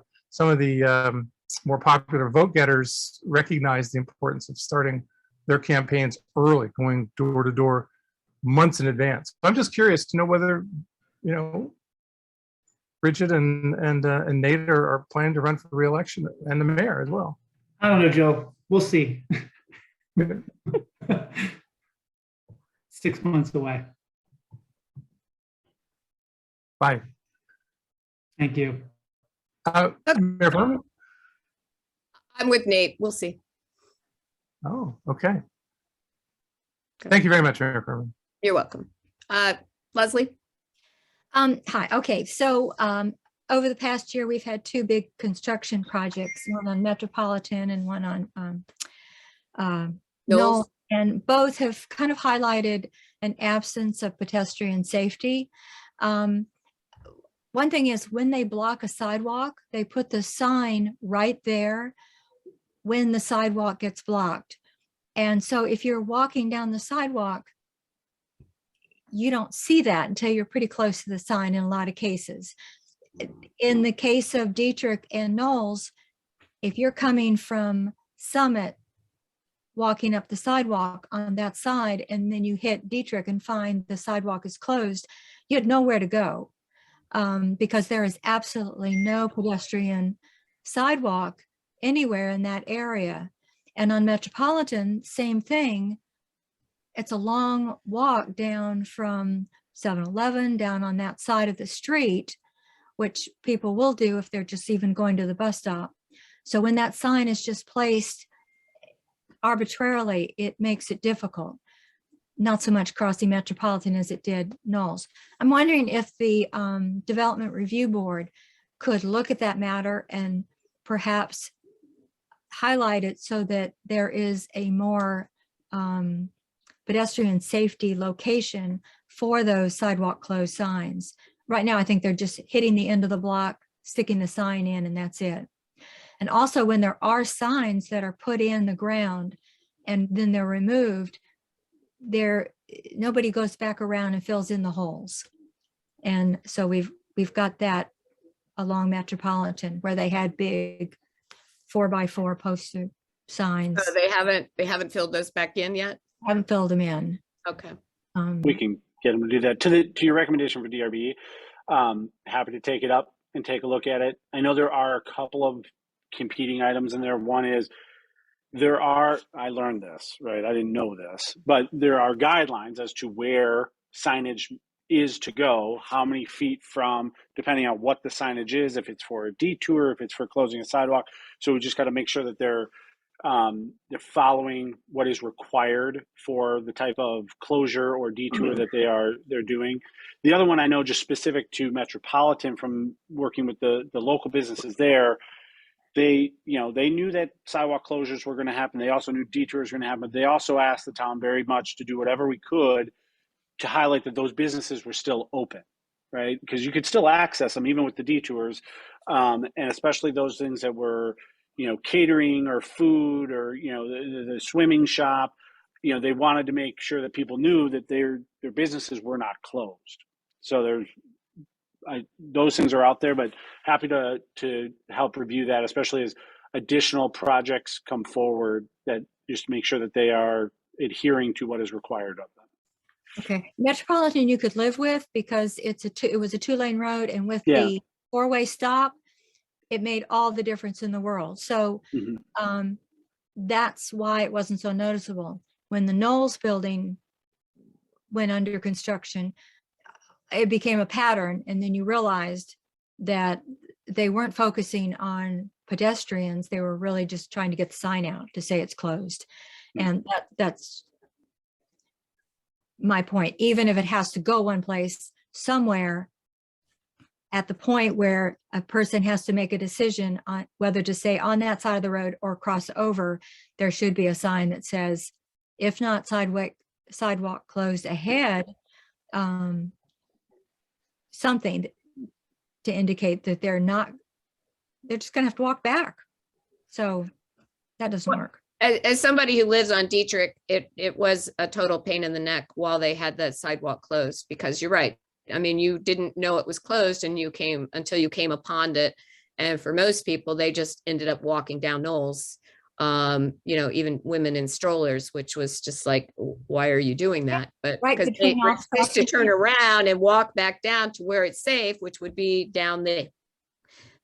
[SPEAKER 10] more popular vote getters recognize the importance of starting their campaigns early, going door to door months in advance. I'm just curious to know whether, Bridget and Nate are planning to run for re-election, and the mayor as well.
[SPEAKER 4] I don't know, Joe. We'll see. 6 months away.
[SPEAKER 10] Bye.
[SPEAKER 4] Thank you.
[SPEAKER 10] Mayor Furman?
[SPEAKER 1] I'm with Nate. We'll see.
[SPEAKER 10] Oh, okay. Thank you very much, Mayor Furman.
[SPEAKER 1] You're welcome. Leslie?
[SPEAKER 13] Hi, okay, so over the past year, we've had two big construction projects, one on Metropolitan and one on
[SPEAKER 1] Knowles.
[SPEAKER 13] Knoll, and both have kind of highlighted an absence of pedestrian safety. One thing is when they block a sidewalk, they put the sign right there when the sidewalk gets blocked. And so if you're walking down the sidewalk, you don't see that until you're pretty close to the sign in a lot of cases. In the case of Dietrich and Knowles, if you're coming from Summit, walking up the sidewalk on that side, and then you hit Dietrich and find the sidewalk is closed, you had nowhere to go because there is absolutely no pedestrian sidewalk anywhere in that area. And on Metropolitan, same thing. It's a long walk down from 7-Eleven down on that side of the street, which people will do if they're just even going to the bus stop. So when that sign is just placed arbitrarily, it makes it difficult. Not so much crossing Metropolitan as it did Knowles. I'm wondering if the Development Review Board could look at that matter and perhaps highlight it so that there is a more pedestrian safety location for those sidewalk closed signs. Right now, I think they're just hitting the end of the block, sticking the sign in, and that's it. And also when there are signs that are put in the ground and then they're removed, nobody goes back around and fills in the holes. And so we've got that along Metropolitan where they had big 4x4 poster signs.
[SPEAKER 1] So they haven't filled those back in yet?
[SPEAKER 13] Haven't filled them in.
[SPEAKER 1] Okay.
[SPEAKER 2] We can get them to do that. To your recommendation for DRB, happy to take it up and take a look at it. I know there are a couple of competing items in there. One is I learned this, right? I didn't know this, but there are guidelines as to where signage is to go, how many feet from, depending on what the signage is, if it's for a detour, if it's for closing a sidewalk. So we just got to make sure that they're following what is required for the type of closure or detour that they're doing. The other one I know, just specific to Metropolitan from working with the local businesses there, they knew that sidewalk closures were going to happen. They also knew detours were going to happen. But they also asked the town very much to do whatever we could to highlight that those businesses were still open, right? Because you could still access them even with the detours, and especially those things that were, catering or food or, the swimming shop. They wanted to make sure that people knew that their businesses were not closed. So those things are out there, but happy to help review that, especially as additional projects come forward, that just make sure that they are adhering to what is required of them.
[SPEAKER 13] Okay, Metropolitan you could live with because it was a 2-lane road, and with the 4-way stop, it made all the difference in the world. So that's why it wasn't so noticeable. When the Knowles building went under construction, it became a pattern, and then you realized that they weren't focusing on pedestrians. They were really just trying to get the sign out to say it's closed. And that's my point. Even if it has to go one place, somewhere at the point where a person has to make a decision on whether to stay on that side of the road or cross over, there should be a sign that says, if not sidewalk closed ahead, something to indicate that they're just gonna have to walk back. So that doesn't work.
[SPEAKER 1] As somebody who lives on Dietrich, it was a total pain in the neck while they had that sidewalk closed, because you're right. I mean, you didn't know it was closed until you came upon it. And for most people, they just ended up walking down Knowles, even women in strollers, which was just like, why are you doing that? But because they were supposed to turn around and walk back down to where it's safe, which would be down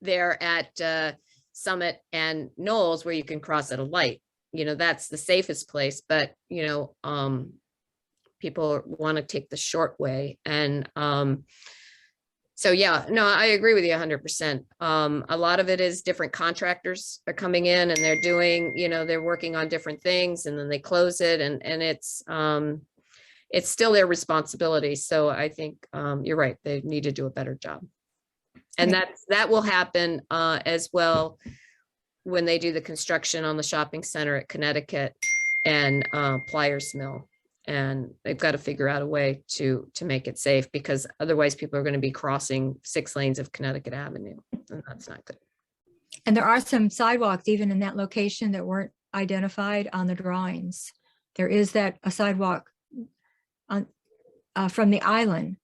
[SPEAKER 1] there at Summit and Knowles, where you can cross at a light. That's the safest place, but people want to take the short way. And so, yeah, no, I agree with you 100%. A lot of it is different contractors are coming in and they're doing, they're working on different things, and then they close it, and it's still their responsibility. So I think you're right. They need to do a better job. And that will happen as well when they do the construction on the shopping center at Connecticut and Pliers Mill. And they've got to figure out a way to make it safe, because otherwise people are going to be crossing 6 lanes of Connecticut Avenue, and that's not good.
[SPEAKER 13] And there are some sidewalks even in that location that weren't identified on the drawings. There is a sidewalk on from the island.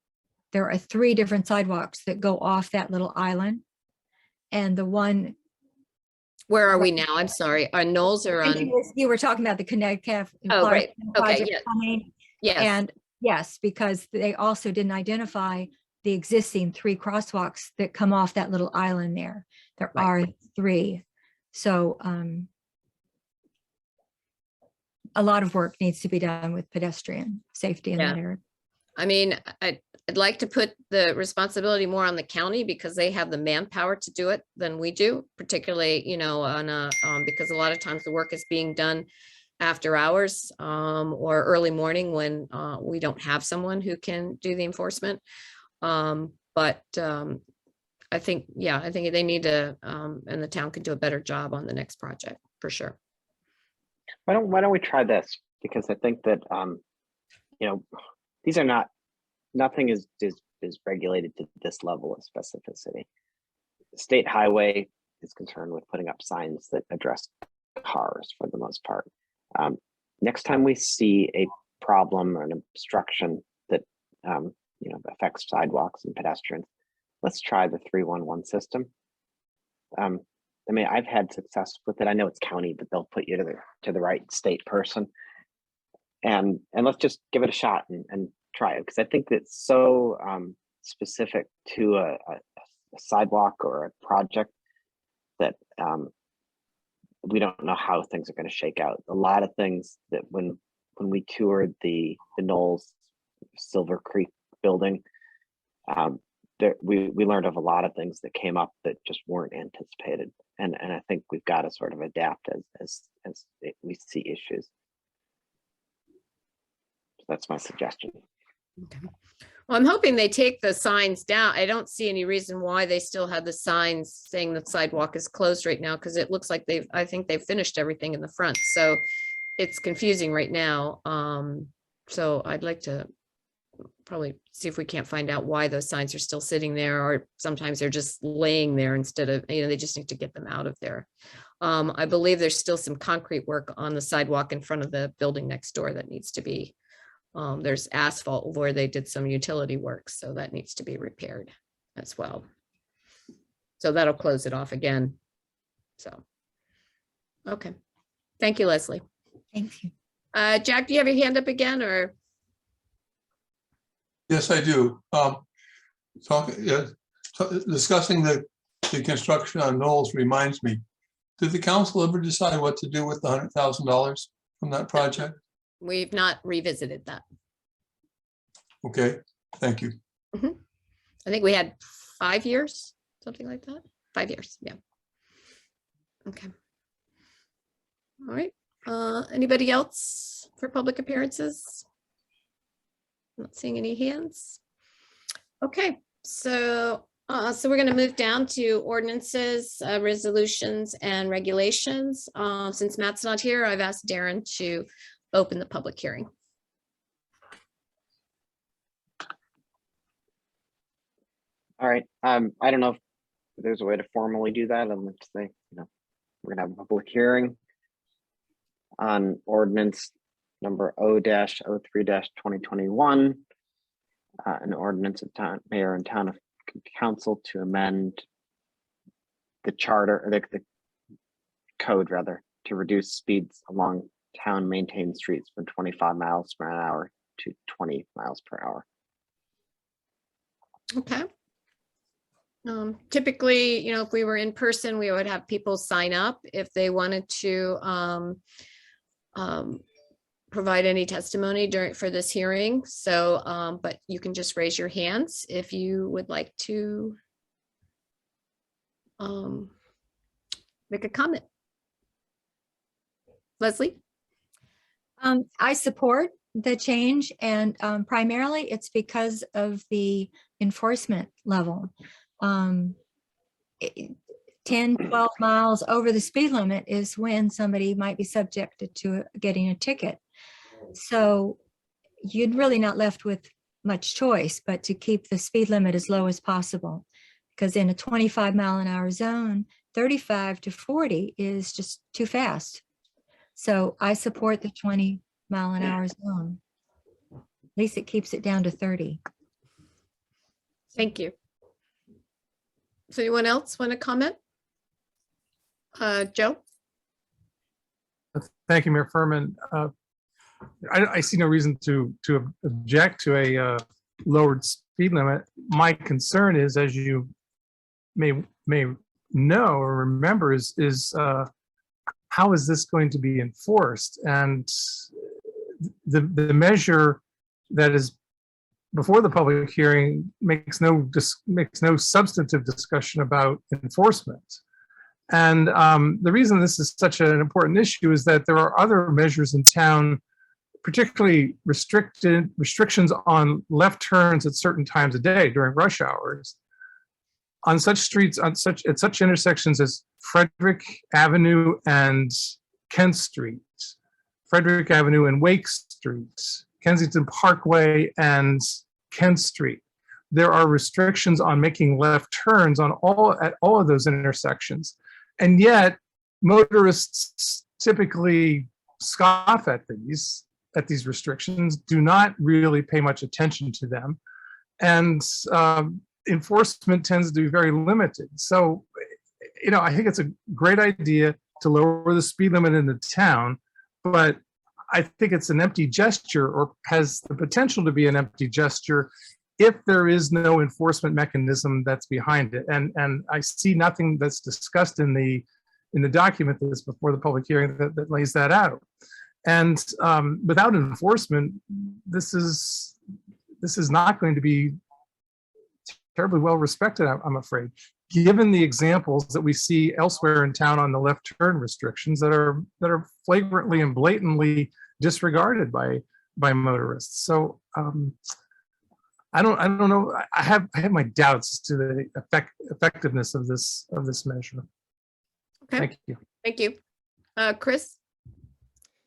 [SPEAKER 13] There are 3 different sidewalks that go off that little island. And the one.
[SPEAKER 1] Where are we now? I'm sorry. On Knowles or on?
[SPEAKER 13] You were talking about the Connecticut.
[SPEAKER 1] Oh, right. Okay. Yeah. Yes.
[SPEAKER 13] And yes, because they also didn't identify the existing 3 crosswalks that come off that little island there. There are 3. So a lot of work needs to be done with pedestrian safety in that area.
[SPEAKER 1] I mean, I'd like to put the responsibility more on the county because they have the manpower to do it than we do, particularly, you know, on because a lot of times the work is being done after hours or early morning when we don't have someone who can do the enforcement. But I think, yeah, I think they need to, and the town can do a better job on the next project for sure.
[SPEAKER 3] Why don't we try this? Because I think that, you know, these are not, nothing is regulated to this level of specificity. State highway is concerned with putting up signs that address cars for the most part. Next time we see a problem or an obstruction that you know, affects sidewalks and pedestrians, let's try the 311 system. I mean, I've had success with it. I know it's county, but they'll put you to the right state person, and let's just give it a shot and try it, because I think it's so specific to a sidewalk or a project that we don't know how things are going to shake out. A lot of things that when we toured the Knowles Silver Creek building, we learned of a lot of things that came up that just weren't anticipated, and I think we've got to sort of adapt as we see issues. So that's my suggestion.
[SPEAKER 1] Okay. Well, I'm hoping they take the signs down. I don't see any reason why they still have the signs saying the sidewalk is closed right now, because it looks like I think they've finished everything in the front. So it's confusing right now. So I'd like to probably see if we can't find out why those signs are still sitting there, or sometimes they're just laying there instead of, you know, they just need to get them out of there. I believe there's still some concrete work on the sidewalk in front of the building next door that needs to be, there's asphalt where they did some utility work, so that needs to be repaired as well. So that'll close it off again. So, okay. Thank you, Leslie.
[SPEAKER 13] Thank you.
[SPEAKER 1] Jack, do you have your hand up again, or?
[SPEAKER 6] Yes, I do. Discussing the construction on Knowles reminds me, did the council ever decide what to do with the $100,000 from that project?
[SPEAKER 1] We've not revisited that.
[SPEAKER 6] Okay, thank you.
[SPEAKER 1] I think we had 5 years, something like that. 5 years, yeah. Okay. All right. Anybody else for public appearances? Not seeing any hands. Okay, so we're going to move down to ordinances, resolutions, and regulations. Since Matt's not here, I've asked Darren to open the public hearing.
[SPEAKER 3] All right. I don't know if there's a way to formally do that. I'm going to say, you know, we're going to have a public hearing on ordinance number O-03-2021, an ordinance of town mayor and town of council to amend the charter, or the code rather, to reduce speeds along town maintained streets from 25 miles per hour to 20 miles per hour.
[SPEAKER 1] Okay. Typically, you know, if we were in person, we would have people sign up if they wanted to provide any testimony for this hearing. So, but you can just raise your hands if you would like to make a comment. Leslie?
[SPEAKER 13] I support the change, and primarily it's because of the enforcement level. 10, 12 miles over the speed limit is when somebody might be subjected to getting a ticket. So you'd really not left with much choice but to keep the speed limit as low as possible, because in a 25-mile-an-hour zone, 35 to 40 is just too fast. So I support the 20-mile-an-hour zone. At least it keeps it down to 30.
[SPEAKER 1] Thank you. Does anyone else want to comment? Joe?
[SPEAKER 10] Thank you, Mayor Furman. I see no reason to object to a lowered speed limit. My concern is, as you may know or remember, is how how is this going to be enforced? And the measure that is before the public hearing makes no substantive discussion about enforcement. And the reason this is such an important issue is that there are other measures in town, particularly restrictions on left turns at certain times of day during rush hours on such streets, at such intersections as Frederick Avenue and Kent Street, Frederick Avenue and Wake Street, Kensington Parkway and Kent Street. There are restrictions on making left turns at all of those intersections. And yet motorists typically scoff at these restrictions, do not really pay much attention to them. And enforcement tends to be very limited. So, I think it's a great idea to lower the speed limit in the town, but I think it's an empty gesture, or has the potential to be an empty gesture, if there is no enforcement mechanism that's behind it. And I see nothing that's discussed in the document that's before the public hearing that lays that out. And without enforcement, this is not going to be terribly well respected, I'm afraid, given the examples that we see elsewhere in town on the left turn restrictions that are flagrantly and blatantly disregarded by motorists. So I don't know. I have my doubts as to the effectiveness of this measure.
[SPEAKER 1] Okay.
[SPEAKER 10] Thank you.
[SPEAKER 1] Thank you. Chris?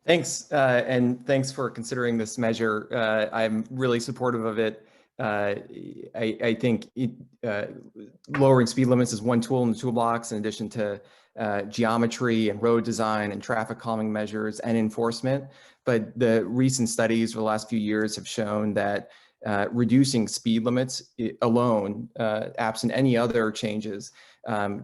[SPEAKER 7] Thanks, and thanks for considering this measure. I'm really supportive of it. I think lowering speed limits is one tool in the toolbox, in addition to geometry and road design and traffic calming measures and enforcement. But the recent studies over the last few years have shown that reducing speed limits alone, absent any other changes,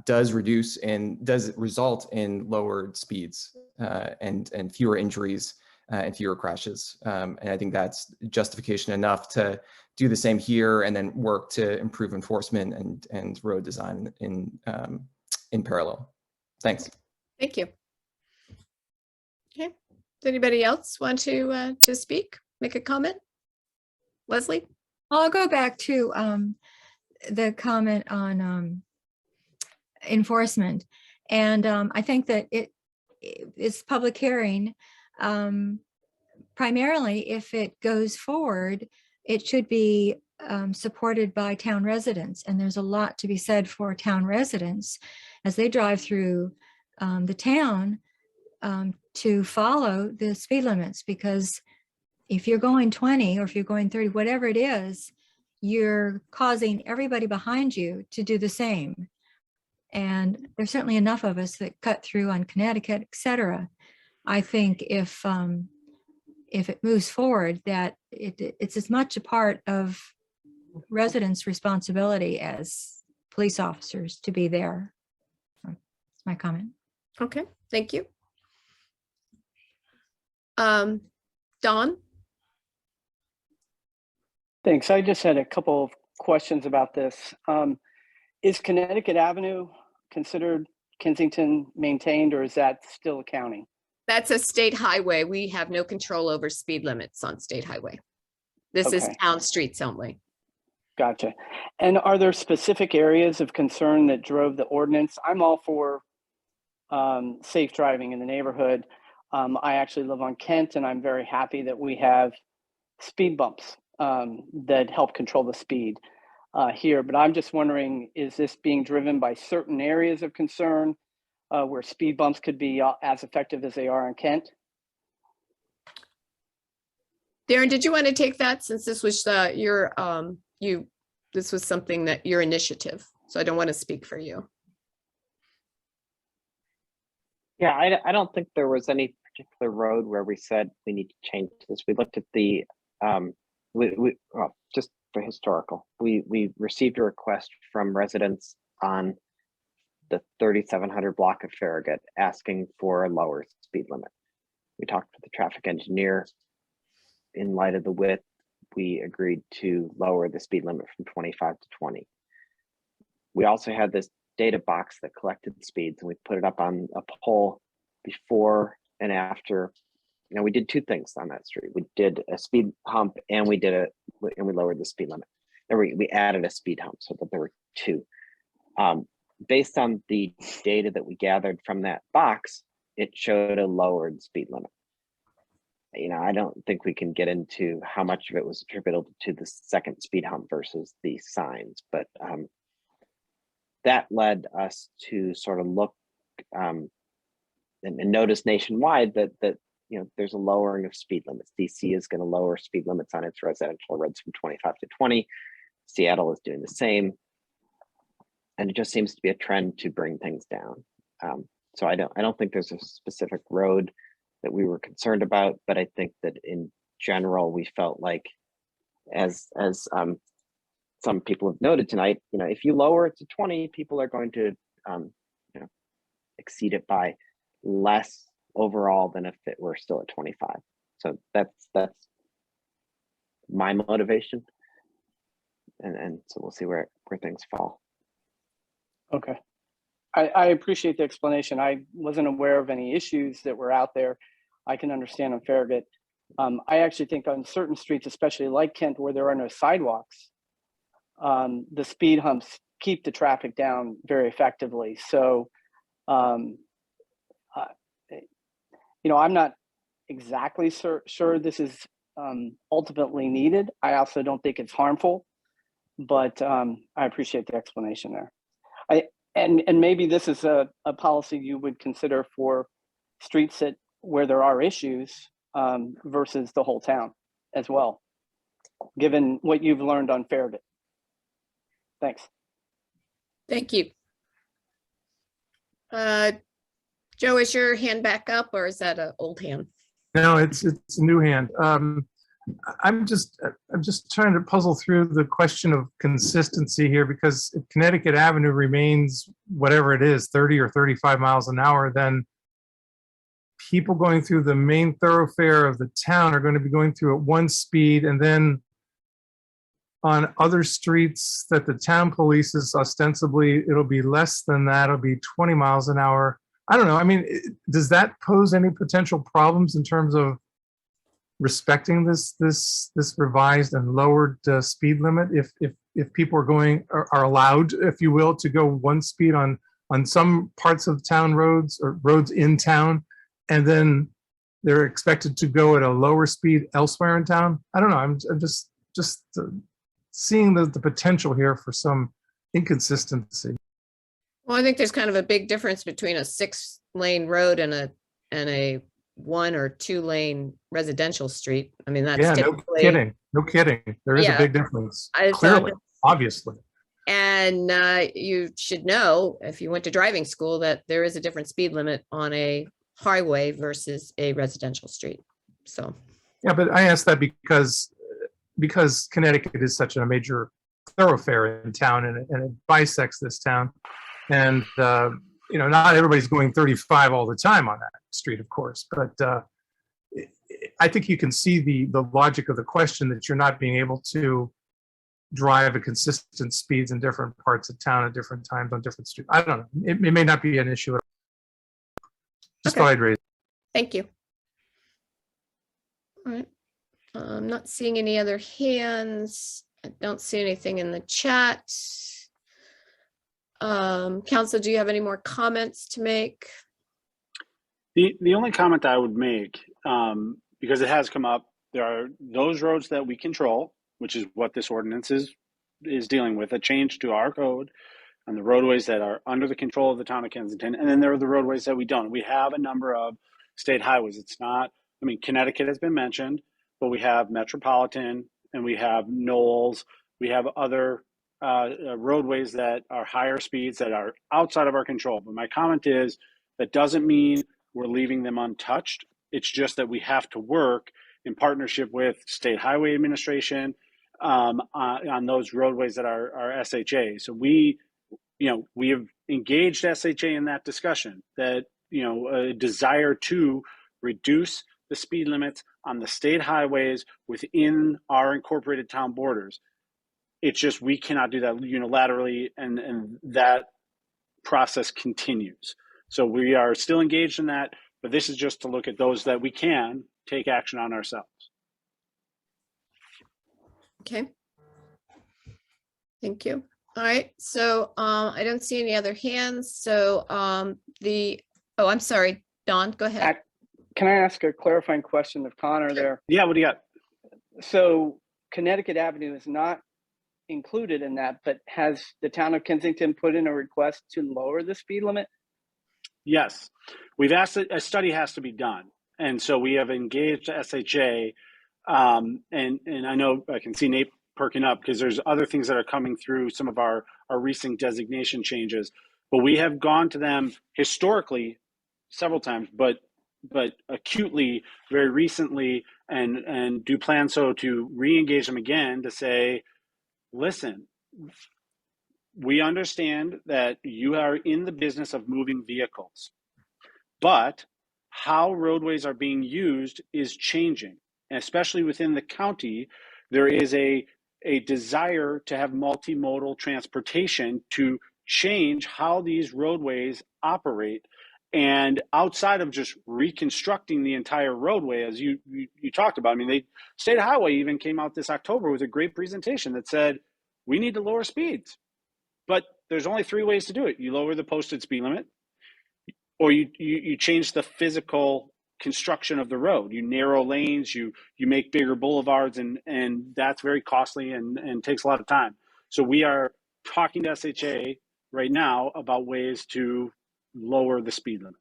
[SPEAKER 7] does result in lowered speeds and fewer injuries and fewer crashes. And I think that's justification enough to do the same here, and then work to improve enforcement and road design in parallel. Thanks.
[SPEAKER 1] Thank you. Okay. Does anybody else want to speak, make a comment? Leslie?
[SPEAKER 13] I'll go back to the comment on enforcement. And I think that it's public hearing. Primarily, if it goes forward, it should be supported by town residents. And there's a lot to be said for town residents as they drive through the town to follow the speed limits, because if you're going 20 or if you're going 30, whatever it is, you're causing everybody behind you to do the same. And there's certainly enough of us that cut through on Connecticut, et cetera. I think if it moves forward, that it's as much a part of residents' responsibility as police officers to be there. That's my comment.
[SPEAKER 1] Okay, thank you. Dawn?
[SPEAKER 14] Thanks. I just had a couple of questions about this. Is Connecticut Avenue considered Kensington maintained, or is that still a county?
[SPEAKER 1] That's a state highway. We have no control over speed limits on state highway. This is
[SPEAKER 14] Okay.
[SPEAKER 1] town streets only.
[SPEAKER 14] Gotcha. And are there specific areas of concern that drove the ordinance? I'm all for safe driving in the neighborhood. I actually live on Kent, and I'm very happy that we have speed bumps that help control the speed here. But I'm just wondering, is this being driven by certain areas of concern where speed bumps could be as effective as they are on Kent?
[SPEAKER 1] Darren, did you want to take that, since this was this was something that your initiative, so I don't want to speak for you.
[SPEAKER 3] Yeah, I don't think there was any particular road where we said we need to change this. We looked at the, well, just for historical, we received a request from residents on the 3700 block of Farragut asking for a lower speed limit. We talked with the traffic engineer. In light of the width, we agreed to lower the speed limit from 25 to 20. We also had this data box that collected speeds, and we put it up on a pole before and after. You know, we did two things on that street. We did a speed hump and we lowered the speed limit. And we added a speed hump so that there were two. Based on the data that we gathered from that box, it showed a lowered speed limit. You know, I don't think we can get into how much of it was attributable to the second speed hump versus the signs, but that led us to sort of look and notice nationwide that you know, there's a lowering of speed limits. DC is going to lower speed limits on its residential roads from 25 to 20. Seattle is doing the same. And it just seems to be a trend to bring things down. So I don't think there's a specific road that we were concerned about, but I think that in general, we felt like, as some people have noted tonight, you know, if you lower it to 20, people are going to you know, exceed it by less overall than if it were still at 25. So that's my motivation, and so we'll see where things fall.
[SPEAKER 14] Okay. I appreciate the explanation. I wasn't aware of any issues that were out there. I can understand on Farragut. I actually think on certain streets, especially like Kent, where there are no sidewalks, the speed humps keep the traffic down very effectively. So, you know, I'm not exactly sure this is ultimately needed. I also don't think it's harmful, but I appreciate the explanation there. And maybe this is a policy you would consider for streets where there are issues versus the whole town as well, given what you've learned on Farragut. Thanks.
[SPEAKER 1] Thank you. Joe, is your hand back up or is that an old hand?
[SPEAKER 10] No, it's a new hand. I'm just trying to puzzle through the question of consistency here, because if Connecticut Avenue remains whatever it is, 30 or 35 miles an hour, then people going through the main thoroughfare of the town are going to be going through at one speed, and then on other streets that the town polices, ostensibly it'll be less than that, it'll be 20 miles an hour. I don't know. I mean, does that pose any potential problems in terms of respecting this revised and lowered speed limit? If people are allowed, if you will, to go one speed on some parts of town roads or roads in town, and then they're expected to go at a lower speed elsewhere in town? I don't know. I'm just seeing the potential here for some inconsistency.
[SPEAKER 1] Well, I think there's kind of a big difference between a 6-lane road and a 1 or 2 lane residential street. I mean, that's typically,
[SPEAKER 10] no kidding. There is a big difference. Clearly, obviously.
[SPEAKER 1] And you should know, if you went to driving school, that there is a different speed limit on a highway versus a residential street. So.
[SPEAKER 10] Yeah, but I asked that because Connecticut is such a major thoroughfare in town, and it bisects this town. And, you know, not everybody's going 35 all the time on that street, of course, but I think you can see the logic of the question, that you're not being able to drive at consistent speeds in different parts of town at different times on different streets. I don't know. It may not be an issue at all. Just thought I'd raise it.
[SPEAKER 1] Thank you. All right. I'm not seeing any other hands. I don't see anything in the chat. Council, do you have any more comments to make?
[SPEAKER 2] The only comment I would make, because it has come up, there are those roads that we control, which is what this ordinance is dealing with, a change to our code, and the roadways that are under the control of the town of Kensington. And then there are the roadways that we don't. We have a number of state highways. It's not, I mean, Connecticut has been mentioned, but we have Metropolitan and we have Knowles. We have other roadways that are higher speeds that are outside of our control. But my comment is, that doesn't mean we're leaving them untouched. It's just that we have to work in partnership with State Highway Administration on those roadways that are SHA. So we have engaged SHA in that discussion, that, you know, a desire to reduce the speed limits on the state highways within our incorporated town borders. It's just, we cannot do that unilaterally, and that process continues. So we are still engaged in that. But this is just to look at those that we can take action on ourselves.
[SPEAKER 1] Okay. Thank you. All right, so I don't see any other hands. So oh, I'm sorry, Dawn, go ahead.
[SPEAKER 14] Can I ask a clarifying question of Connor there?
[SPEAKER 2] Yeah, what do you got?
[SPEAKER 14] So Connecticut Avenue is not included in that, but has the town of Kensington put in a request to lower the speed limit?
[SPEAKER 2] Yes, we've asked that a study has to be done. And so we have engaged SHA, and I know I can see Nate perking up because there's other things that are coming through some of our recent designation changes, but we have gone to them historically several times, but acutely very recently, and do plan so to re-engage them again to say, listen, we understand that you are in the business of moving vehicles, but how roadways are being used is changing. And especially within the county, there is a desire to have multimodal transportation to change how these roadways operate. And outside of just reconstructing the entire roadway, as you talked about, I mean, the State Highway even came out this October with a great presentation that said, we need to lower speeds. But there's only 3 ways to do it. You lower the posted speed limit, or you change the physical construction of the road. You narrow lanes, you make bigger boulevards, and that's very costly and takes a lot of time. So we are talking to SHA right now about ways to lower the speed limit.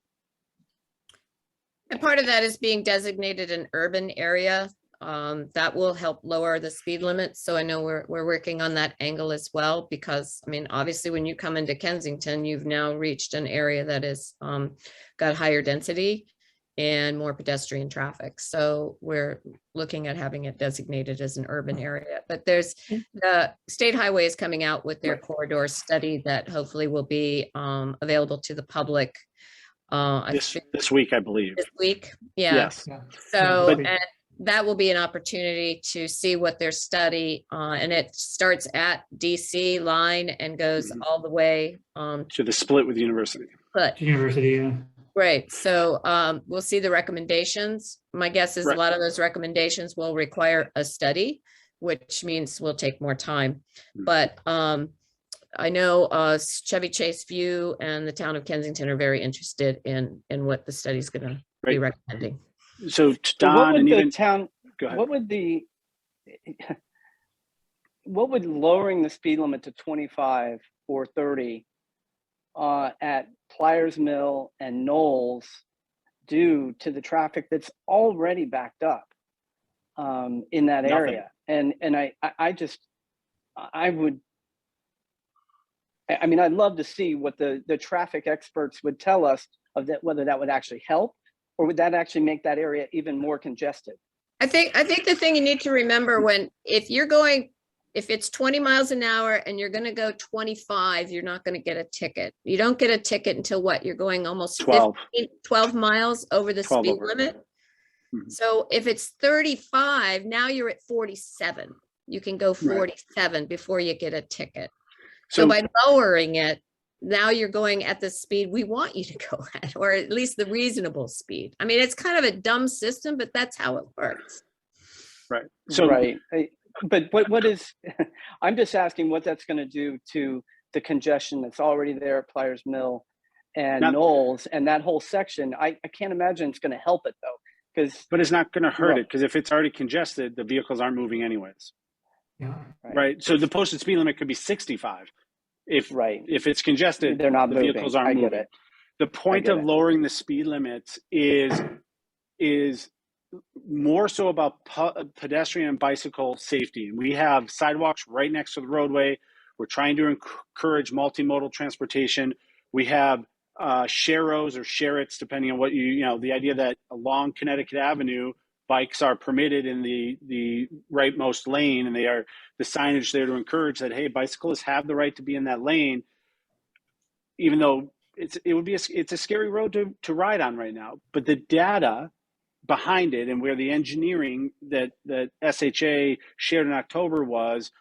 [SPEAKER 1] And part of that is being designated an urban area. That will help lower the speed limit. So I know we're working on that angle as well, because I mean, obviously when you come into Kensington, you've now reached an area that is got higher density and more pedestrian traffic. So we're looking at having it designated as an urban area. But there's the State Highway is coming out with their corridor study that hopefully will be available to the public
[SPEAKER 2] This week, I believe.
[SPEAKER 1] This week, yeah.
[SPEAKER 2] Yes.
[SPEAKER 1] So and that will be an opportunity to see what their study, and it starts at DC line and goes all the way
[SPEAKER 2] to the split with the university.
[SPEAKER 1] But
[SPEAKER 4] University, yeah.
[SPEAKER 1] Right. So we'll see the recommendations. My guess is a lot of those recommendations will require a study, which means will take more time. But I know Chevy Chase View and the town of Kensington are very interested in what the study is going to be recommending.
[SPEAKER 2] So Don, and even
[SPEAKER 14] town,
[SPEAKER 2] go ahead.
[SPEAKER 14] What would lowering the speed limit to 25 or 30 at Pliers Mill and Knowles do to the traffic that's already backed up in that area? And I'd love to see what the traffic experts would tell us of that, whether that would actually help, or would that actually make that area even more congested?
[SPEAKER 1] I think the thing you need to remember if it's 20 miles an hour and you're going to go 25, you're not going to get a ticket. You don't get a ticket until what? You're going almost 12 miles over the speed limit. Mm-hmm. So if it's 35, now you're at 47. You can go 47 before you get a ticket. So by lowering it, now you're going at the speed we want you to go at, or at least the reasonable speed. I mean, it's kind of a dumb system, but that's how it works.
[SPEAKER 2] Right.
[SPEAKER 14] So but what is, I'm just asking what that's going to do to the congestion that's already there at Pliers Mill and Knowles and that whole section. I can't imagine it's going to help it though,
[SPEAKER 2] but it's not going to hurt it, because if it's already congested, the vehicles aren't moving anyways.
[SPEAKER 4] Yeah.
[SPEAKER 2] Right. So the posted speed limit could be 65. If it's congested,
[SPEAKER 14] they're not moving.
[SPEAKER 2] Vehicles aren't moving. The point of lowering the speed limits is more so about pedestrian and bicycle safety. We have sidewalks right next to the roadway. We're trying to encourage multimodal transportation. We have sharrows or sharrots, depending on what the idea that along Connecticut Avenue, bikes are permitted in the rightmost lane, and they are the signage there to encourage that, hey, bicyclists have the right to be in that lane, even though it's a scary road to ride on right now. But the data behind it, and where the engineering that SHA shared in October was,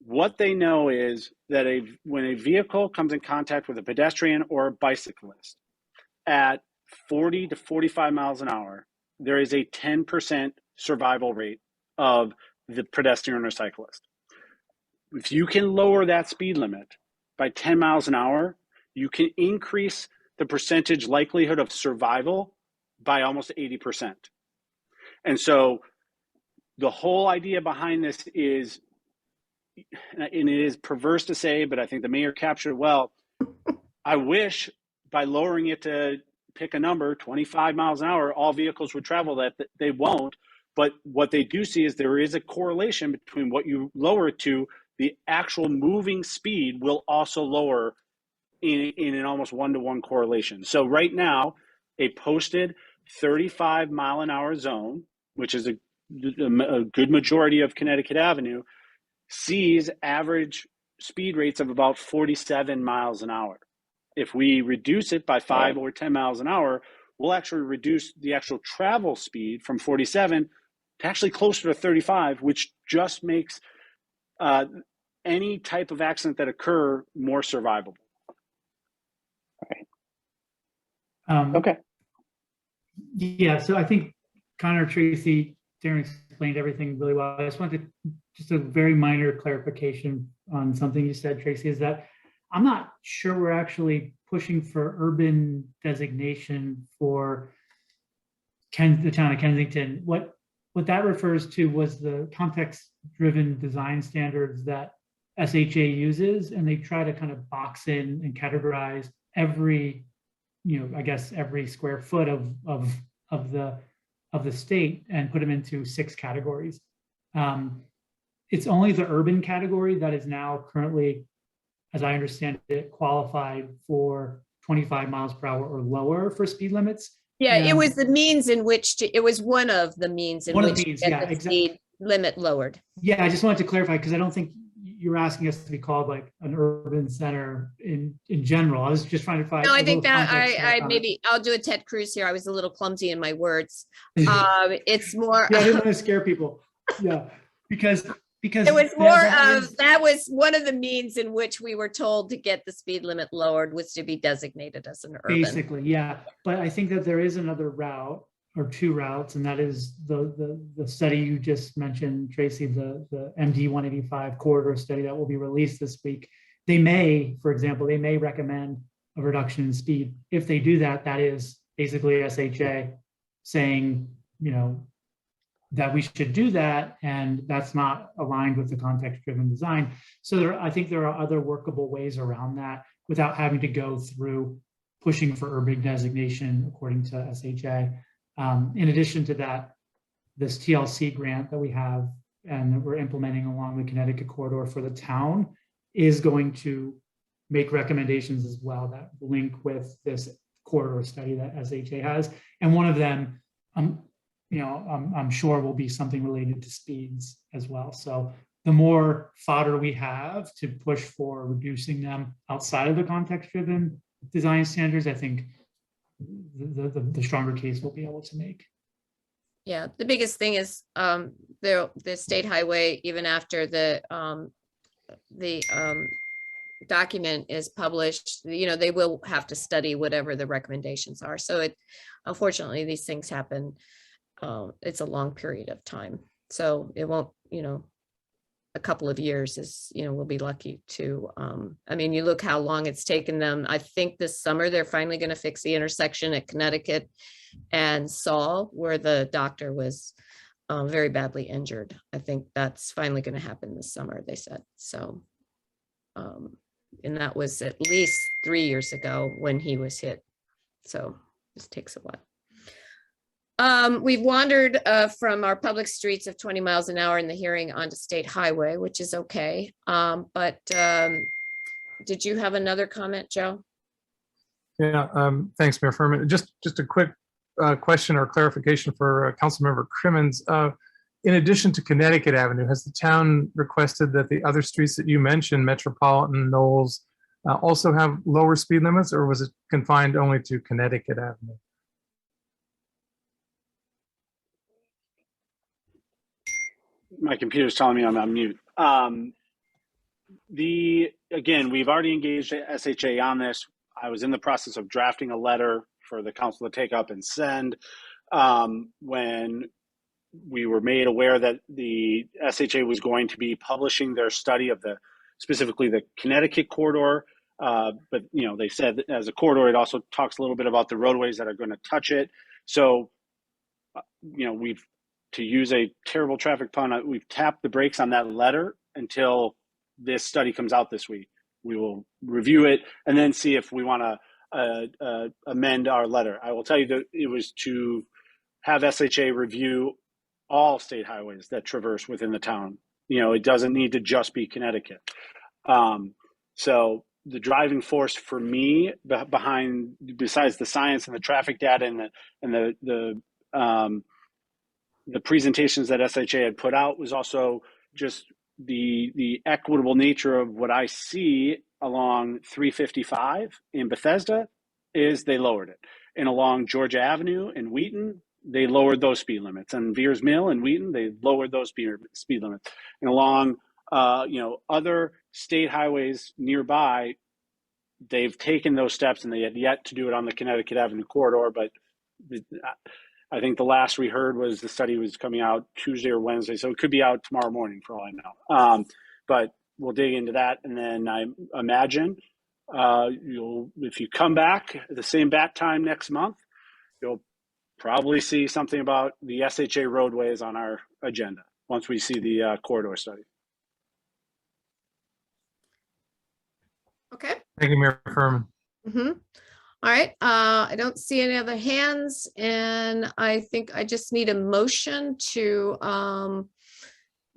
[SPEAKER 2] what they know is that when a vehicle comes in contact with a pedestrian or a bicyclist at 40 to 45 miles an hour, there is a 10% survival rate of the pedestrian or cyclist. If you can lower that speed limit by 10 miles an hour, you can increase the percentage likelihood of survival by almost 80%. And so the whole idea behind this is, and it is perverse to say, but I think the mayor captured it well. I wish by lowering it to pick a number, 25 miles an hour, all vehicles would travel that. They won't. But what they do see is there is a correlation between what you lower it to, the actual moving speed will also lower in an almost one-to-one correlation. So right now, a posted 35 mile an hour zone, which is a good majority of Connecticut Avenue, sees average speed rates of about 47 miles an hour. If we reduce it by 5 or 10 miles an hour, we'll actually reduce the actual travel speed from 47 to actually closer to 35, which just makes any type of accident that occur more survivable.
[SPEAKER 14] Okay.
[SPEAKER 4] Yeah, so I think Connor, Tracy, Darren explained everything really well. I just wanted just a very minor clarification on something you said, Tracy, is that I'm not sure we're actually pushing for urban designation for the town of Kensington. What that refers to was the context-driven design standards that SHA uses, and they try to kind of box in and categorize every, I guess every square foot of the state and put them into 6 categories. It's only the urban category that is now currently, as I understand it, qualified for 25 miles per hour or lower for speed limits.
[SPEAKER 1] Yeah, it
[SPEAKER 4] And
[SPEAKER 1] was the means in which it was one of the means in
[SPEAKER 4] One of
[SPEAKER 1] which
[SPEAKER 4] the means,
[SPEAKER 1] to
[SPEAKER 4] yeah,
[SPEAKER 1] get the
[SPEAKER 4] exactly.
[SPEAKER 1] speed limit lowered.
[SPEAKER 4] Yeah, I just wanted to clarify because I don't think you're asking us to be called like an urban center in general. I was just trying to find.
[SPEAKER 1] No, I
[SPEAKER 4] a
[SPEAKER 1] think
[SPEAKER 4] little
[SPEAKER 1] that
[SPEAKER 4] context
[SPEAKER 1] I
[SPEAKER 4] on it.
[SPEAKER 1] maybe I'll do a Ted Cruz here. I was a little clumsy in my words. It's more.
[SPEAKER 4] Yeah, I didn't want to scare people. Yeah, because
[SPEAKER 1] It was more
[SPEAKER 4] that is-
[SPEAKER 1] that was one of the means in which we were told to get the speed limit lowered was to be designated as an urban.
[SPEAKER 4] basically, yeah. But I think that there is another route or 2 routes, and that is the study you just mentioned, Tracy, the MD 185 corridor study that will be released this week. They may, for example, they may recommend a reduction in speed. If they do that, that is basically SHA saying, that we should do that, and that's not aligned with the context-driven design. So I think there are other workable ways around that without having to go through pushing for urban designation according to SHA. In addition to that, this TLC grant that we have and that we're implementing along the Connecticut corridor for the town is going to make recommendations as well that link with this corridor study that SHA has. And one of them, I'm sure will be something related to speeds as well. So the more fodder we have to push for reducing them outside of the context-driven design standards, I think the stronger case we'll be able to make.
[SPEAKER 1] Yeah, the biggest thing is the state highway, even after the document is published, they will have to study whatever the recommendations are. So unfortunately, these things happen. It's a long period of time. So it won't, a couple of years is, we'll be lucky to, you look how long it's taken them. I think this summer, they're finally going to fix the intersection at Connecticut and Saul, where the doctor was very badly injured. I think that's finally going to happen this summer, they said. So, and that was at least 3 years ago when he was hit. So this takes a while. We've wandered from our public streets of 20 miles an hour in the hearing onto state highway, which is okay. But did you have another comment, Joe?
[SPEAKER 10] Yeah, thanks, Mayor Furman. Just a quick question or clarification for Councilmember Crimmins. In addition to Connecticut Avenue, has the town requested that the other streets that you mentioned, Metropolitan, Knowles, also have lower speed limits, or was it confined only to Connecticut Avenue?
[SPEAKER 2] My computer's telling me I'm on mute. Again, we've already engaged SHA on this. I was in the process of drafting a letter for the council to take up and send. When we were made aware that the SHA was going to be publishing their study of specifically the Connecticut corridor, but they said that as a corridor, it also talks a little bit about the roadways that are going to touch it. So, we've, to use a terrible traffic pun, we've tapped the brakes on that letter until this study comes out this week. We will review it and then see if we want to amend our letter. I will tell you that it was to have SHA review all state highways that traverse within the town. It doesn't need to just be Connecticut. So the driving force for me behind, besides the science and the traffic data and the presentations that SHA had put out, was also just the equitable nature of what I see along 355 in Bethesda is they lowered it. And along Georgia Avenue in Wheaton, they lowered those speed limits. And Veers Mill in Wheaton, they lowered those speed limits. And along other state highways nearby, they've taken those steps, and they had yet to do it on the Connecticut Avenue corridor. But I think the last we heard was the study was coming out Tuesday or Wednesday, so it could be out tomorrow morning for all I know. But we'll dig into that, and then I imagine if you come back at the same bat time next month, you'll probably see something about the SHA roadways on our agenda once we see the corridor study.
[SPEAKER 1] Okay.
[SPEAKER 10] Thank you, Mayor Furman.
[SPEAKER 1] All right. I don't see any other hands, and I think I just need a motion to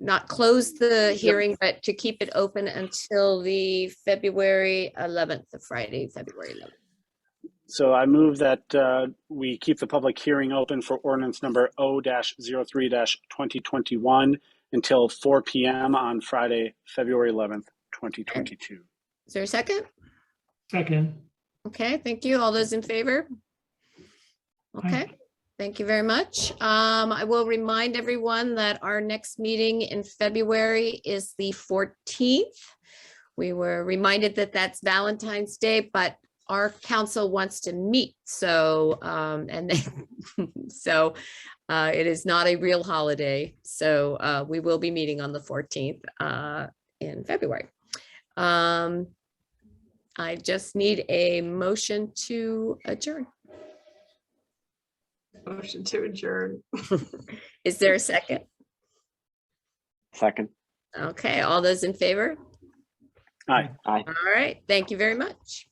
[SPEAKER 1] not close the hearing, but to keep it open until the February 11th, the Friday, February 11th.
[SPEAKER 2] So I move that we keep the public hearing open for ordinance number O-03-2021 until 4 p.m. on Friday, February 11th, 2022.
[SPEAKER 1] Is there a second?
[SPEAKER 4] Second.
[SPEAKER 1] Okay, thank you. All those in favor? Okay, thank you very much. I will remind everyone that our next meeting in February is the 14th. We were reminded that that's Valentine's Day, but our council wants to meet. So, it is not a real holiday. So we will be meeting on the 14th in February. I just need a motion to adjourn.
[SPEAKER 15] Motion to adjourn.
[SPEAKER 1] Is there a second?
[SPEAKER 3] Second.
[SPEAKER 1] Okay, all those in favor?
[SPEAKER 2] Aye.
[SPEAKER 3] Aye.
[SPEAKER 1] All right, thank you very much.